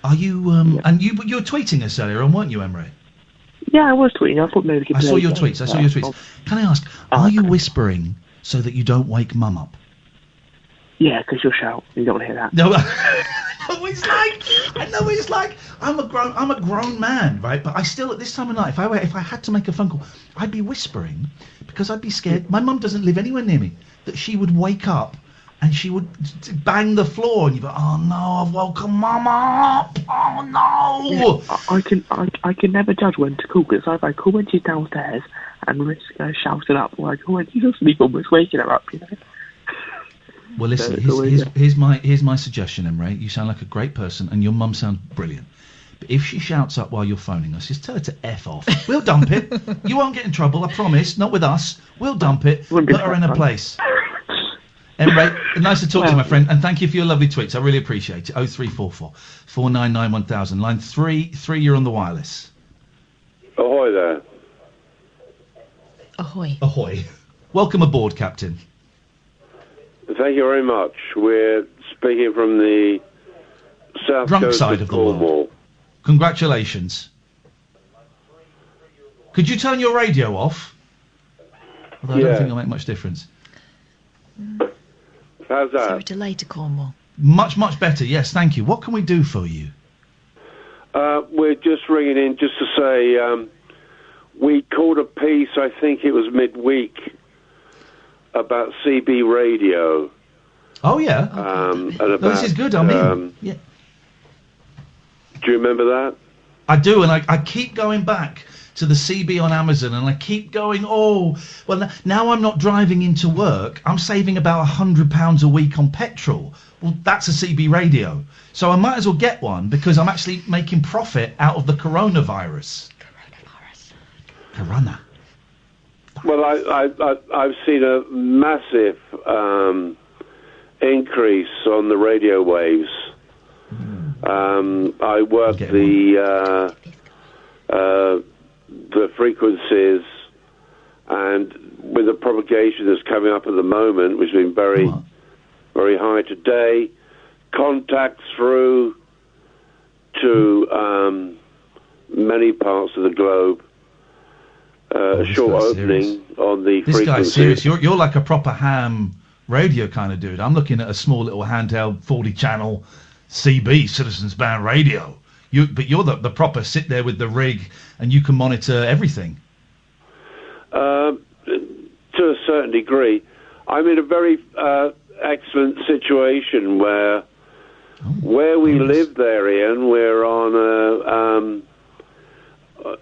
Are you, and you were tweeting us earlier on, weren't you, Emre? Yeah, I was tweeting. I thought maybe we could I saw play your it. tweets. Can I ask, are you whispering so that you don't wake Mum up? Yeah, because you'll shout. You don't want to hear that. No, I know what it's like. I'm a grown man, right? But I still, at this time of night, if I had to make a phone call, I'd be whispering because I'd be scared. My mum doesn't live anywhere near me. That she would wake up and she would bang the floor, and you'd go, "Oh no, I've woken Mum up! Oh no!" Yeah, I can never judge when to call, because I call when she's downstairs and risk shouting up, or I call when she's asleep and risk waking her up. Well, listen. Here's my suggestion, Emre. You sound like a great person, and your mum sounds brilliant. But if she shouts up while you're phoning us, just tell her to F off. We'll dump it. You won't get in trouble, I promise. Not with us. We'll dump it. Put her in a place. Emre, nice to talk to you, my friend, and thank you for your lovely tweets. I really appreciate it. 0344 499 1000. Line 3, you're on the wireless. Ahoy there. Ahoy. Ahoy. Welcome aboard, Captain. Thank you very much. We're speaking from the south Drunk coast side of the world. Congratulations. Could you turn your radio off? Although I don't think it'll make much difference. How's that? Sorry to later, Cornwall. Much, much better. Yes, thank you. What can we do for you? We're just ringing in just to say we called a piece, I think it was midweek, about CB radio. Oh, yeah. And about, this is good. I mean, yeah. Do you remember that? I do, and I keep going back to the CB on Amazon, and I keep going, oh, well, now I'm not driving into work. I'm saving about £100 a week on petrol. Well, that's a CB radio. So I might as well get one because I'm actually making profit out of the coronavirus. Corona. Well, I've seen a massive increase on the radio waves. I work the frequencies, and with the propagation that's coming up at the moment, which has been very, very high today, contacts through to many parts of the globe. A short opening on the frequency. This guy's serious. You're like a proper ham radio kind of dude. I'm looking at a small little handheld 40-channel CB, Citizens Band radio. But you're the proper sit there with the rig, and you can monitor everything. To a certain degree. I'm in a very excellent situation where we live there, Ian, we're on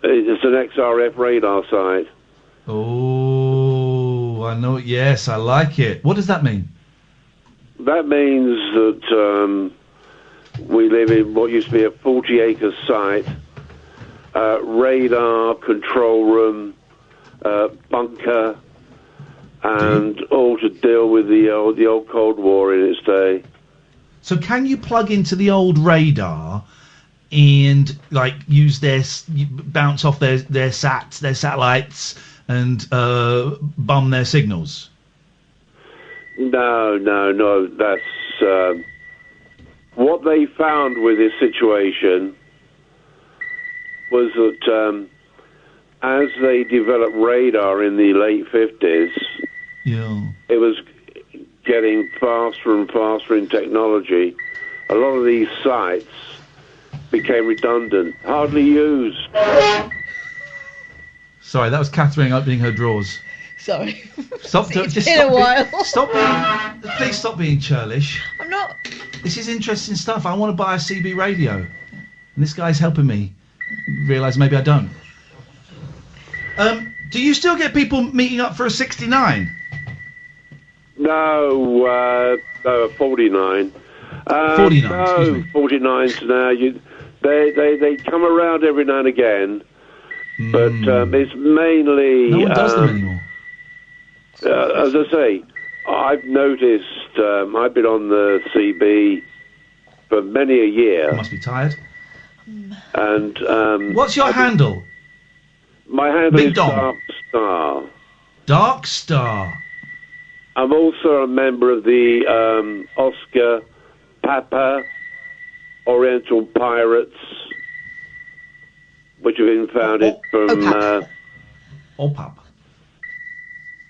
it's an XRF radar site. Oh, I know. Yes, I like it. What does that mean? That means that we live in what used to be a 40-acre site, radar, control room, bunker, and all to deal with the old Cold War in its day. So can you plug into the old radar and like use bounce off their satellites and bum their signals? No. That's what they found with this situation was that as they developed radar in the late 50s, it was getting faster and faster in technology. A lot of these sites became redundant, hardly used. Sorry, that was Catherine opening her drawers. Sorry. Stop. It's been a while. Please stop being churlish. I'm not. This is interesting stuff. I want to buy a CB radio, and this guy's helping me realise maybe I don't. Do you still get people meeting up for a 69? No, 49. 49. No, 49s now. They come around every now and again, but it's mainly. No one does them anymore. As I say, I've noticed. I've been on the CB for many a year. You must be tired. And what's your handle? My handle Big is Dom. Dark Star. Dark Star. I'm also a member of the Oscar Papa Oriental Pirates, which have been founded from OPAP.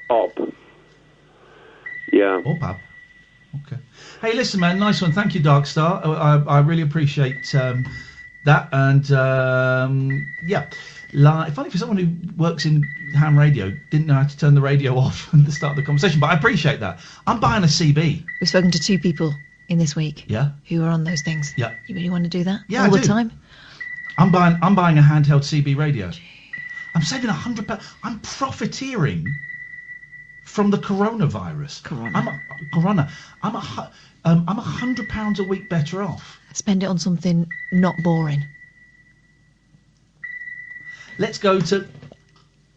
OP. Yeah. OPAP. Okay. Hey, listen, man, nice one. Thank you, Dark Star. I really appreciate that. And yeah, funny for someone who works in ham radio, didn't know how to turn the radio off at the start of the conversation, but I appreciate that. I'm buying a CB. We've spoken to 2 people in this week. Yeah. Who are on those things. Yeah. You really want to do that? Yeah, all I the do. time? I'm buying a handheld CB radio. Jeez. I'm saving £100. I'm profiteering from the coronavirus. I'm £100 a week better off. Spend it on something not boring. Let's go to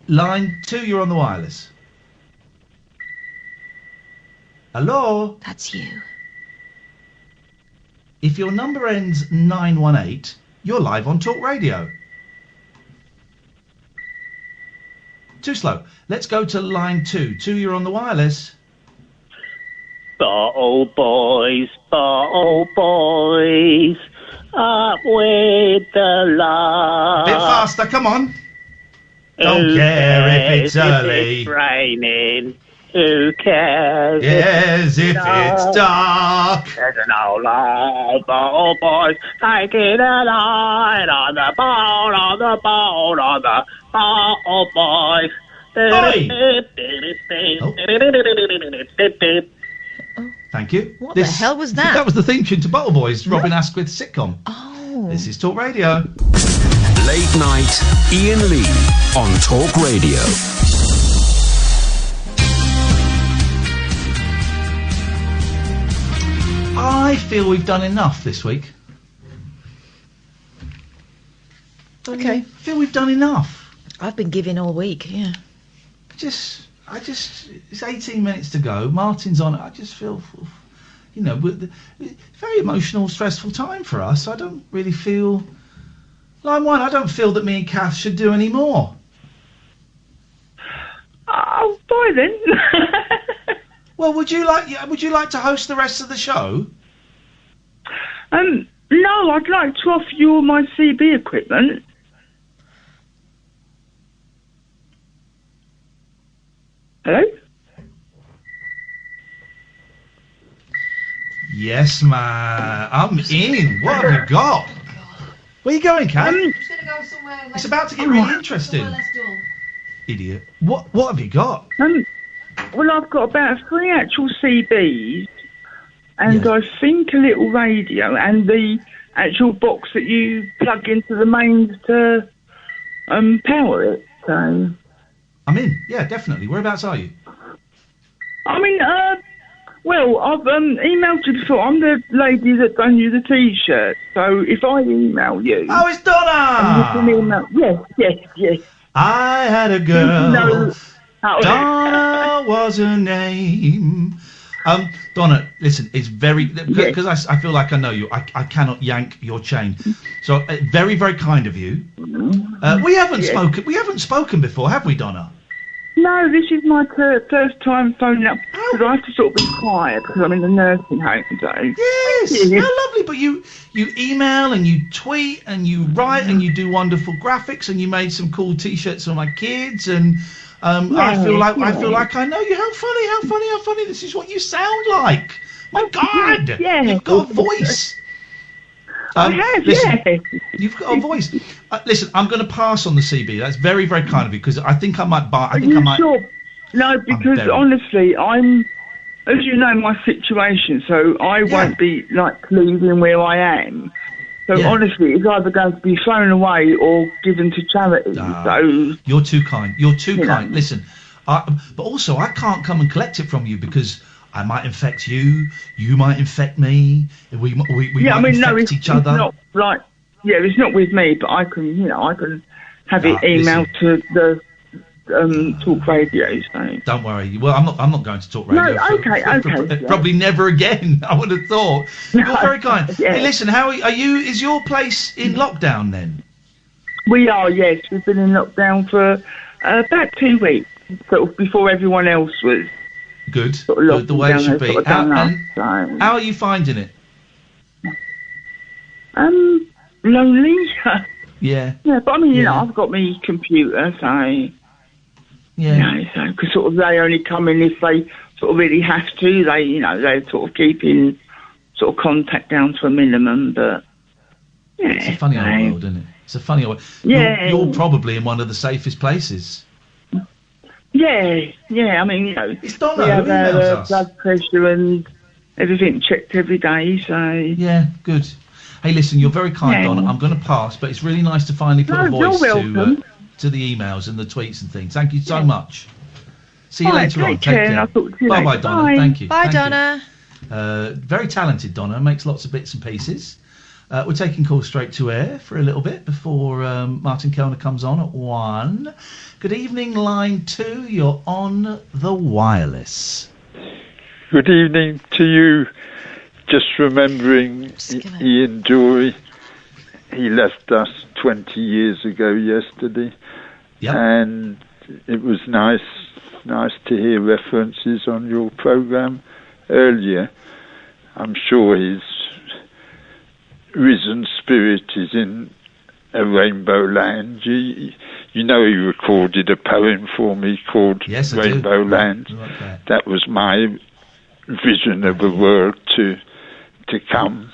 line 2. You're on the wireless. Hello? That's you. If your number ends 918, you're live on Talk Radio. Too slow. Let's go to line 2. 2, you're on the wireless. Bottle boys, up with the love. Bit faster, come on. Don't care if it's early. If it's raining. Who cares? Yes, if it's dark. There's an old light, bottle boys, taking a line on the boat, on the boat, on the bottle boys. Thank you. What the hell was that? That was the theme tune to Bottle Boys, Robin Askwith's sitcom. Oh. This is Talk Radio. Late Night Iain Lee on Talk Radio. I feel we've done enough this week. Okay. I feel we've done enough. I've been giving all week, yeah. It's 18 minutes to go. Martin's on it. I just feel, very emotional, stressful time for us. I don't really feel, line one, I don't feel that me and Kath should do any more. Oh, bye then. Well, would you like to host the rest of the show? No, I'd like to offer you all my CB equipment. Hello? Yes, man. I'm in. What have you got? Where are you going, Kath? I'm just going to go somewhere. It's about to get really interesting. Idiot. What have you got? Well, I've got about 3 actual CBs, and I think a little radio, and the actual box that you plug into the mains to power it. So I'm in. Yeah, definitely. Whereabouts are you? I mean, well, I've emailed you before. I'm the lady that done you the T-shirt. So if I email you... Oh, it's Donna! Yes. I had a girl. No. Donna was her name. Donna, listen, it's very... Because I feel like I know you. I cannot yank your chain. So, very, very kind of you. We haven't spoken before, have we, Donna? No, this is my first time phoning up, because I have to sort of be quiet because I'm in the nursing home today. Yes, how lovely. But you email and you tweet and you write and you do wonderful graphics and you made some cool T-shirts for my kids and I feel like I know you. How funny. This is what you sound like. My God, you've got a voice. You've got a voice. Listen, I'm going to pass on the CB. That's very, very kind of you because I think I might buy. Are you sure? No, because honestly, I'm, as you know, my situation. So I won't be like leaving where I am. So honestly, it's either going to be thrown away or given to charity. So you're too kind. You're too kind. Listen, but also I can't come and collect it from you because I might infect you. You might infect me. We might infect each other. It's not like it's not with me, but I can have it emailed to the Talk Radio. So don't worry. Well, I'm not going to Talk Radio. No, okay. Probably never again. I would have thought. You're very kind. Hey, listen, how are you? Is your place in lockdown then? We are. Yes, we've been in lockdown for about 2 weeks, sort of before everyone else was. Good. The way it should be. How are you finding it? Lonely. Yeah. Yeah, but I mean, I've got my computer, so. So because sort of they only come in if they sort of really have to. They, they're sort of keeping sort of contact down to a minimum, but. Yeah. It's a funny old world, isn't it? It's a funny old world. Yeah. You're probably in one of the safest places. Yeah. I mean, it's not we have blood pressure and everything checked every day, so... Yeah, good. Hey, listen, you're very kind, Donna. I'm going to pass, but it's really nice to finally put a voice to the emails and the tweets and things. Thank you so much. See you later on. Take care. Bye-bye, Donna. Bye. Thank you. Bye, Donna. Very talented, Donna. Makes lots of bits and pieces. We're taking calls straight to air for a little bit before Martin Kellner comes on at 1. Good evening, line 2. You're on the wireless. Good evening to you. Just remembering Ian Dury. He left us 20 years ago yesterday. Yep. And it was nice to hear references on your programme earlier. I'm sure his risen spirit is in a rainbow land. You know, he recorded a poem for me called Rainbow Land. That was my vision of a world to come.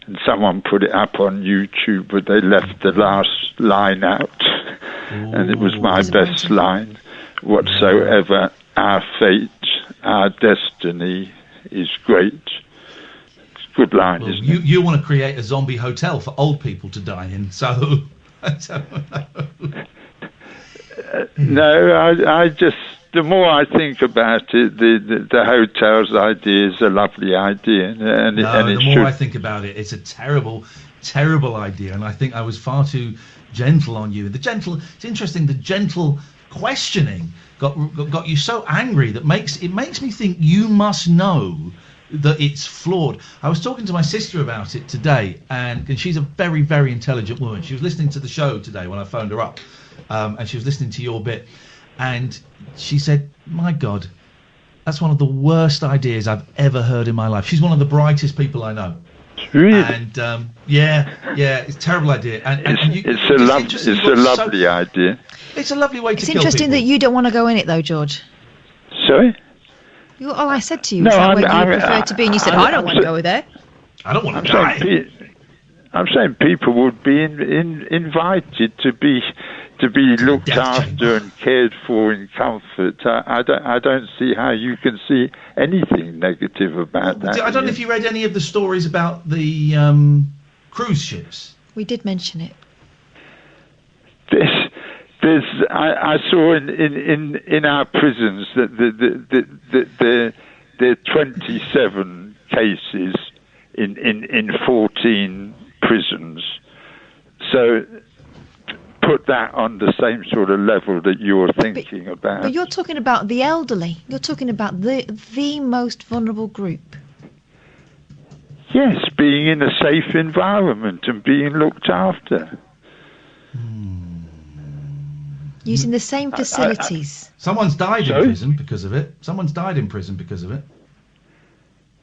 And someone put it up on YouTube, but they left the last line out. And it was my best line. Whatsoever our fate, our destiny is great. Good line, isn't it? You want to create a zombie hotel for old people to die in, so... I don't know. No, I just, the more I think about it, the hotel's idea is a lovely idea. And the more I think about it, it's a terrible, terrible idea. And I think I was far too gentle on you. It's interesting, the gentle questioning got you so angry that it makes me think you must know that it's flawed. I was talking to my sister about it today, and she's a very, very intelligent woman. She was listening to the show today when I phoned her up, and she was listening to your bit, and she said, my God, that's one of the worst ideas I've ever heard in my life. She's one of the brightest people I know. Really? And yeah, it's a terrible idea. It's a lovely idea. It's a lovely way to It's kill interesting people. that you don't want to go in it, though, George. Sorry? All I said to you No, was I'm- where you I'm- prefer to be, and you said, I don't want to go there. I don't want I'm to die. I'm saying people would be invited to be looked after and cared for in comfort. I don't see how you can see anything negative about that. I don't know if you read any of the stories about the cruise ships. We did mention it. I saw in our prisons that there are 27 cases in 14 prisons. So put that on the same sort of level that you're thinking about. But you're talking about the elderly. You're talking about the most vulnerable group. Yes, being in a safe environment and being looked after. Using the same facilities. Someone's died in prison because of it. Someone's died in prison because of it.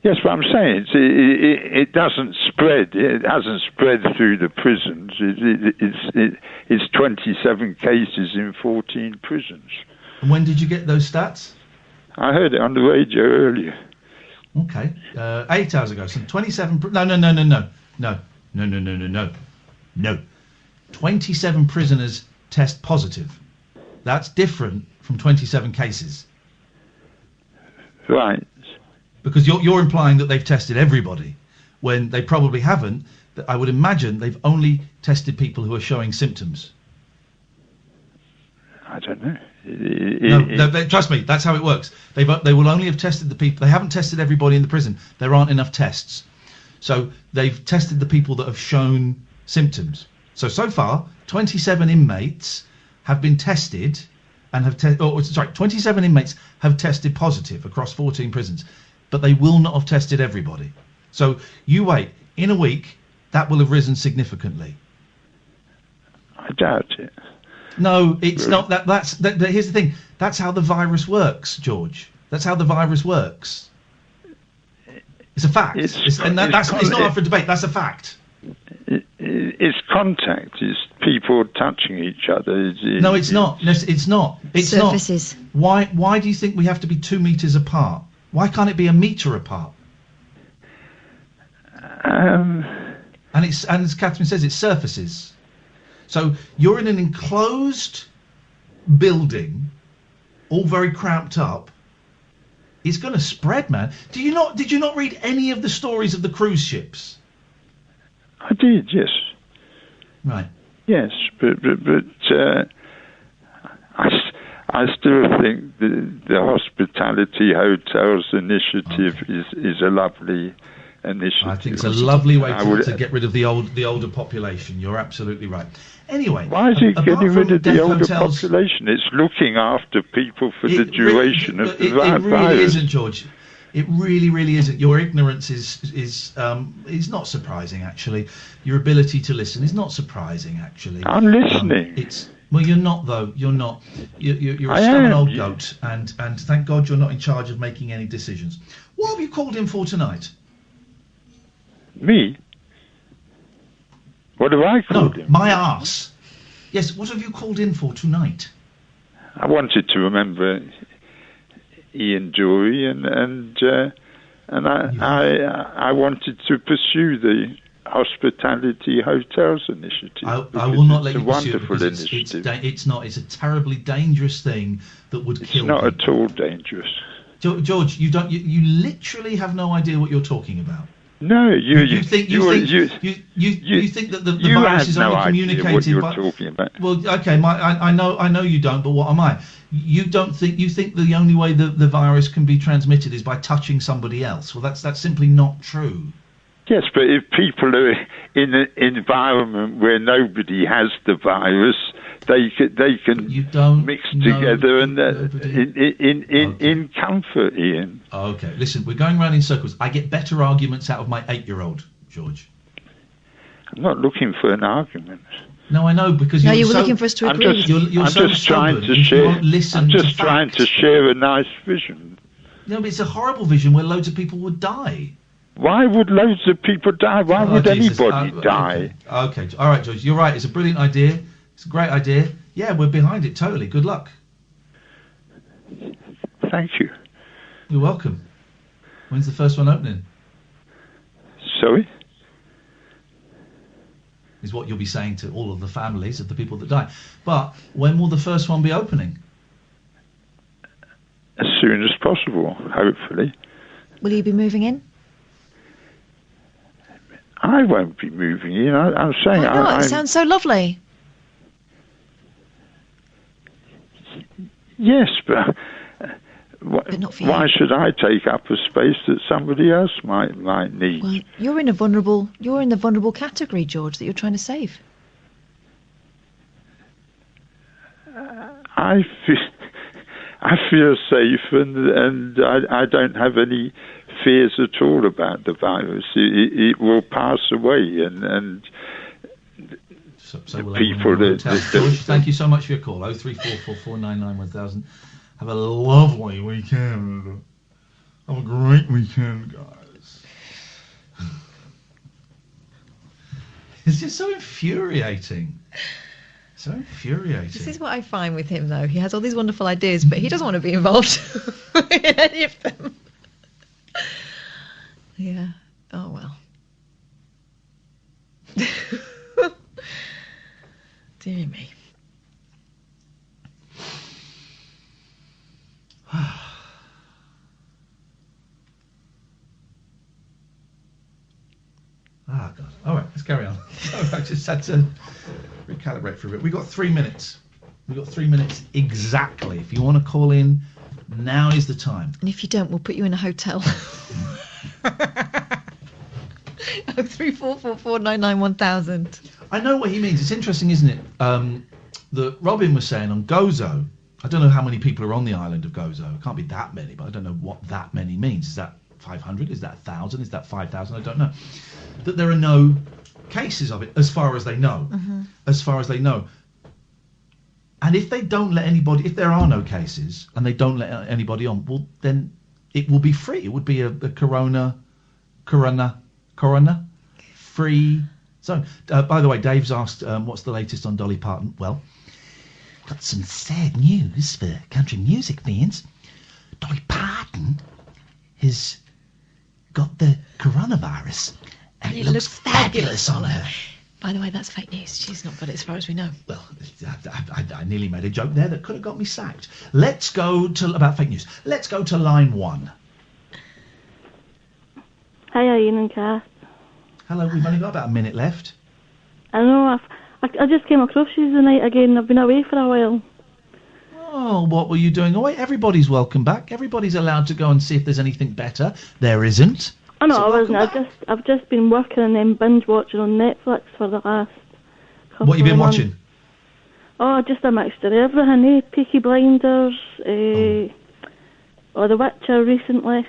Yes, but I'm saying it doesn't spread. It hasn't spread through the prisons. It's 27 cases in 14 prisons. And when did you get those stats? I heard it on the radio earlier. Okay, 8 hours ago. So 27. No. 27 prisoners test positive. That's different from 27 cases. Right. Because you're implying that they've tested everybody, when they probably haven't. I would imagine they've only tested people who are showing symptoms. I don't know. No, trust me, that's how it works. They will only have tested the people. They haven't tested everybody in the prison. There aren't enough tests. So they've tested the people that have shown symptoms. So far, 27 inmates have been tested and have 27 inmates have tested positive across 14 prisons, but they will not have tested everybody. So you wait. In a week, that will have risen significantly. I doubt it. No, it's not. Here's the thing. That's how the virus works, George. That's how the virus works. It's a fact. It's not up for debate. That's a fact. It's contact. It's people touching each other. No, it's not. No, it's not. It's surfaces. Not. Why do you think we have to be 2 meters apart? Why can't it be a metre apart? And as Catherine says, it's surfaces. So you're in an enclosed building, all very cramped up. It's going to spread, man. Did you not read any of the stories of the cruise ships? I did, yes. Right. Yes, but I still think the hospitality hotels initiative is a lovely initiative. I think it's a lovely way to get rid of the older population. You're absolutely right. Anyway, why is it getting rid of the older hotels, population? It's looking after people for the duration of the virus. It really isn't, George. It really, really isn't. Your ignorance is not surprising, actually. Your ability to listen is not surprising, actually. I'm listening. Well, you're not, though. You're not. You're a stubborn old goat, and thank God you're not in charge of making any decisions. What have you called in for tonight? Me? What have I called in? My arse. Yes, what have you called in for tonight? I wanted to remember Iain Jory, and I wanted to pursue the hospitality hotels initiative. I will not let you pursue it because it's not. It's a terribly dangerous thing that would kill. It's not at all dangerous. George, you literally have no idea what you're talking about. No, you think that the virus is only communicated what you're by... talking about. Well, okay, I know you don't, but what am I? You think the only way the virus can be transmitted is by touching somebody else? Well, that's simply not true. Yes, but if people are in an environment where nobody has the virus, they can mix together and in comfort, Ian. Okay, listen, we're going round in circles. I get better arguments out of my 8-year-old, George. I'm not looking for an argument. No, I know, because you were looking for us to agree. I'm just trying to share a nice vision. No, but it's a horrible vision where loads of people would die. Why would loads of people die? Why would anybody die? Okay, all right, George, you're right. It's a brilliant idea. It's a great idea. Yeah, we're behind it totally. Good luck. Thank you. You're welcome. When's the first one opening? Sorry? Is what you'll be saying to all of the families of the people that die. But when will the first one be opening? As soon as possible, hopefully. Will you be moving in? I won't be moving in. I'm saying... Why not? It sounds so lovely. Yes, but why should I take up a space that somebody else might need? Well, you're in the vulnerable category, George, that you're trying to save. I feel safe, and I don't have any fears at all about the virus. It will pass away, and so will people that George, thank you so much for your call. 03444991000. Have a lovely weekend. Have a great weekend, guys. It's just so infuriating. So infuriating. This is what I find with him, though. He has all these wonderful ideas, but he doesn't want to be involved in any of them. Yeah. Oh, well. Dear me. Ah, God. All right, let's carry on. I just had to recalibrate for a bit. We've got 3 minutes. We've got 3 minutes exactly. If you want to call in, now is the time. And if you don't, we'll put you in a hotel. 03444991000. I know what he means. It's interesting, isn't it? That Robin was saying on Gozo. I don't know how many people are on the island of Gozo. It can't be that many, but I don't know what that many means. Is that 500? Is that 1,000? Is that 5,000? I don't know. That there are no cases of it, as far as they know. Mm-hmm. As far as they know. And if they don't let anybody, if there are no cases and they don't let anybody on, well, then it will be free. It would be a corona free zone. By the way, Dave's asked, what's the latest on Dolly Parton? Well, got some sad news for country music fans. Dolly Parton has got the coronavirus, and it looks fabulous on her. By the way, that's fake news. She's not got it as far as we know. Well, I nearly made a joke there that could have got me sacked. Let's go to, about fake news, let's go to line 1. Hi, Iain and Kath. Hello, we've only got about a minute left. I know, I just came across you the night again. I've been away for a while. Oh, what were you doing away? Everybody's welcome back. Everybody's allowed to go and see if there's anything better. There isn't. I know, I wasn't. I've just been working and then binge watching on Netflix for the last couple What have you been months. watching? Oh, just a mixture of everything, Peaky Blinders, or The Witcher recently.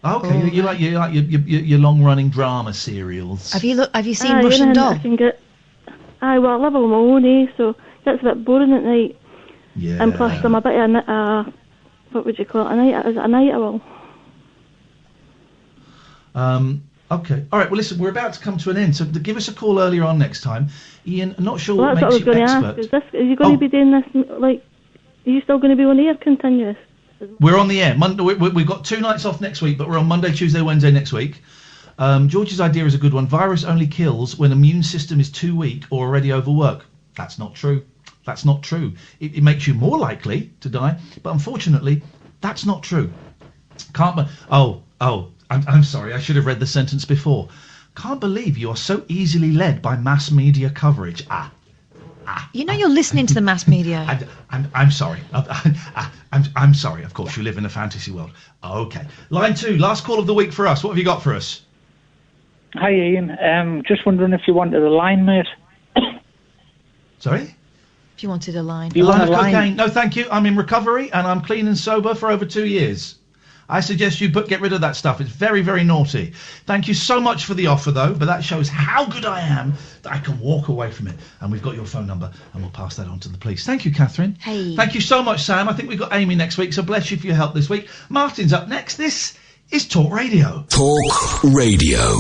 Okay, you like your long-running drama serials. Have you seen Russian Doll? Well, I live on my own, so it gets a bit boring at night. Yeah. And plus, I'm a bit of what would you call it? A night owl. Okay. All right. Well, listen, we're about to come to an end, so give us a call earlier on next time. Ian, I'm not sure Well, what that's makes what I you was going expert. to ask. Are you going to be doing this, are you still going to be on air continuous? We're on the air. We've got 2 nights off next week, but we're on Monday, Tuesday, Wednesday next week. George's idea is a good one. Virus only kills when immune system is too weak or already overworked. That's not true. That's not true. It makes you more likely to die, but unfortunately, that's not true. I'm sorry, I should have read the sentence before. Can't believe you are so easily led by mass media coverage. You know you're listening to the mass media. I'm sorry. I'm sorry. Of course, you live in a fantasy world. Okay. Line 2, last call of the week for us. What have you got for us? Hi, Ian. Just wondering if you wanted a line, mate. Sorry? If you wanted a line. A line of cocaine? No, thank you. I'm in recovery and I'm clean and sober for over 2 years. I suggest you get rid of that stuff. It's very, very naughty. Thank you so much for the offer, though, but that shows how good I am that I can walk away from it. And we've got your phone number, and we'll pass that on to the police. Thank you, Catherine. Hey. Thank you so much, Sam. I think we've got Amy next week, so bless you for your help this week. Martin's up next. This is Talk Radio. Talk Radio.